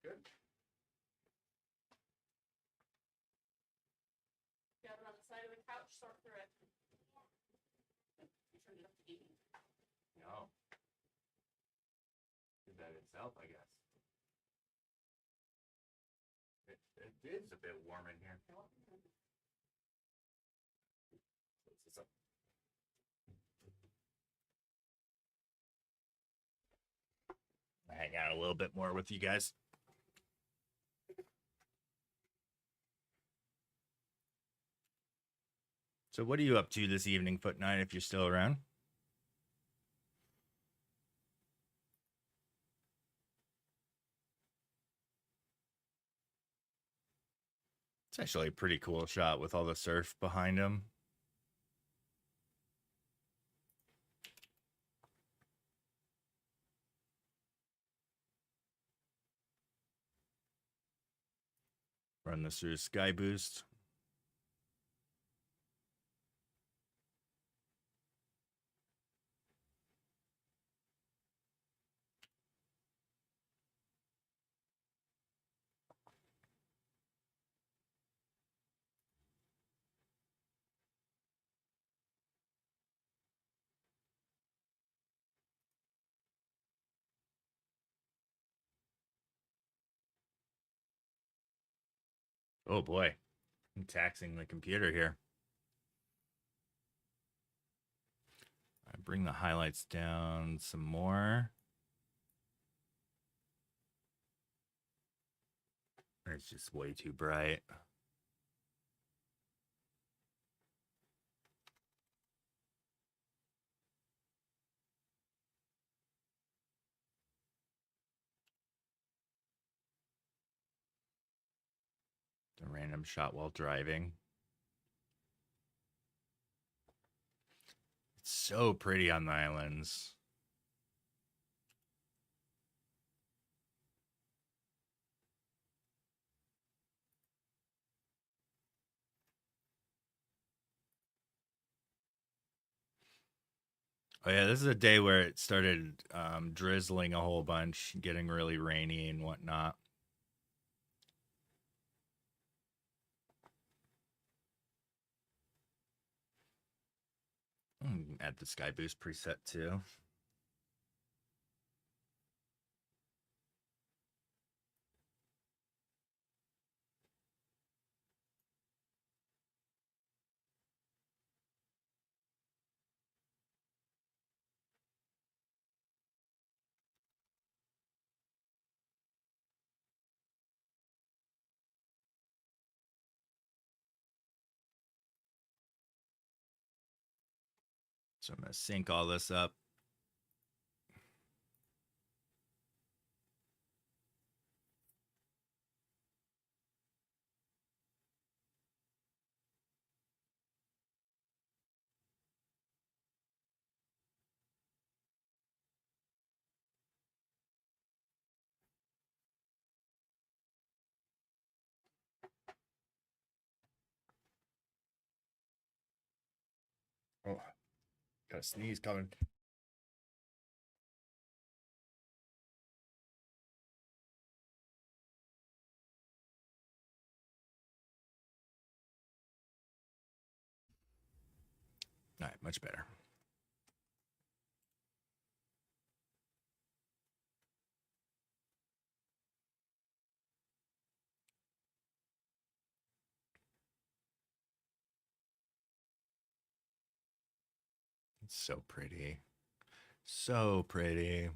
Good. You have it on the side of the couch, sort through it. You turned it up to 80. No. Did that itself, I guess. It is a bit warm in here. Close this up. Hang out a little bit more with you guys. So, what are you up to this evening, Foot Nine, if you're still around? It's actually a pretty cool shot with all the surf behind him. Run this through Sky Boost. Oh boy, I'm taxing the computer here. I bring the highlights down some more. It's just way too bright. A random shot while driving. It's so pretty on the islands. Oh yeah, this is a day where it started drizzling a whole bunch, getting really rainy and whatnot. Add the sky boost preset too. So I'm gonna sync all this up. Oh, got a sneeze coming. All right, much better. It's so pretty. So pretty.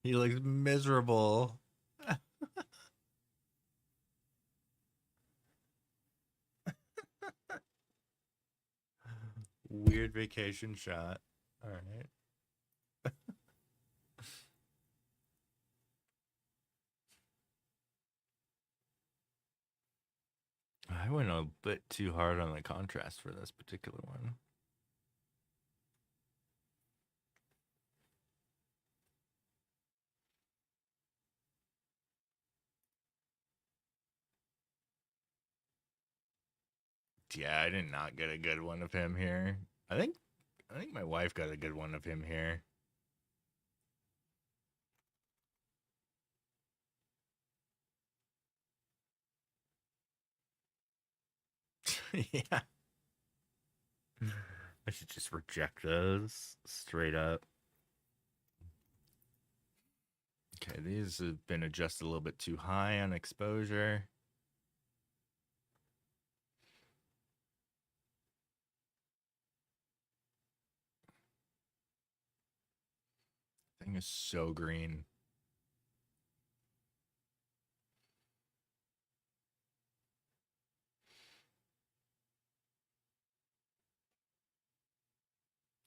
He looks miserable. Weird vacation shot. All right. I went a bit too hard on the contrast for this particular one. Yeah, I did not get a good one of him here. I think my wife got a good one of him here. Yeah. I should just reject those straight up. Okay, these have been adjusted a little bit too high on exposure. Thing is so green.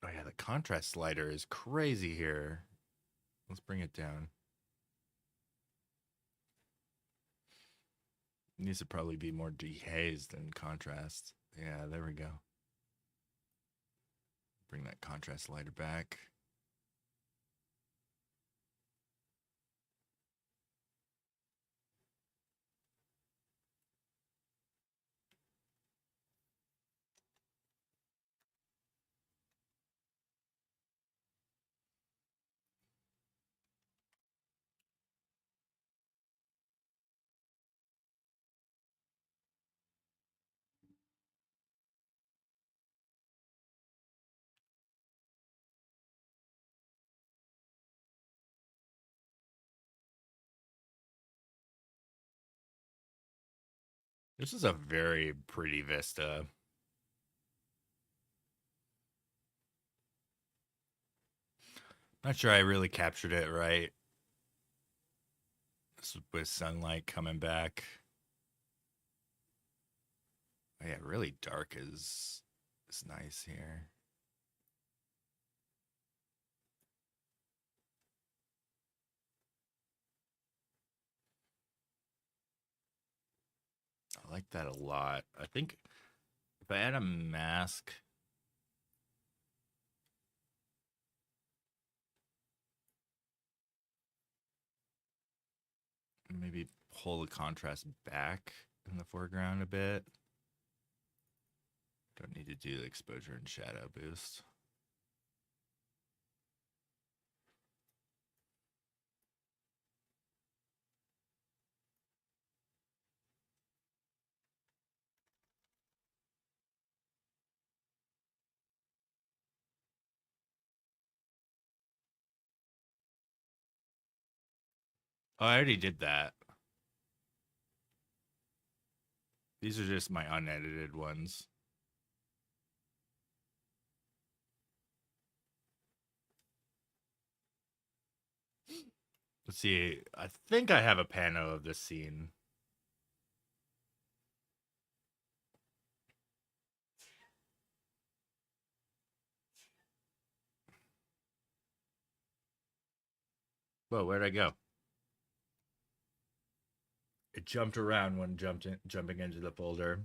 Oh yeah, the contrast slider is crazy here. Let's bring it down. It needs to probably be more dehazed than contrast. Yeah, there we go. Bring that contrast slider back. This is a very pretty vista. Not sure I really captured it right. This with sunlight coming back. Oh yeah, really dark is nice here. I like that a lot. I think if I add a mask, maybe pull the contrast back in the foreground a bit. Don't need to do the exposure and shadow boost. Oh, I already did that. These are just my unedited ones. Let's see. I think I have a pano of this scene. Whoa, where'd I go? It jumped around when jumping into the folder.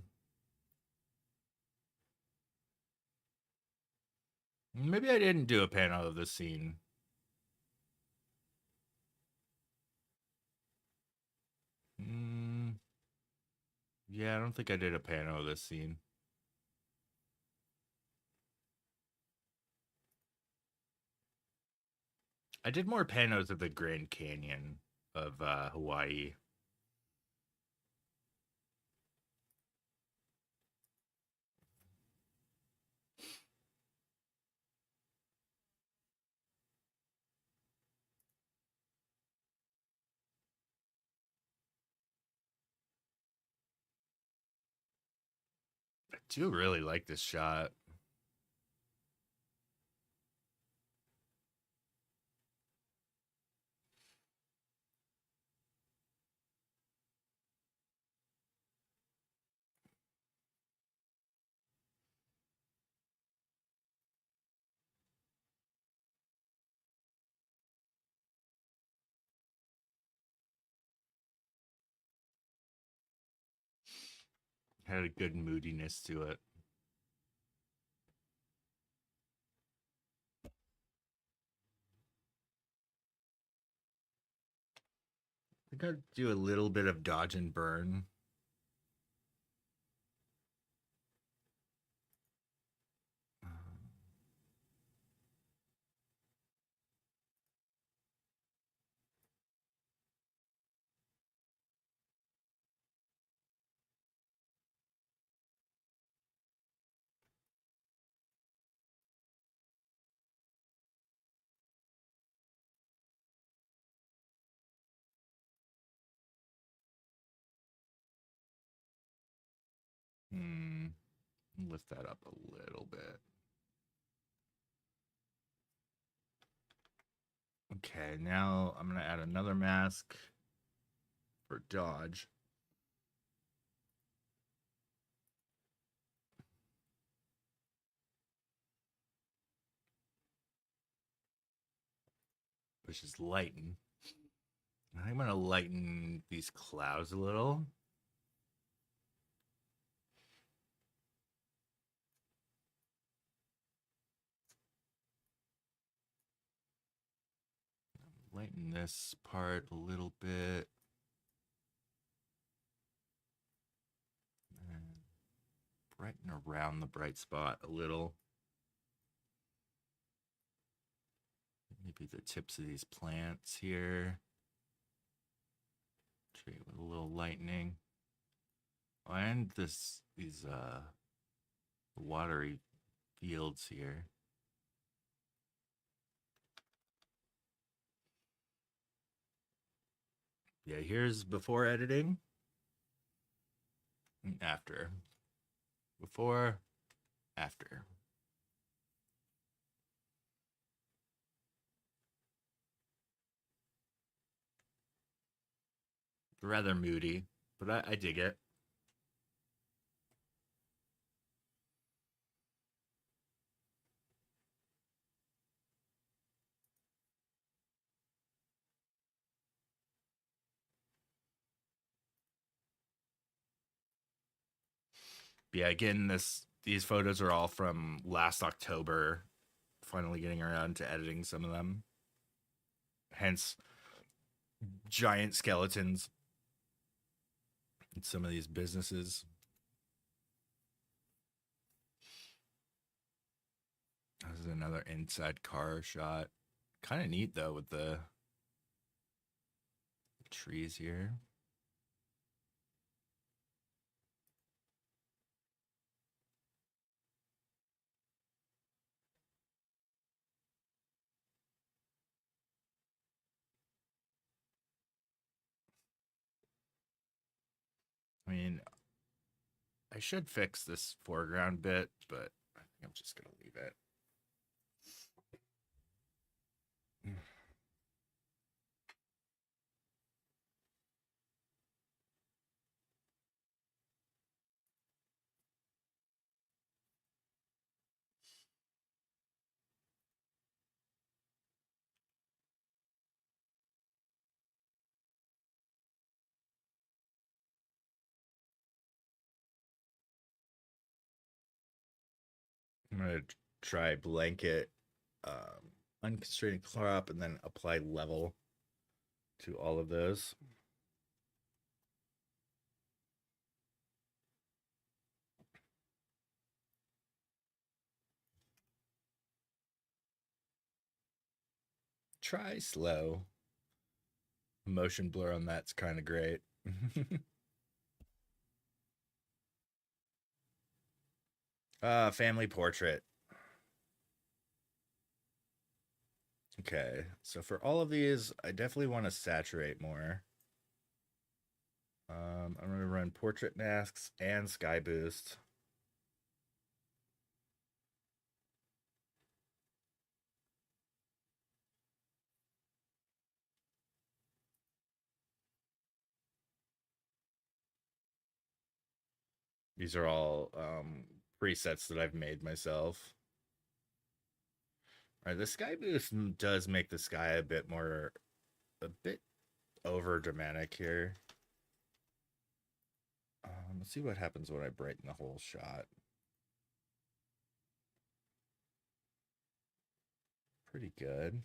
Maybe I didn't do a panel of this scene. Yeah, I don't think I did a panel of this scene. I did more panos of the Grand Canyon of Hawaii. I do really like this shot. Had a good moodiness to it. I think I'd do a little bit of dodge and burn. Lift that up a little bit. Okay, now I'm gonna add another mask for dodge. Which is lighten. I'm gonna lighten these clouds a little. Lighten this part a little bit. And brighten around the bright spot a little. Maybe the tips of these plants here. Treat with a little lightning. Oh, and these watery fields here. Yeah, here's before editing. After. Before, after. Rather moody, but I dig it. Yeah, again, these photos are all from last October. Finally getting around to editing some of them. Hence, giant skeletons in some of these businesses. This is another inside car shot. Kind of neat though with the trees here. I mean, I should fix this foreground bit, but I think I'm just gonna leave it. I'm gonna try blanket, unconstrained crop, and then apply level to all of those. Try slow. Motion blur on that's kind of great. Family portrait. Okay, so for all of these, I definitely want to saturate more. I'm gonna run portrait masks and sky boost. These are all presets that I've made myself. All right, the sky boost does make the sky a bit over dramatic here. Let's see what happens when I brighten the whole shot. Pretty good.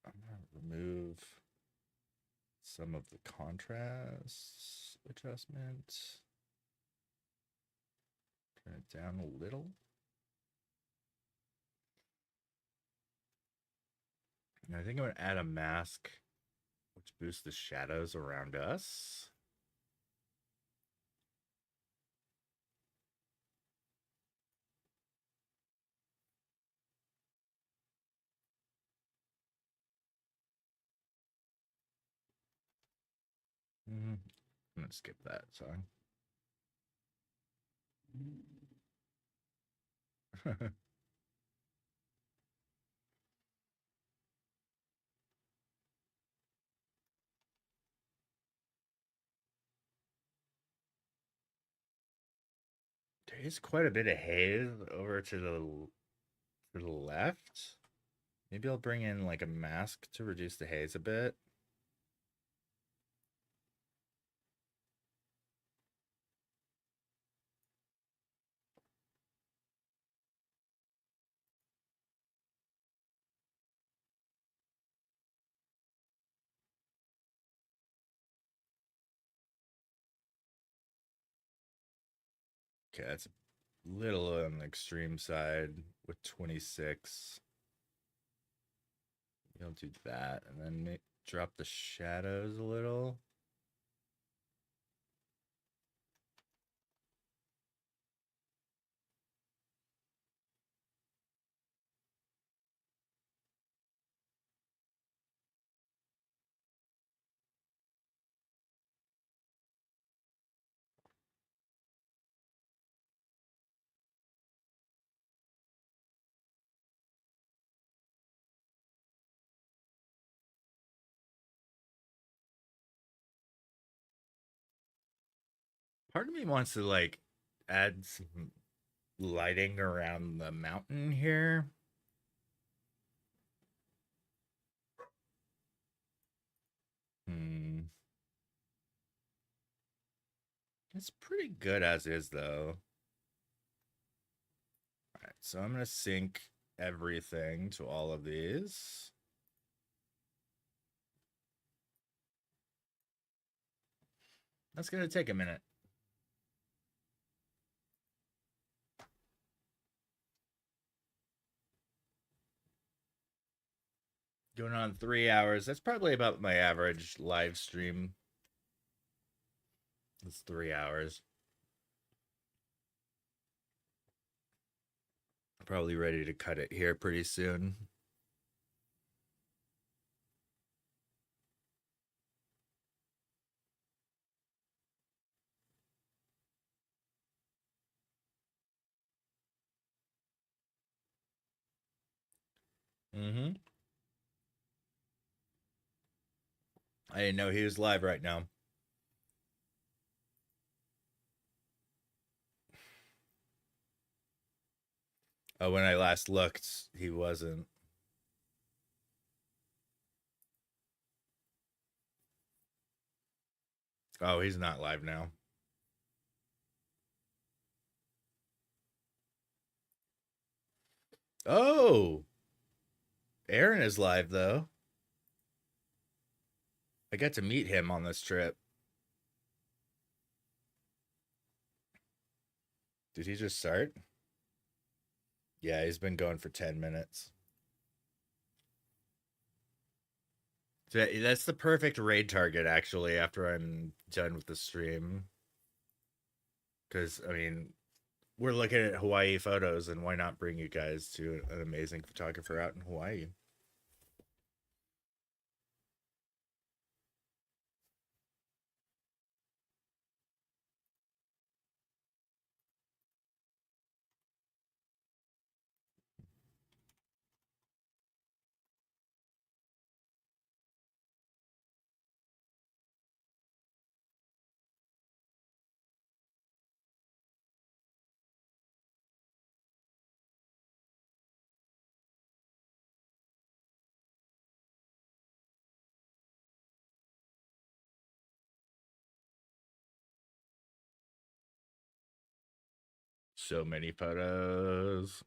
I'm gonna remove some of the contrast adjustment. Turn it down a little. And I think I'm gonna add a mask which boosts the shadows around us. I'm gonna skip that song. There is quite a bit of haze over to the left. Maybe I'll bring in like a mask to reduce the haze a bit. Okay, that's a little on the extreme side with 26. You'll do that and then drop the shadows a little. Part of me wants to like add some lighting around the mountain here. Hmm. It's pretty good as is, though. All right, so I'm going to sync everything to all of these. That's going to take a minute. Going on 3 hours. That's probably about my average live stream. It's 3 hours. Probably ready to cut it here pretty soon. Mm-hmm. I didn't know he was live right now. Oh, when I last looked, he wasn't. Oh, he's not live now. Oh, Aaron is live though. I got to meet him on this trip. Did he just start? Yeah, he's been going for 10 minutes. So that's the perfect raid target, actually, after I'm done with the stream. Because, I mean, we're looking at Hawaii photos, and why not bring you guys to an amazing photographer out in Hawaii? So many photos.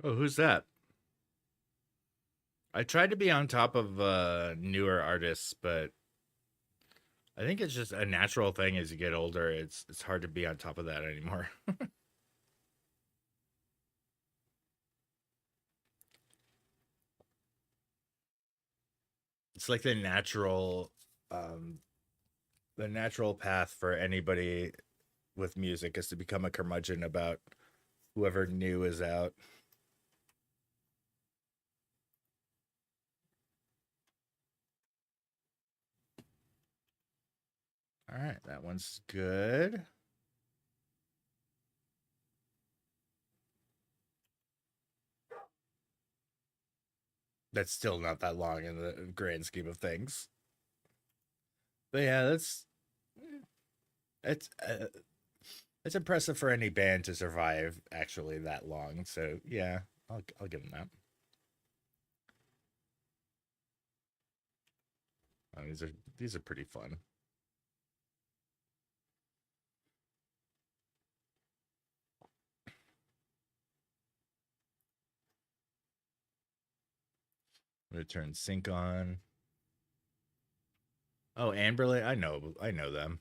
Oh, who's that? I tried to be on top of newer artists, but I think it's just a natural thing as you get older. It's hard to be on top of that anymore. It's like um the natural path for anybody with music is to become a curmudgeon about whoever new is out. All right, that one's good. That's still not that long in the grand scheme of things. But yeah, it's it's impressive for any band to survive actually that long. So yeah, I'll give them that. Oh, these are pretty fun. I'm gonna turn sync on. Oh, Amberley, I know them.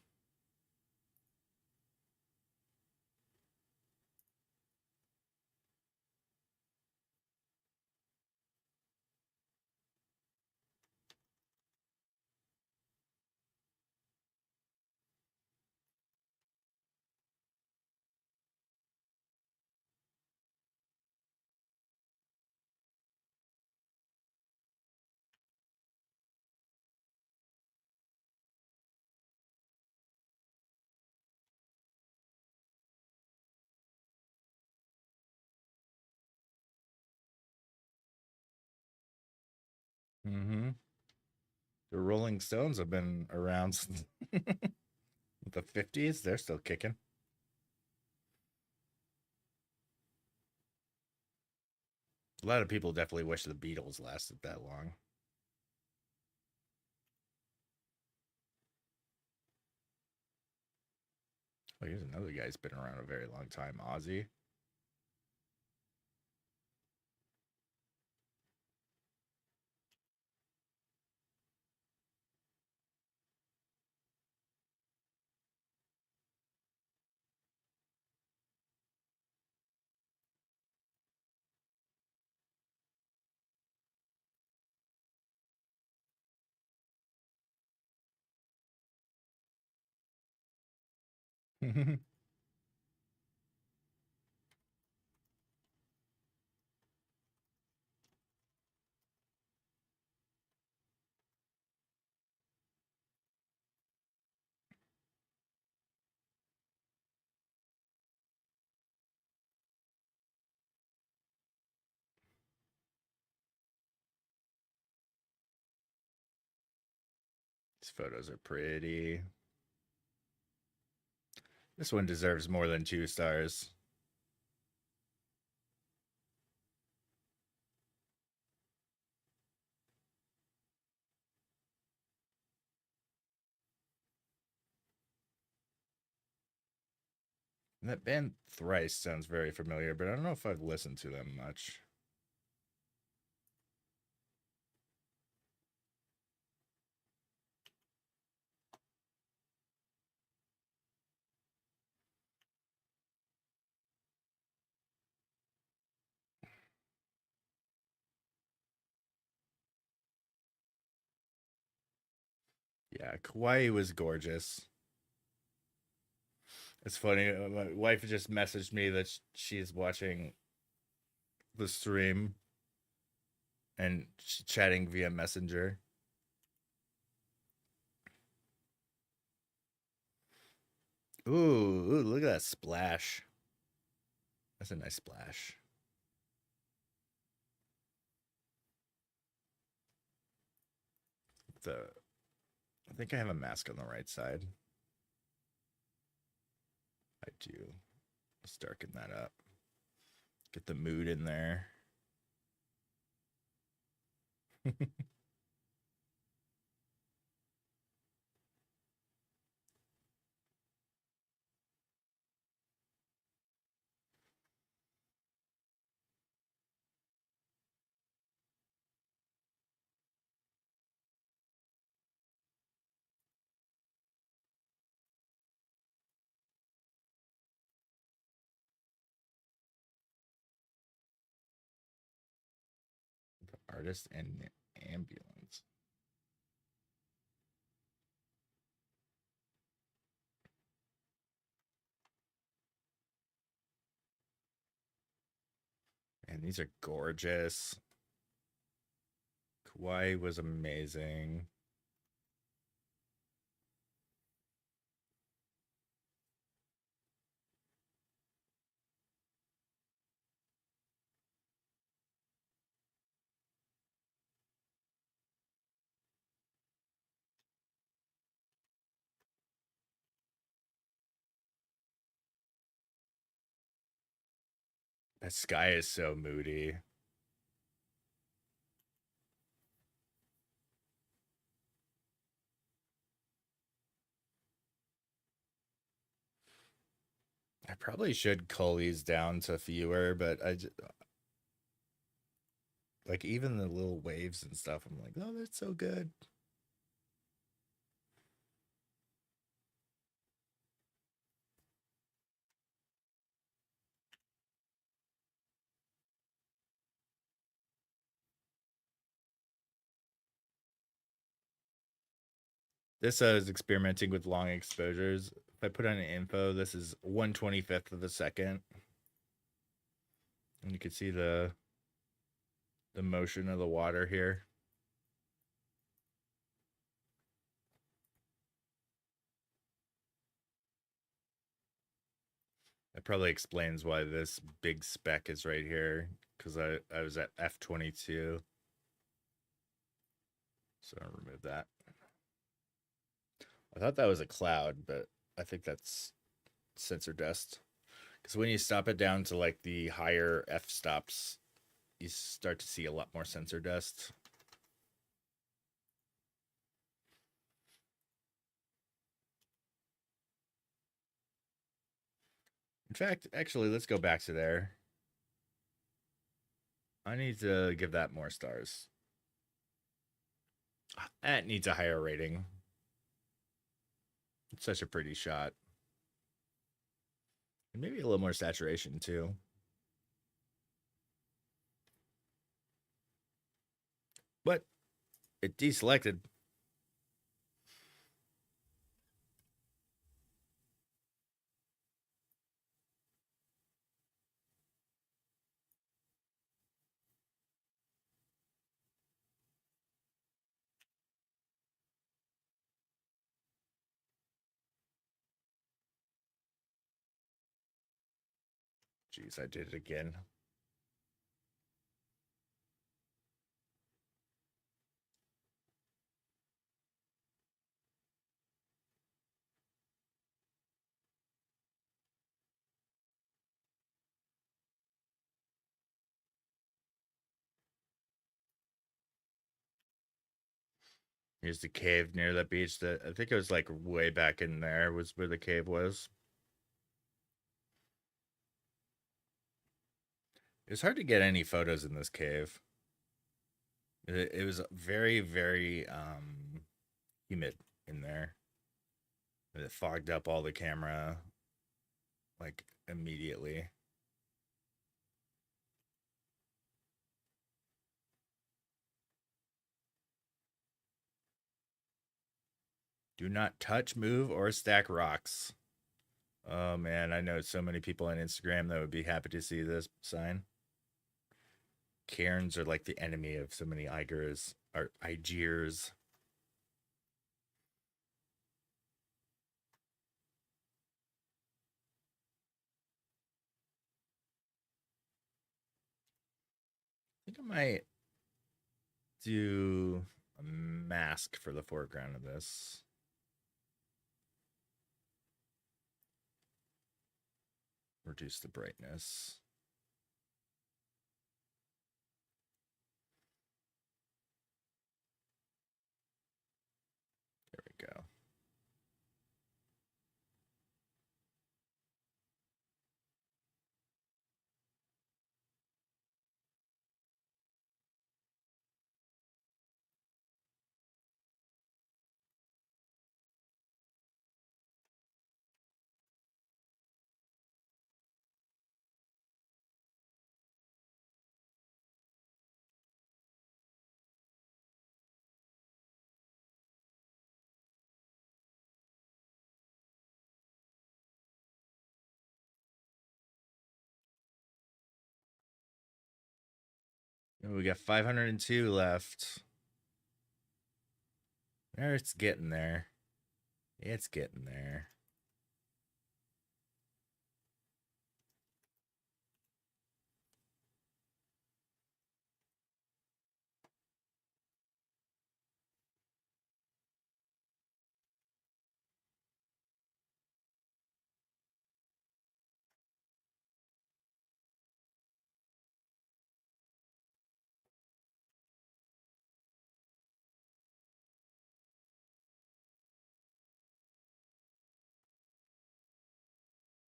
Mm-hmm. The Rolling Stones have been around since the 50s. They're still kicking. A lot of people definitely wish the Beatles lasted that long. Oh, here's another guy who's been around a very long time, Ozzy. These photos are pretty. This one deserves more than 2 stars. And that band Thrice sounds very familiar, but I don't know if I've listened to them much. Yeah, Kauai was gorgeous. It's funny. My wife just messaged me that she's watching the stream and chatting via Messenger. Ooh, look at that splash. That's a nice splash. I think I have a mask on the right side. I do. Let's darken that up. Get the mood in there. Artist and ambulance. And these are gorgeous. Kauai was amazing. That sky is so moody. I probably should cull these down to fewer, but like even the little waves and stuff. I'm like, oh, that's so good. This is experimenting with long exposures. If I put on an info, this is 1/25th of a second. And you can see the motion of the water here. That probably explains why this big speck is right here, because I was at f22. So I'll remove that. I thought that was a cloud, but I think that's sensor dust. Because when you stop it down to like the higher f stops, you start to see a lot more sensor dust. In fact, actually, let's go back to there. I need to give that more stars. That needs a higher rating. It's such a pretty shot. And maybe a little more saturation too. But it deselected. Jeez, I did it again. Here's the cave near the beach. That I think it was like way back in there was where the cave was. It was hard to get any photos in this cave. It was very, very humid in there. It fogged up all the camera like immediately. Do not touch, move, or stack rocks. Oh man, I know so many people on Instagram that would be happy to see this sign. Cairns are like the enemy of so many Igers or Igers. I think I might do a mask for the foreground of this. Reduce the brightness. There we go. Oh, we got 502 left. There, it's getting there. It's getting there.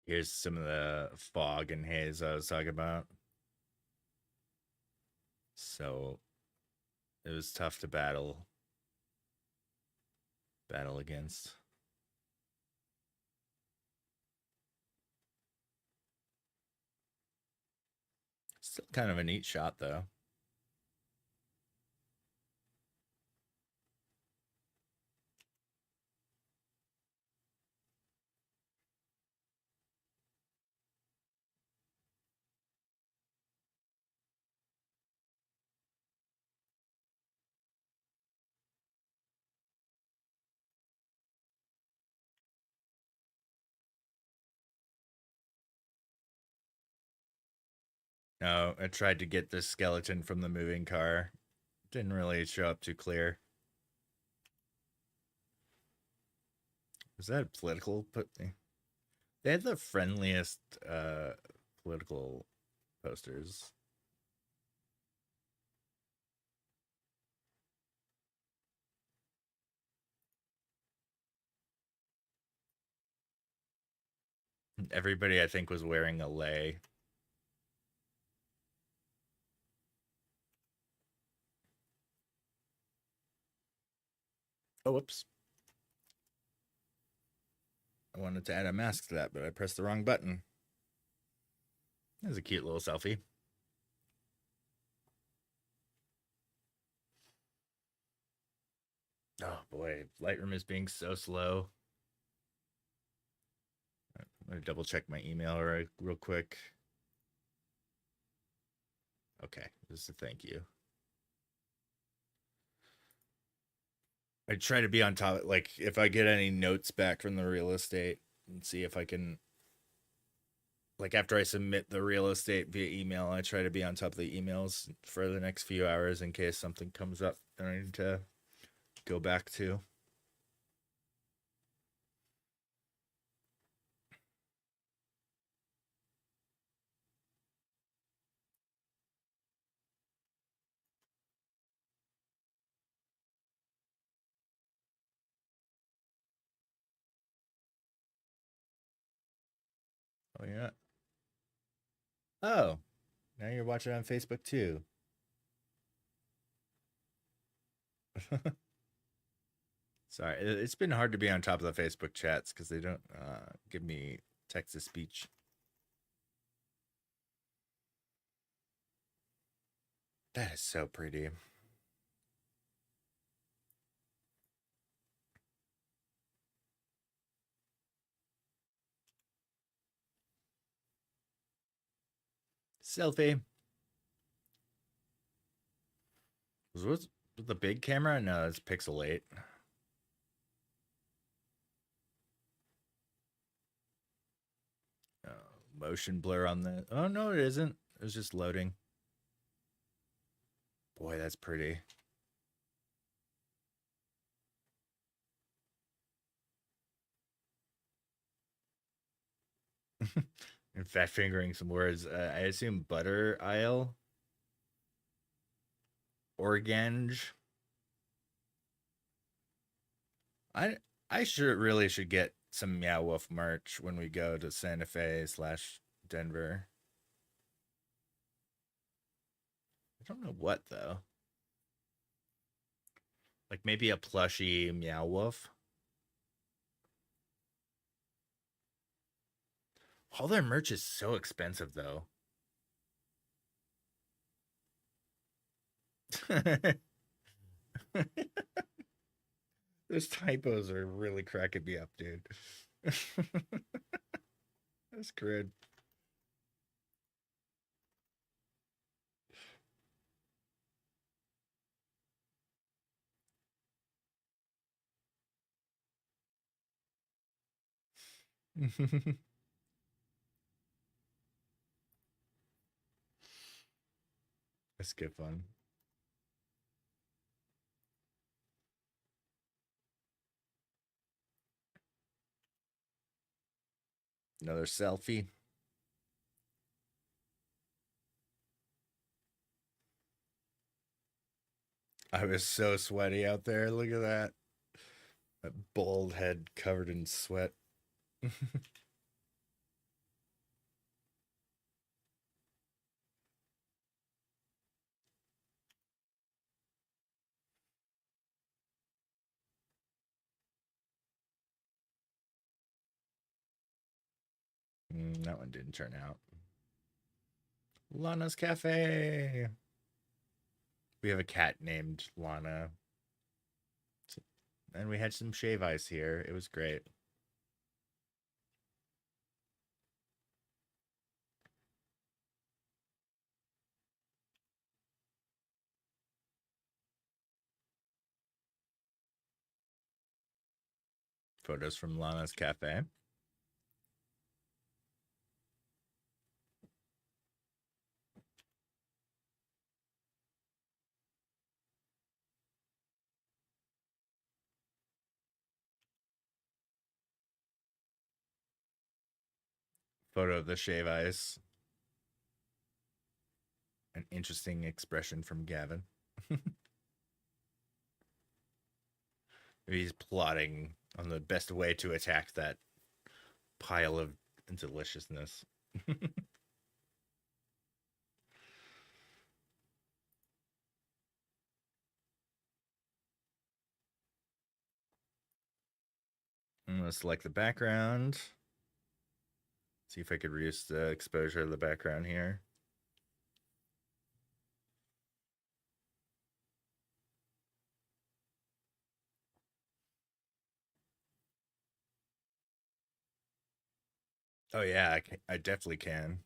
Here's some of the fog and haze I was talking about. So it was tough to battle against. Still kind of a neat shot though. No, I tried to get the skeleton from the moving car. Didn't really show up too clear. Was that political? They had the friendliest political posters. Everybody, I think, was wearing a lei. Oh, whoops. I wanted to add a mask to that, but I pressed the wrong button. That was a cute little selfie. Oh boy, Lightroom is being so slow. I'm gonna double check my email real quick. Okay, this is a thank you. I try to be on top. Like if I get any notes back from the real estate, and see if I can. Like after I submit the real estate via email, I try to be on top of the emails for the next few hours in case something comes up that I need to go back to. Oh yeah. Oh, now you're watching on Facebook too. Sorry, it's been hard to be on top of the Facebook chats because they don't give me text to speech. That is so pretty. Selfie. Was the big camera? No, it's Pixel 8. Motion blur on the. Oh no, it isn't. It was just loading. Boy, that's pretty. In fact, fingering some words. I assume butter aisle. Organge. I I should get some Meow Wolf merch when we go to Santa Fe / Denver. I don't know what though. Like maybe a plushy Meow Wolf. All their merch is so expensive though. Those typos are really cracking me up, dude. That's good. That's good fun. Another selfie. I was so sweaty out there. Look at that. That bald head covered in sweat. That one didn't turn out. Lana's Cafe. We have a cat named Lana. And we had some shave ice here. It was great. Photos from Lana's Cafe. photo of the shave ice. An interesting expression from Gavin. He's plotting on the best way to attack that pile of deliciousness. I'm going to select the background. See if I could reduce the exposure of the background here. Oh yeah, I definitely can.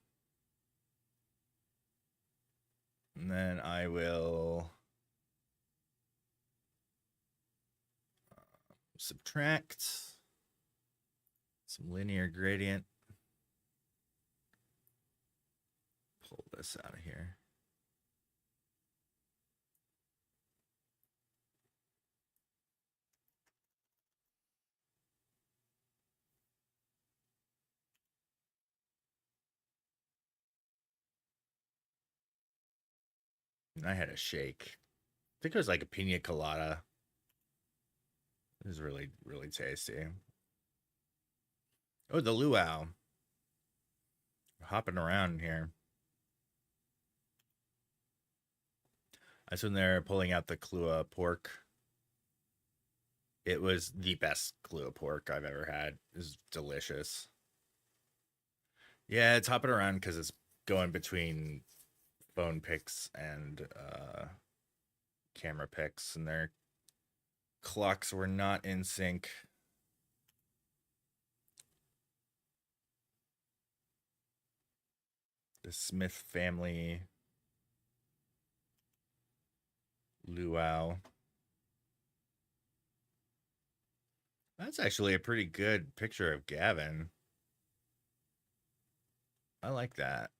And then I will subtract some linear gradient. Pull this out of here. And I had a shake. I think it was like a pina colada. It was really, really tasty. Oh, the luau. Hopping around here. I was in there pulling out the Kahlua pork. It was the best Kahlua pork I've ever had. It was delicious. Yeah, it's hopping around because it's going between phone pics and camera pics, and their clocks were not in sync. The Smith family luau. That's actually a pretty good picture of Gavin. I like that.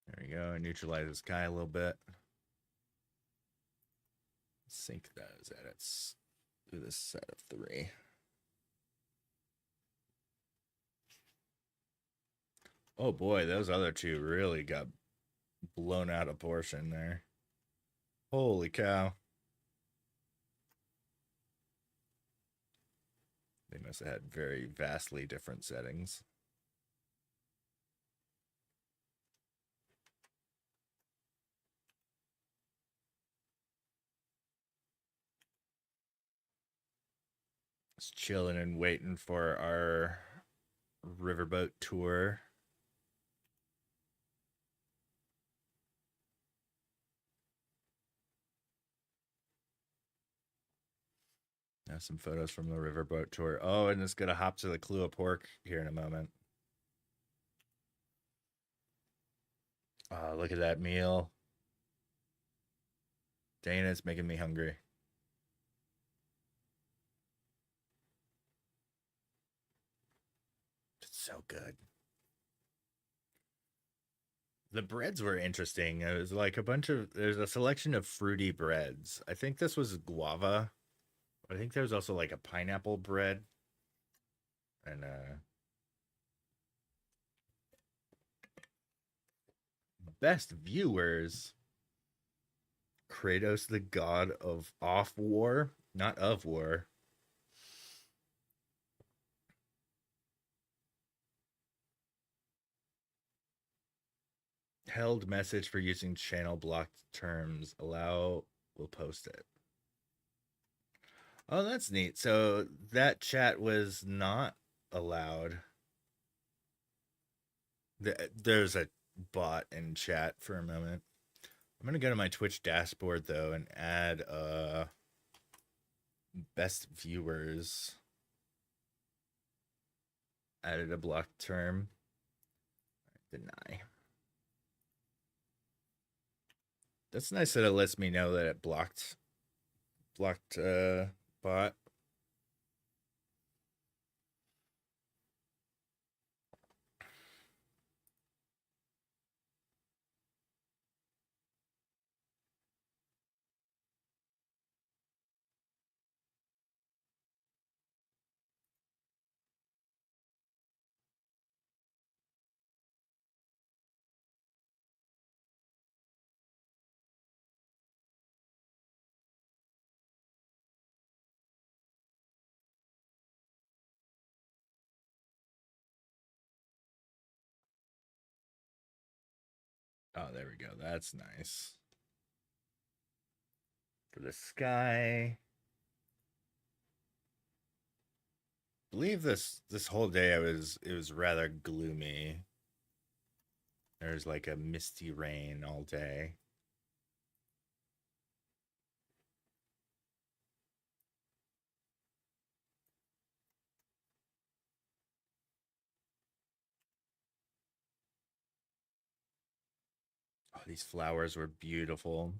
There we go. Neutralize the sky a little bit. Sync those edits. Do this set of 3. Oh boy, those other two really got blown out of proportion there. Holy cow. They must have had very vastly different settings. Just chilling and waiting for our riverboat tour. Now some photos from the riverboat tour. Oh, and it's gonna hop to the Kahlua pork here in a moment. Oh, look at that meal. Dana, it's making me hungry. It's so good. The breads were interesting. It was like there's a selection of fruity breads. I think this was guava. I think there's also like a pineapple bread. And best viewers. Kratos, the god of off war, not of war. Held message for using channel blocked terms. Allow, we'll post it. Oh, that's neat. So that chat was not allowed. There's a bot in chat for a moment. I'm gonna go to my Twitch dashboard though and add best viewers. Added a blocked term. Deny. That's nice that it lets me know that it blocked bot. Oh, there we go. That's nice. For the sky. I believe this whole day it was rather gloomy. There's like a misty rain all day. Oh, these flowers were beautiful.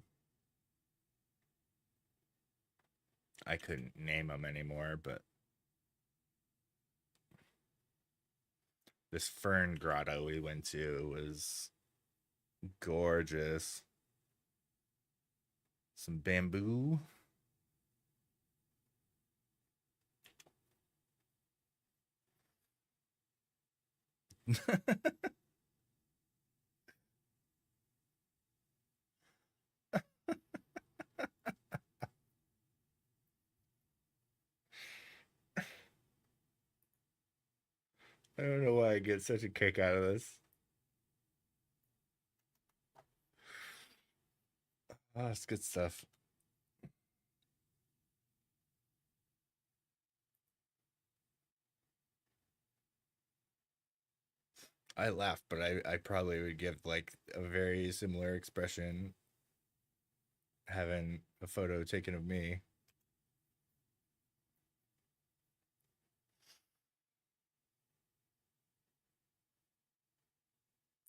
I couldn't name them anymore, but this fern grotto we went to was gorgeous. Some bamboo. I don't know why I get such a kick out of this. Oh, it's good stuff. I laugh, but I probably would give like a very similar expression having a photo taken of me.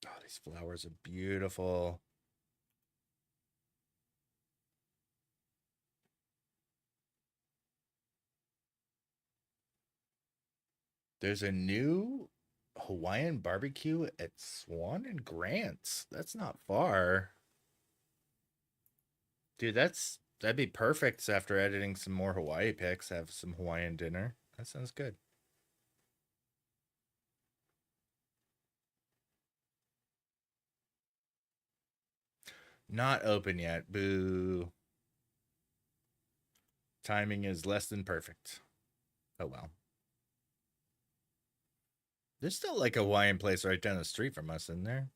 Oh, these flowers are beautiful. There's a new Hawaiian barbecue at Swan and Grants. That's not far. Dude, that'd be perfect after editing some more Hawaii pics, have some Hawaiian dinner. That sounds good. Not open yet. Boo. Timing is less than perfect. Oh well. There's still like a Hawaiian place right down the street from us, isn't there?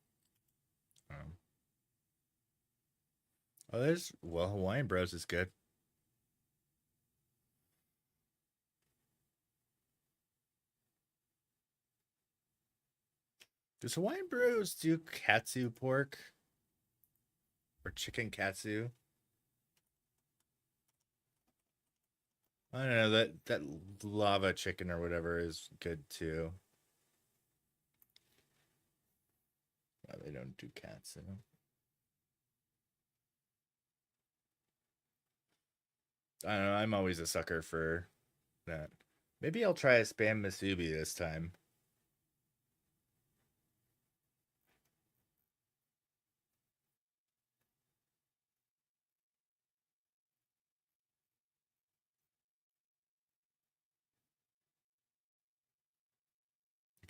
Oh, well, Hawaiian Bros is good. Does Hawaiian Bros do katsu pork or chicken katsu? I don't know, that lava chicken or whatever is good too. Oh, they don't do katsu. I don't know. I'm always a sucker for that. Maybe I'll try a spam masubi this time.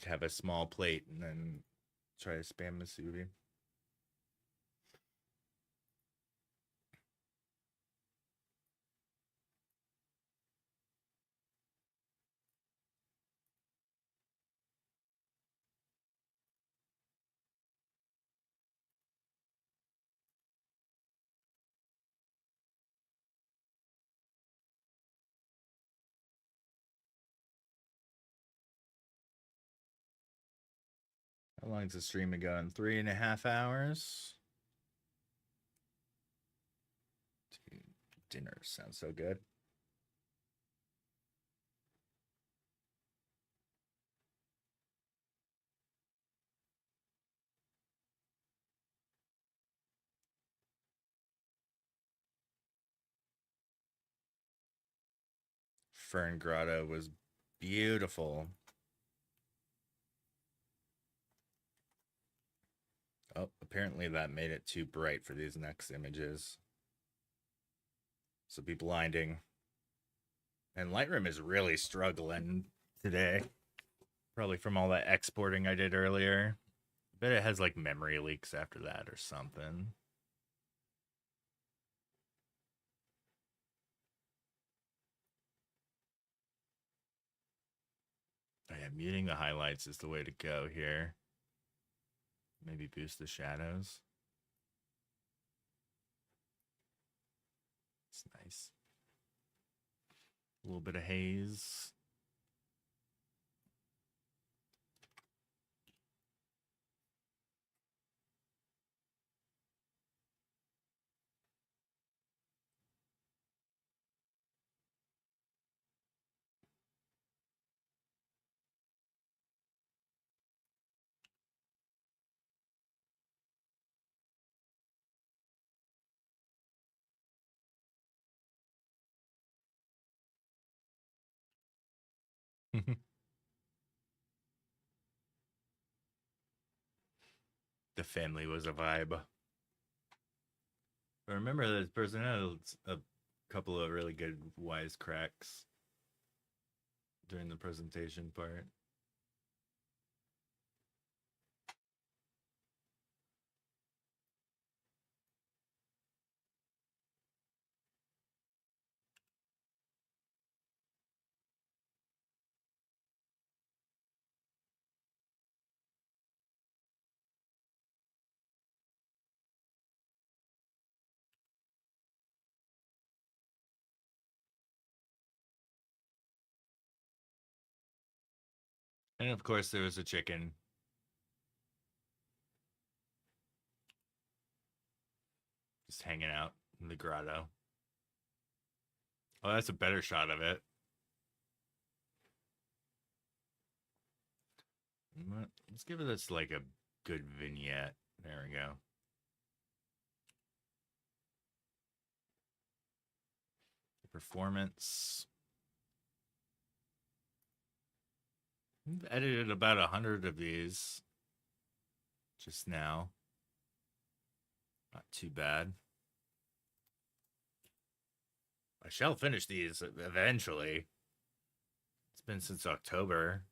Have a small plate and then try a spam masubi. How long's the stream been going? 3.5 hours. Dude, dinner sounds so good. Fern Grotto was beautiful. Oh, apparently that made it too bright for these next images. So be blinding. And Lightroom is really struggling today. Probably from all that exporting I did earlier. I bet it has like memory leaks after that or something. Oh yeah, muting the highlights is the way to go here. Maybe boost the shadows. Nice. A little bit of haze. The family was a vibe. I remember this person had a couple of really good wisecracks during the presentation part. And of course, there was a chicken. Just hanging out in the grotto. Oh, that's a better shot of it. Let's give this like a good vignette. There we go. The performance. I've edited about 100 of these just now. Not too bad. I shall finish these eventually. It's been since October.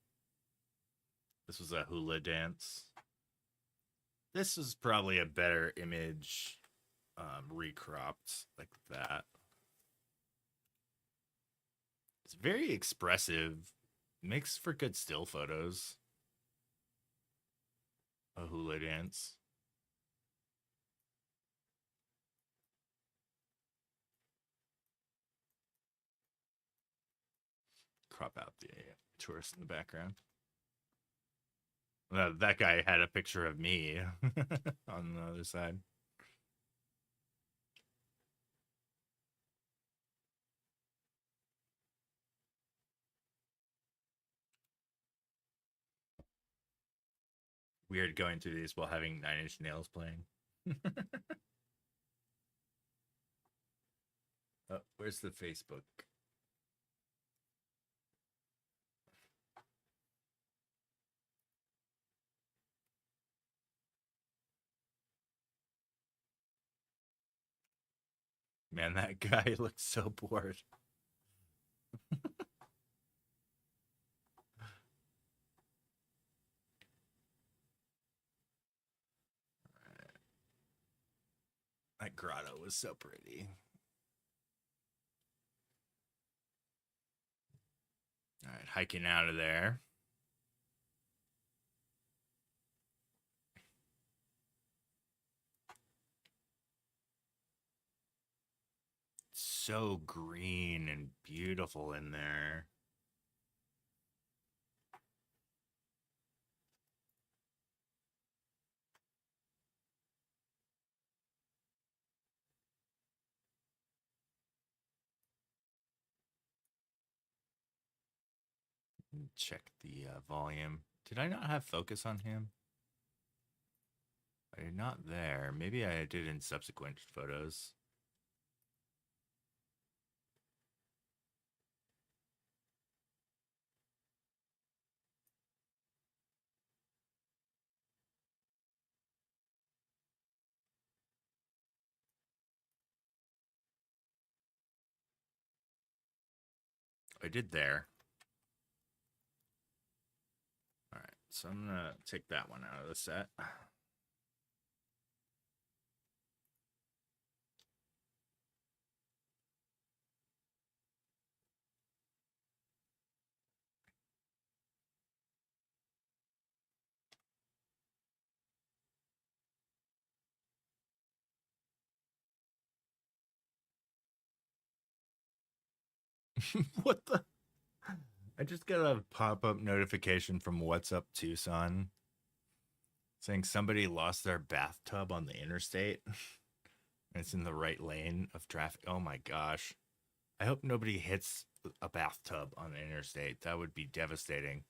This was a hula dance. This is probably a better image recropped like that. It's very expressive. Makes for good still photos. A hula dance. Crop out the tourist in the background. That guy had a picture of me on the other side. Weird going through these while having 9 Inch Nails playing. Oh, where's the Facebook? Man, that guy looks so bored. That grotto was so pretty. All right, hiking out of there. So green and beautiful in there. Check the volume. Did I not have focus on him? I did not there. Maybe I did in subsequent photos. I did there. All right, so I'm gonna take that one out of the set. What the? I just got a pop-up notification from What's Up Tucson saying somebody lost their bathtub on the interstate. It's in the right lane of traffic. Oh my gosh. I hope nobody hits a bathtub on the interstate. That would be devastating.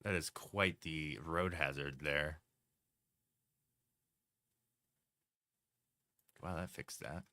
That is quite the road hazard there. Wow, that fixed that.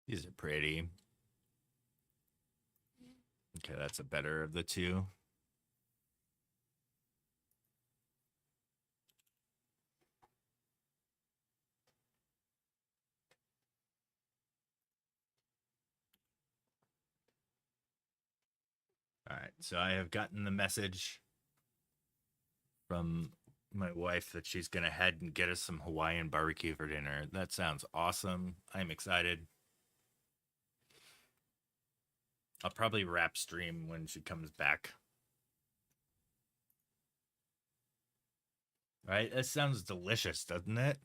These are pretty. Okay, that's a better of the two. All right, so I have gotten the message from my wife that she's going to head and get us some Hawaiian barbecue for dinner. That sounds awesome. I'm excited. I'll probably wrap stream when she comes back. Right? That sounds delicious, doesn't it?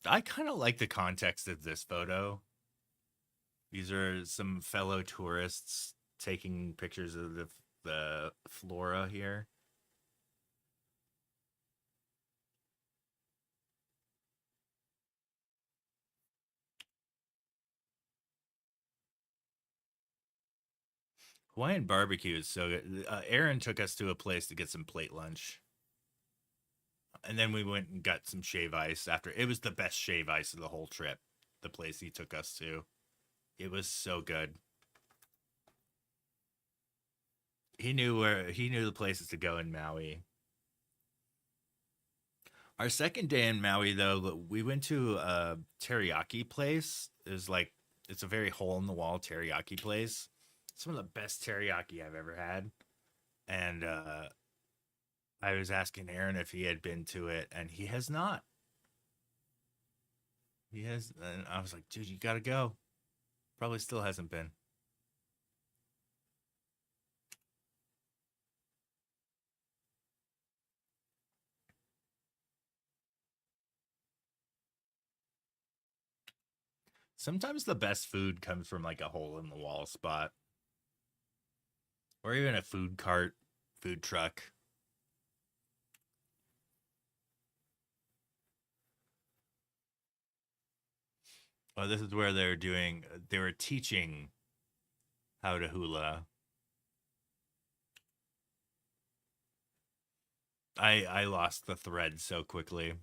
I kind of like the context of this photo. These are some fellow tourists taking pictures of the flora here. Hawaiian barbecue is so good. Aaron took us to a place to get some plate lunch. And then we went and got some shave ice after. It was the best shave ice of the whole trip, the place he took us to. It was so good. He knew the places to go in Maui. Our second day in Maui, though, we went to a teriyaki place. It's a very hole in the wall teriyaki place. It's one of the best teriyaki I've ever had. And I was asking Aaron if he had been to it, and he has not. He has, and I was like, dude, you gotta go. Probably still hasn't been. Sometimes the best food comes from like a hole in the wall spot, or even a food cart, food truck. Oh, this is where they were teaching how to hula. I lost the thread so quickly.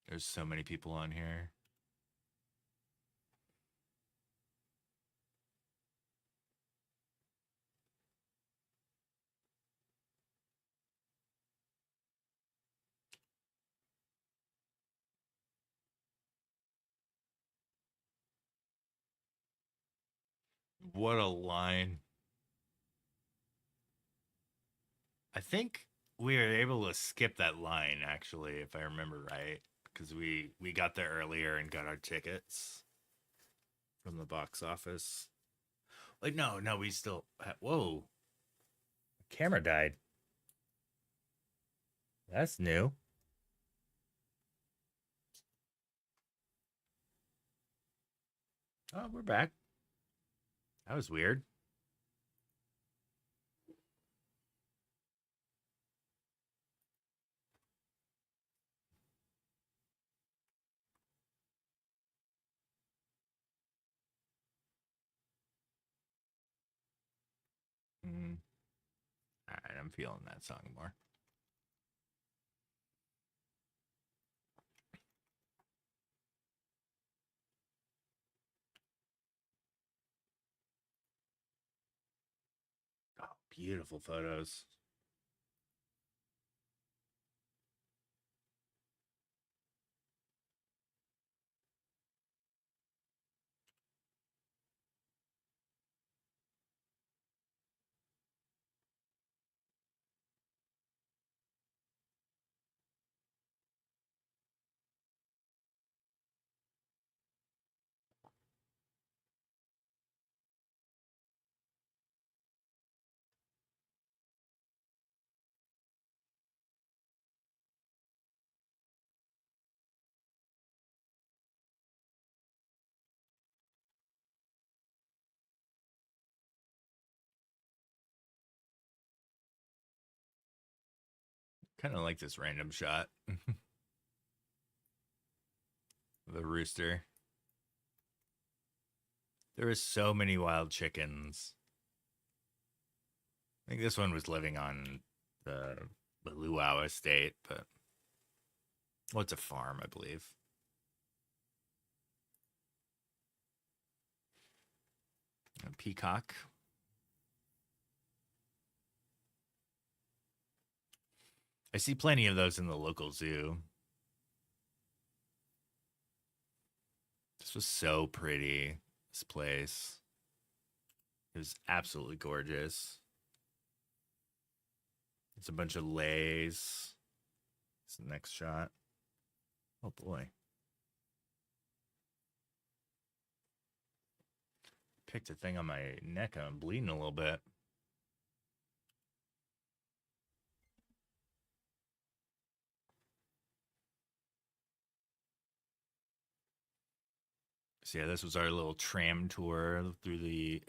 There's so many people on here. What a line. I think we were able to skip that line actually, if I remember right, because we got there earlier and got our tickets from the box office. Like no, we still whoa. Camera died. That's new. Oh, we're back. That was weird. Mm. All right, I'm feeling that song more. Beautiful photos. Kind of like this random shot. The rooster. There were so many wild chickens. I think this one was living on the Luau estate, but well, it's a farm, I believe. A peacock. I see plenty of those in the local zoo. This was so pretty, this place. It was absolutely gorgeous. It's a bunch of lays. It's the next shot. Oh boy. Picked a thing on my neck. I'm bleeding a little bit. So yeah, this was our little tram tour through the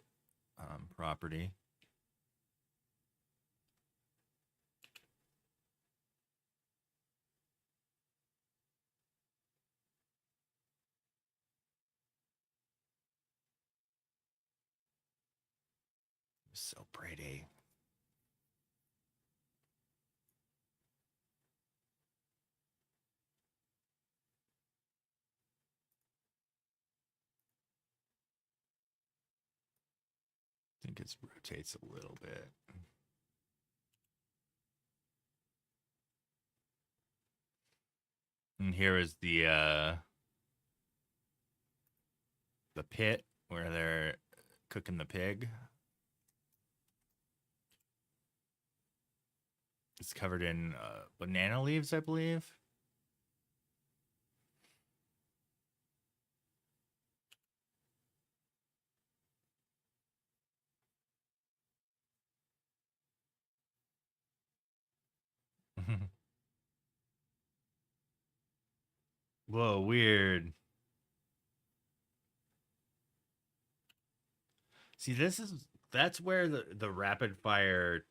property. So pretty. I think it rotates a little bit. And here is the pit where they're cooking the pig. It's covered in banana leaves, I believe. Whoa, weird. See, that's where the rapid fire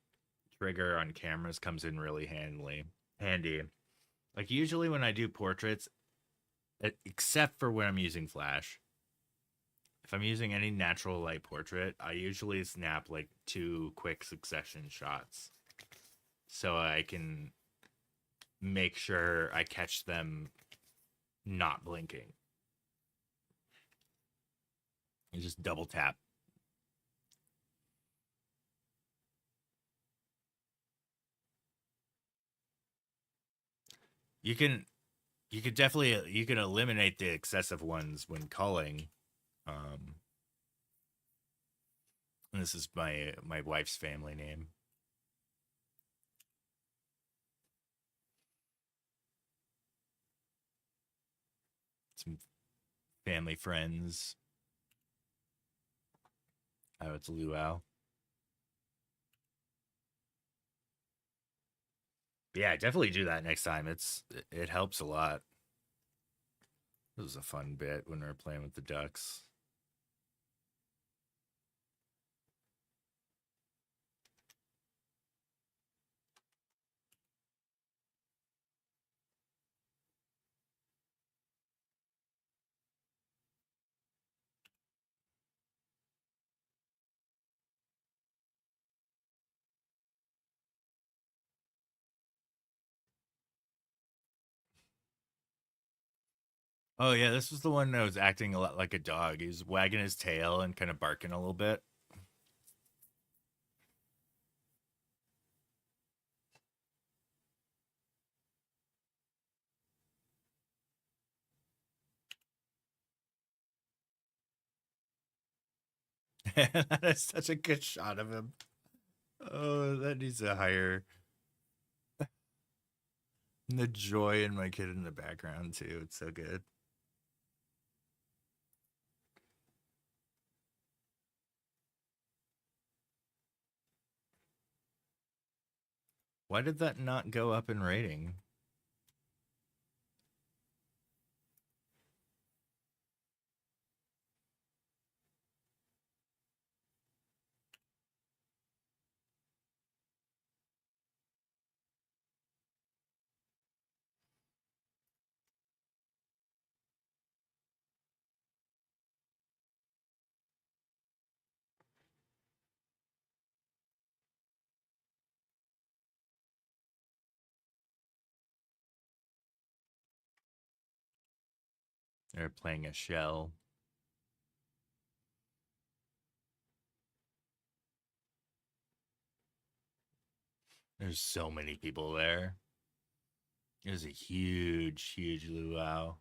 trigger on cameras comes in really handy. Like usually when I do portraits, except for when I'm using flash, if I'm using any natural light portrait, I usually snap like 2 quick succession shots so I can make sure I catch them not blinking. You just double tap. You can definitely you can eliminate the excessive ones when culling. And this is my wife's family name. Some family friends. Oh, it's Luau. Yeah, definitely do that next time. It helps a lot. This was a fun bit when we were playing with the ducks. Oh yeah, this was the one that was acting a lot like a dog. He was wagging his tail and kind of barking a little bit. That is such a good shot of him. Oh, that needs to hire. And the joy in my kid in the background too. It's so good. Why did that not go up in rating? They're playing a shell. There's so many people there. There's a huge, huge luau.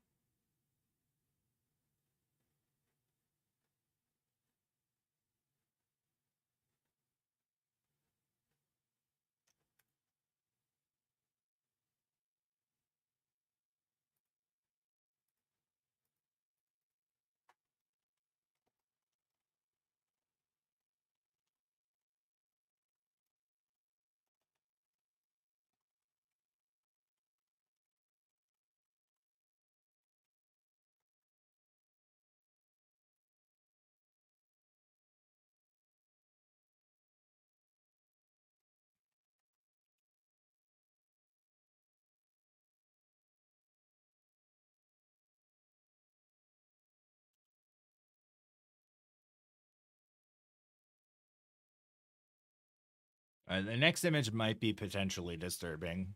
The next image might be potentially disturbing.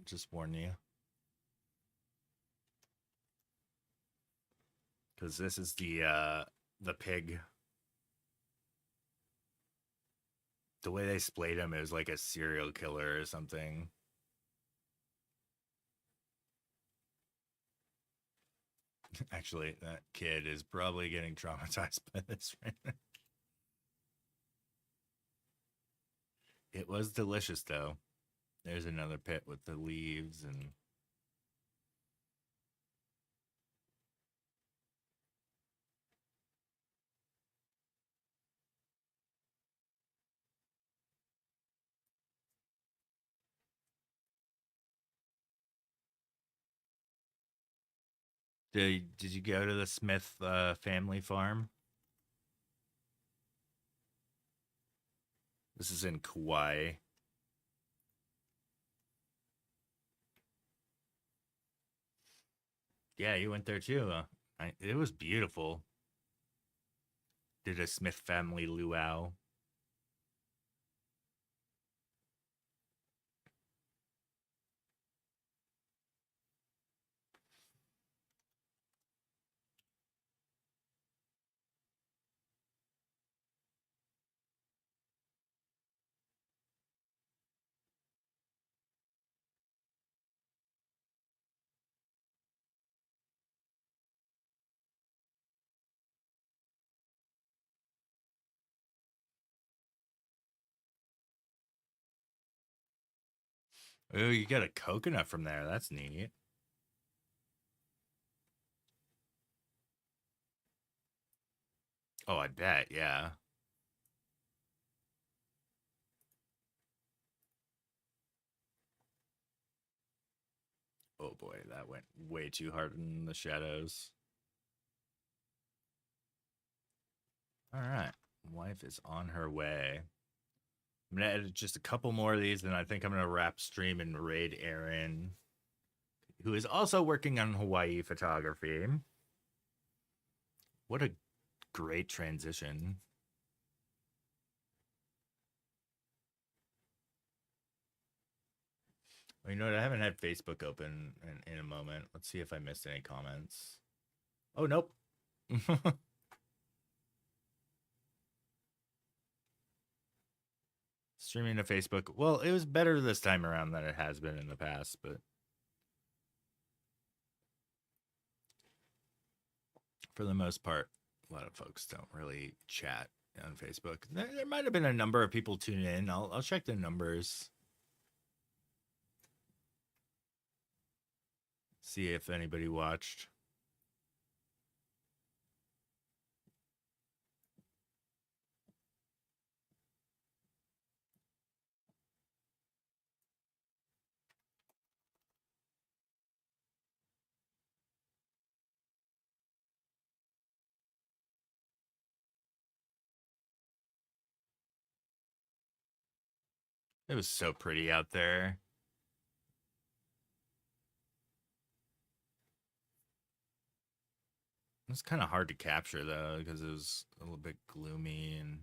Just warn you. Because this is the pig. The way they splayed him, it was like a serial killer or something. Actually, that kid is probably getting traumatized by this right now. It was delicious, though. There's another pit with the leaves and... Did you go to the Smith family farm? This is in Kauai. Yeah, you went there too. It was beautiful. Did a Smith family luau. Oh, you got a coconut from there. That's neat. Oh, I bet, yeah. Oh boy, that went way too hard in the shadows. All right, wife is on her way. I'm gonna edit just a couple more of these, and I think I'm gonna wrap stream and raid Aaron, who is also working on Hawaii photography. What a great transition. Well, you know what? I haven't had Facebook open in a moment. Let's see if I missed any comments. Oh, nope. Streaming to Facebook. Well, it was better this time around than it has been in the past, but for the most part, A lot of folks don't really chat on Facebook. There might have been a number of people tuning in. I'll check the numbers. See if anybody watched. It was so pretty out there. It was kind of hard to capture though because it was a little bit gloomy, and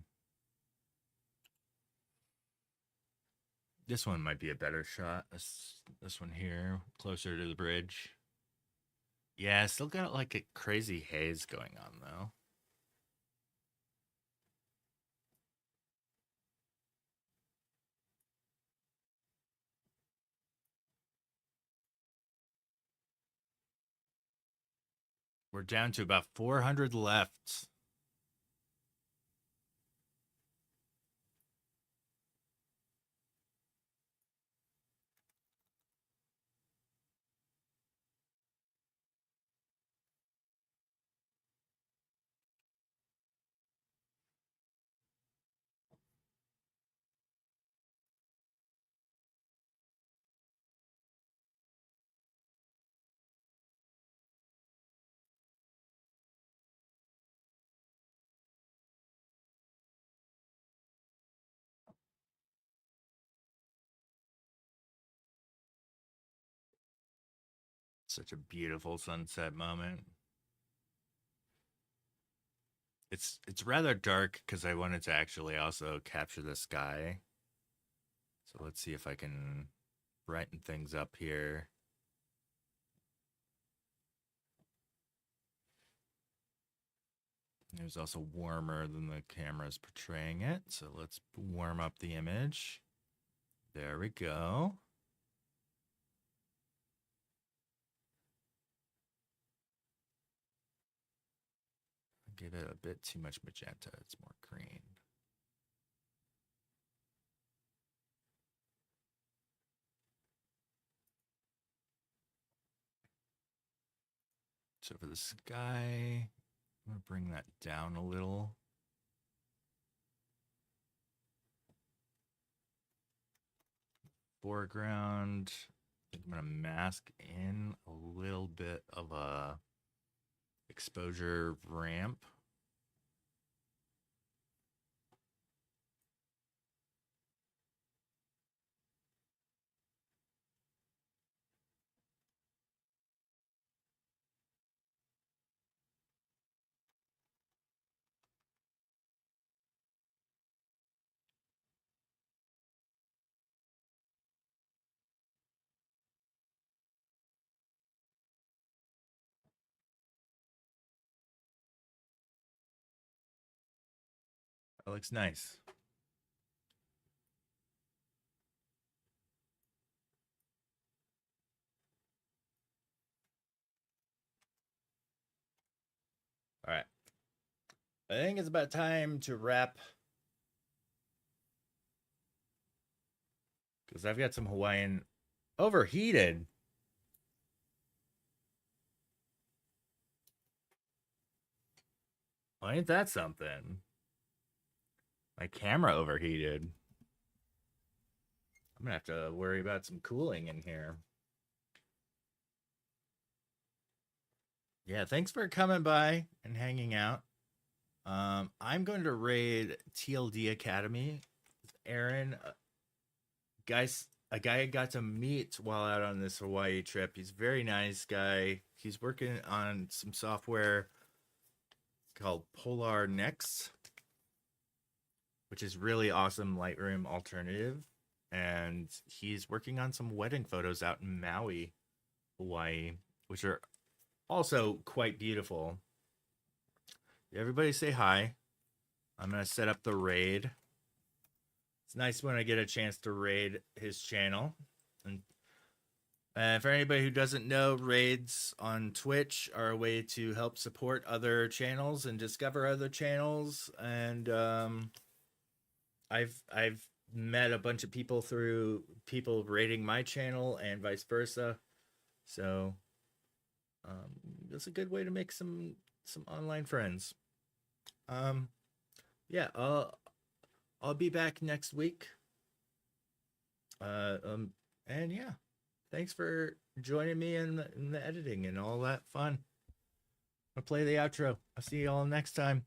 this one might be a better shot. This one here, closer to the bridge. Yeah, still got like a crazy haze going on though. We're down to about 400 left. Such a beautiful sunset moment. It's rather dark because I wanted to actually also capture the sky. So let's see if I can brighten things up here. It was also warmer than the camera's portraying it. So let's warm up the image. There we go. Give it a bit too much magenta. It's more green. So for the sky, I'm going to bring that down a little. Foreground, I think I'm going to mask in a little bit of a exposure ramp. That looks nice. All right. I think it's about time to wrap, because I've got some Hawaiian overheated. Well, ain't that something? My camera overheated. I'm gonna have to worry about some cooling in here. Yeah, thanks for coming by and hanging out. I'm going to raid TLD Academy. Aaron, a guy I got to meet while out on this Hawaii trip. He's a very nice guy. He's working on some software called Polar Next, which is really awesome Lightroom alternative. And he's working on some wedding photos out in Maui, Hawaii, which are also quite beautiful. Everybody say hi. I'm going to set up the raid. It's nice when I get a chance to raid his channel. And And for anybody who doesn't know, raids on Twitch are a way to help support other channels and discover other channels. And I've met a bunch of people through people raiding my channel and vice versa. So that's a good way to make some online friends. Yeah, I'll be back next week. And yeah, thanks for joining me in the editing and all that fun. I'll play the outro. I'll see you all next time.